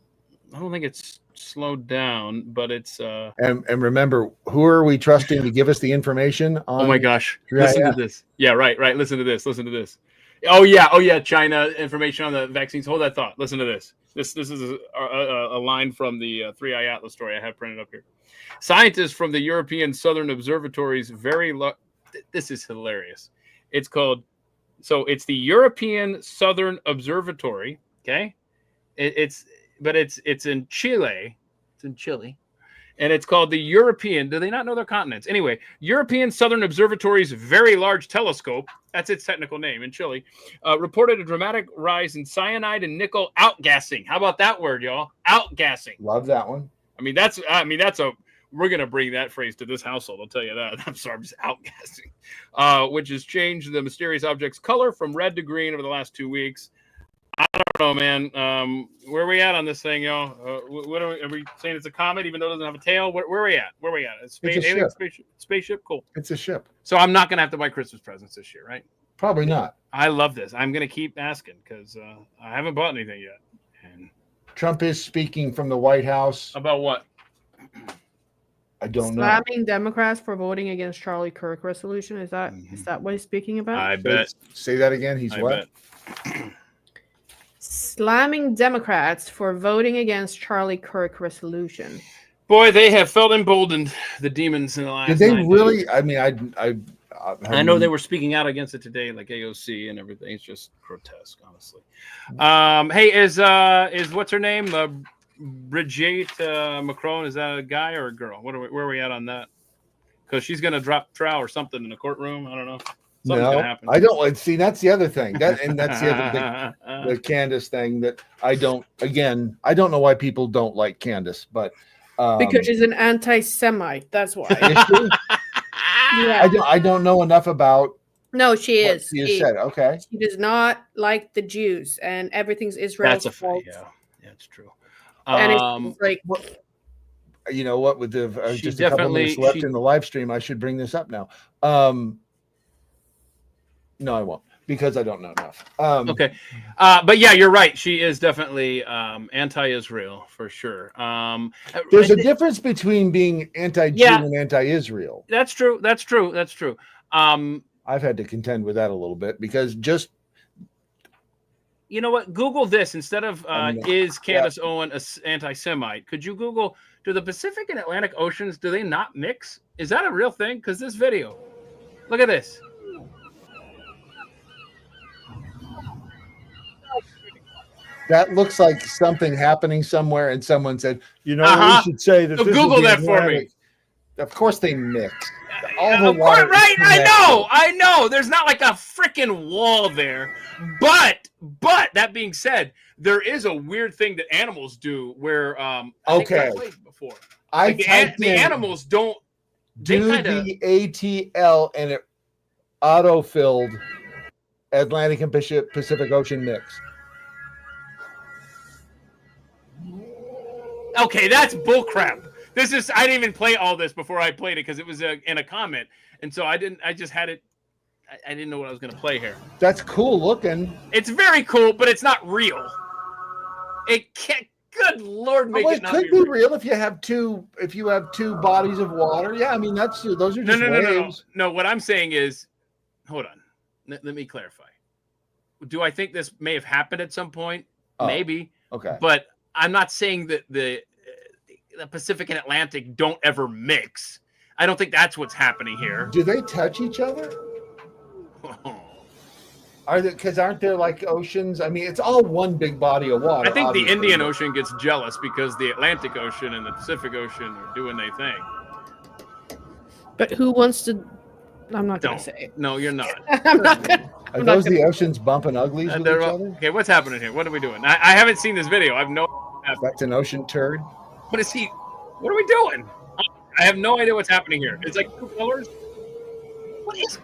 I don't think it's slowed down, but it's and remember, who are we trusting to give us the information on? Oh my gosh, listen to this. Yeah, right. Listen to this. Oh yeah, China information on the vaccines. Hold that thought. Listen to this. This is a line from the 3i Atlas story I have printed up here. Scientists from the European Southern Observatories This is hilarious. It's called, so it's the European Southern Observatory. Okay, it's in Chile. It's in Chile. And it's called the European. Do they not know their continents? Anyway, European Southern Observatory's Very Large Telescope, that's its technical name in Chile, reported a dramatic rise in cyanide and nickel outgassing. How about that word, y'all? Outgassing. Love that one. We're going to bring that phrase to this household. I'll tell you that. I'm sorry, I'm just outgassing, which has changed the mysterious object's color from red to green over the last 2 weeks. I don't know, man. Where are we at on this thing, y'all? What are we saying? It's a comet, even though it doesn't have a tail. Where are we at? It's a ship. Spaceship. Cool. It's a ship. So I'm not gonna have to buy Christmas presents this year, right? Probably not. I love this. I'm gonna keep asking because I haven't bought anything yet. And Trump is speaking from the White House about what? I don't know. Slamming Democrats for voting against Charlie Kirk resolution. Is that what he's speaking about? I bet. Say that again. He's what? Slamming Democrats for voting against Charlie Kirk resolution. Boy, they have felt emboldened, the demons in the last. Did they 9 really? days. I mean, I know they were speaking out against it today, like AOC and everything. It's just grotesque, honestly. Hey, is what's her name? Brigitte Macron. Is that a guy or a girl? Where are we at on that? Because she's gonna drop trow or something in the courtroom. I don't know. Something's gonna happen. I don't see. That's the other thing. That's the other thing. The Candace thing that I don't. Again, I don't know why people don't like Candace, but because she's an anti-Semite. That's why. Yeah. I don't know enough about. No, she is. She said okay. She does not like the Jews, and everything's Israel's That's fault. Yeah, it's true. And it's like, you know what? With the just a couple minutes left in the live stream, I should bring this up now. No, I won't because I don't know enough. Okay, but yeah, you're right. She is definitely anti-Israel for sure. There's a difference between being anti-Jew and anti-Israel. That's true. That's true. That's true. I've had to contend with that a little bit because just. You know what? Google this instead of is Candace Owen an anti-Semite? Could you Google, do the Pacific and Atlantic Oceans, do they not mix? Is that a real thing? Because this video, look at this. That looks like something happening somewhere, and someone said, "You know, we should say that." So Google that for me. Of course, they mix. Of course, right? I know. There's not like a freaking wall there, but that being said, there is a weird thing that animals do where I think I played before. The animals don't do the ATL and it auto-filled Atlantic and Pacific Ocean mix. Okay, that's bullcrap. This is, I didn't even play all this before I played it because it was in a comment. And so I just had it. I didn't know what I was going to play here. That's cool looking. It's very cool, but it's not real. It can't, good Lord, make it not could be real if you have two bodies of water. Yeah, I mean, those are just waves. No, what I'm saying is, hold on. Let me clarify. Do I think this may have happened at some point? Maybe. Okay. But I'm not saying that the Pacific and Atlantic don't ever mix. I don't think that's what's happening here. Do they touch each other? Aren't there like oceans? I mean, it's all one big body of water. I think the Indian Ocean gets jealous because the Atlantic Ocean and the Pacific Ocean are doing their thing. But who wants to? I'm not going to say it. No, you're not. I'm not going to. Are those the oceans bumping uglies with each other? Okay, what's happening here? What are we doing? I haven't seen this video. I have no. That's an ocean turd. What is he? What are we doing? I have no idea what's happening here. It's like two colors. What is?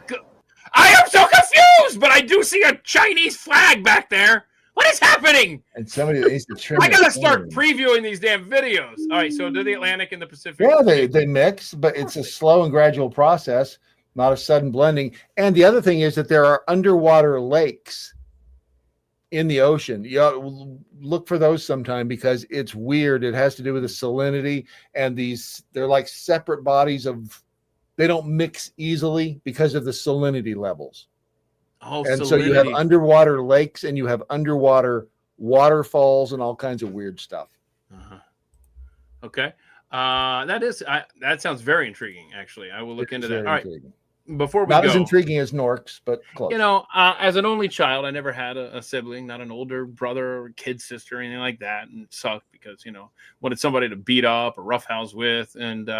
I am so confused. But I do see a Chinese flag back there. What is happening? And somebody needs to trim. I gotta start previewing these damn videos. All right, so do the Atlantic and the Pacific? Yeah, they mix, but it's a slow and gradual process, not a sudden blending. And the other thing is that there are underwater lakes in the ocean. You look for those sometime because it's weird. It has to do with the salinity, and they're like separate bodies they don't mix easily because of the salinity levels. Oh, and so you have underwater lakes and you have underwater waterfalls and all kinds of weird stuff. Okay. That sounds very intriguing, actually. I will look into that. All right. before we not go, as intriguing as Norks, but close. You know, as an only child, I never had a sibling, not an older brother or kid sister or anything like that, and it sucked because, you know, wanted somebody to beat up or roughhouse with. And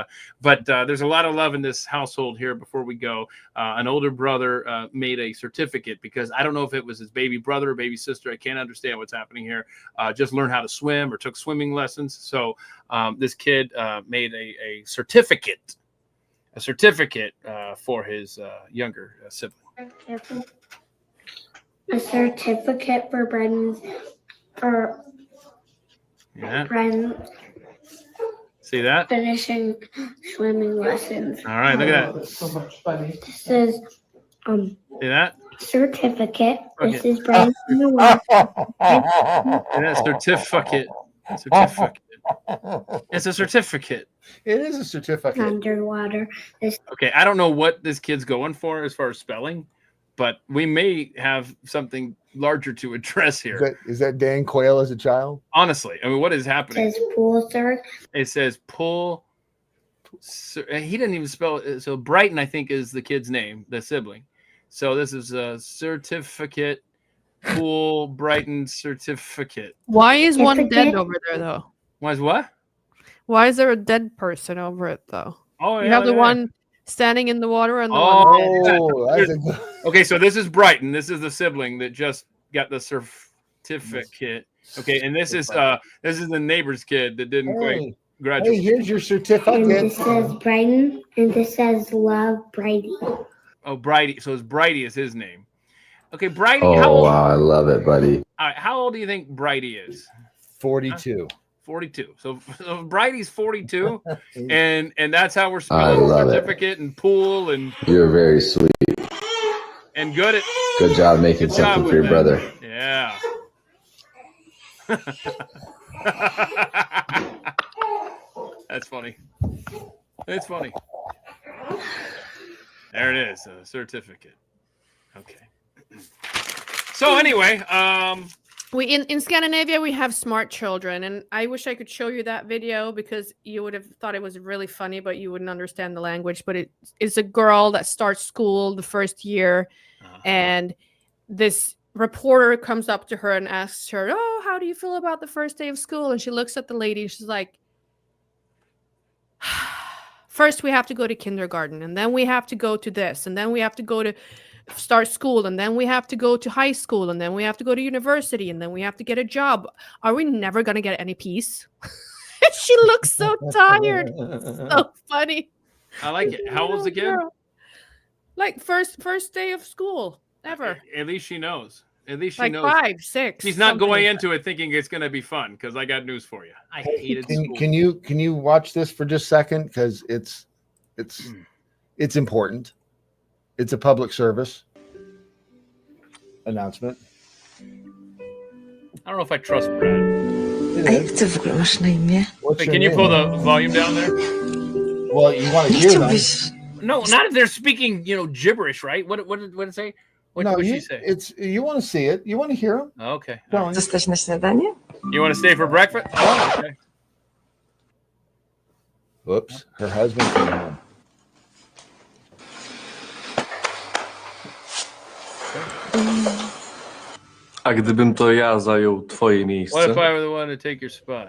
but there's a lot of love in this household here. Before we go, an older brother made a certificate because I don't know if it was his baby brother or baby sister. I can't understand what's happening here. Just learned how to swim or took swimming lessons. So this kid made a certificate. A certificate for his younger sibling. A certificate for Brendan's Brendan. See that? Finishing swimming lessons. All right, look at that. So much funny. This is See that? certificate. Okay. This is Brendan's nuance. And that certificate. Certificate. It's a certificate. It is a certificate. Underwater. This Okay, I don't know what this kid's going for as far as spelling, but we may have something larger to address here. Is that Dan Quayle as a child? Honestly, I mean, what is happening? says pool, sir. It says pull. He didn't even spell it. So Brighton, I think, is the kid's name, the sibling. So this is a certificate. Pool Brighton certificate. Why is one dead over there though? Why is what? Why is there a dead person over it though? Oh, you have the one standing in the water and the one dead. Okay, so this is Brighton. This is the sibling that just got the certificate. Okay, and this is the neighbor's kid that didn't quite graduate. Hey, here's your certificate. And this says Brighton, and this says Love Brighty. Oh, Brighty. So it's Brighty is his name. Okay, Brighty. Oh, wow, I love it, buddy. All right, how old do you think Brighty is? 42. 42. So Brighty's 42, and that's how we're spelling certificate and pool and. You're very sweet. And good at. Good job making something for your brother. Yeah. That's funny. It's funny. There it is, a certificate. Okay. So anyway, we in Scandinavia we have smart children, and I wish I could show you that video because you would have thought it was really funny, but you wouldn't understand the language. But it's a girl that starts school the first year, and this reporter comes up to her and asks her, "Oh, how do you feel about the first day of school?" And she looks at the lady and she's like, "First we have to go to kindergarten, and then we have to go to this, and then we have to go to start school, and then we have to go to high school, and then we have to go to university, and then we have to get a job. Are we never gonna get any peace?" She looks so tired. So funny. I like it. How old's the kid? Like first day of school ever. At least she knows. At least she like knows. 5, 6. She's not going into it thinking it's going to be fun, because I got news for you. I hated school. Can you watch this for just a second, because it's important. It's a public service announcement. I don't know if I trust Brad. Wait, can you pull the volume down there? Well, you want to hear them. No, not if they're speaking, gibberish, right? What did it say? What did she say? You want to see it. You want to hear them. Okay. You want to stay for breakfast? Oh, okay. Whoops. Her husband came home. A gdybym to ja zajął twoje miejsce? What if I were the one to take your spot?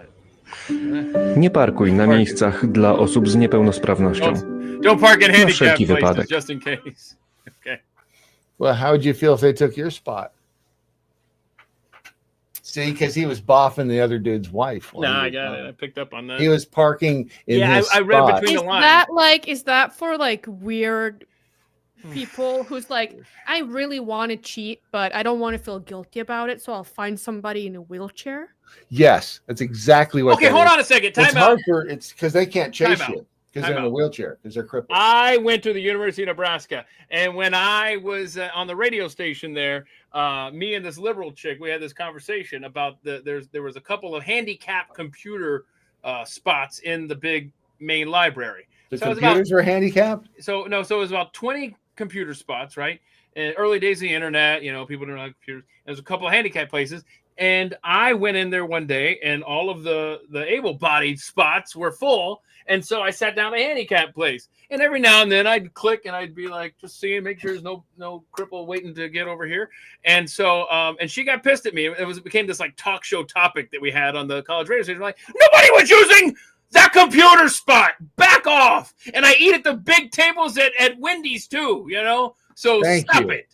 Nie parkuj na miejscach dla osób z niepełnosprawnością. Don't park in Na handicap wszelki places, wypadek. just in case. Okay. Well, how would you feel if they took your spot? See, because he was boffing the other dude's wife. No, I got it. I picked up on that. He was parking in his I read spot. between the lines. Is that for like weird people who's like, I really want to cheat, but I don't want to feel guilty about it, so I'll find somebody in a wheelchair? Yes, that's exactly what. Okay, hold on a second. Time out. It's because they can't chase you because they're in a wheelchair because they're crippled. I went to the University of Nebraska, and when I was on the radio station there, me and this liberal chick, we had this conversation about there was a couple of handicapped computer spots in the big main library. The computers were handicapped? So it was about 20 computer spots, right? In early days of the internet, people didn't have computers. There's a couple of handicapped places. And I went in there one day, and all of the able-bodied spots were full. And so I sat down at a handicap place. And every now and then I'd click, and I'd be like, just seeing, make sure there's no cripple waiting to get over here. And so, and she got pissed at me. It became this like talk show topic that we had on the college radio station. Like, nobody was using that computer spot. Back off. And I eat at the big tables at Wendy's too, you know? So stop it.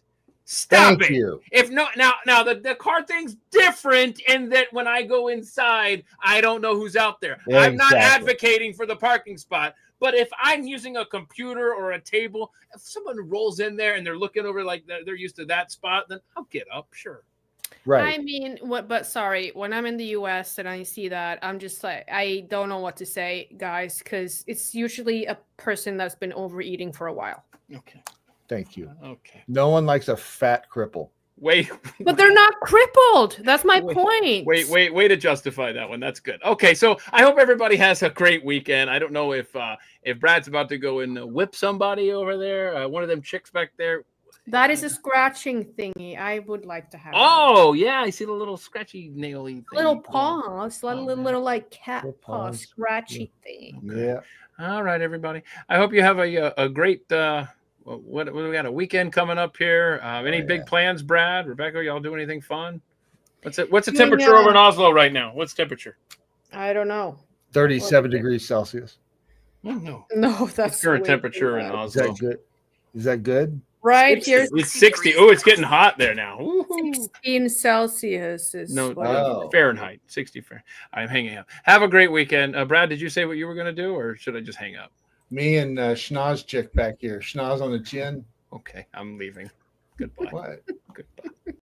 Stop it. You. If no, now the car thing's different in that when I go inside, I don't know who's out there. Yeah, I'm not advocating for the parking spot, but if I'm using a computer or a table, if someone rolls in there and they're looking over like they're used to that spot, then I'll get up, sure. Right. I mean, but sorry, when I'm in the US and I see that, I'm just like, I don't know what to say, guys, because it's usually a person that's been overeating for a while. Okay. Thank you. Okay. No one likes a fat cripple. Wait. But they're not crippled. That's my point. Way to justify that one. That's good. Okay, so I hope everybody has a great weekend. I don't know if Brad's about to go and whip somebody over there. One of them chicks back there. That is a scratching thingy. I would like to have. Oh, yeah. I see the little scratchy naily thing. Little paws. Little like cat paw scratchy thing. Yeah. All right, everybody. I hope you have a great what we got a weekend coming up here. Any big plans, Brad, Rebecca? Y'all do anything fun? What's the temperature over in Oslo right now? What's temperature? I don't know. 37 degrees Celsius. No, that's current temperature in Oslo. Is that good? Is that good? Right here, it's 60. Oh, it's getting hot there now. Woo-hoo. 16 Celsius is Fahrenheit. 60 Fahrenheit. I'm hanging up. Have a great weekend, Brad. Did you say what you were going to do, or should I just hang up? Me and Schnoz chick back here. Schnoz on the chin. Okay, I'm leaving. Goodbye. What? Goodbye.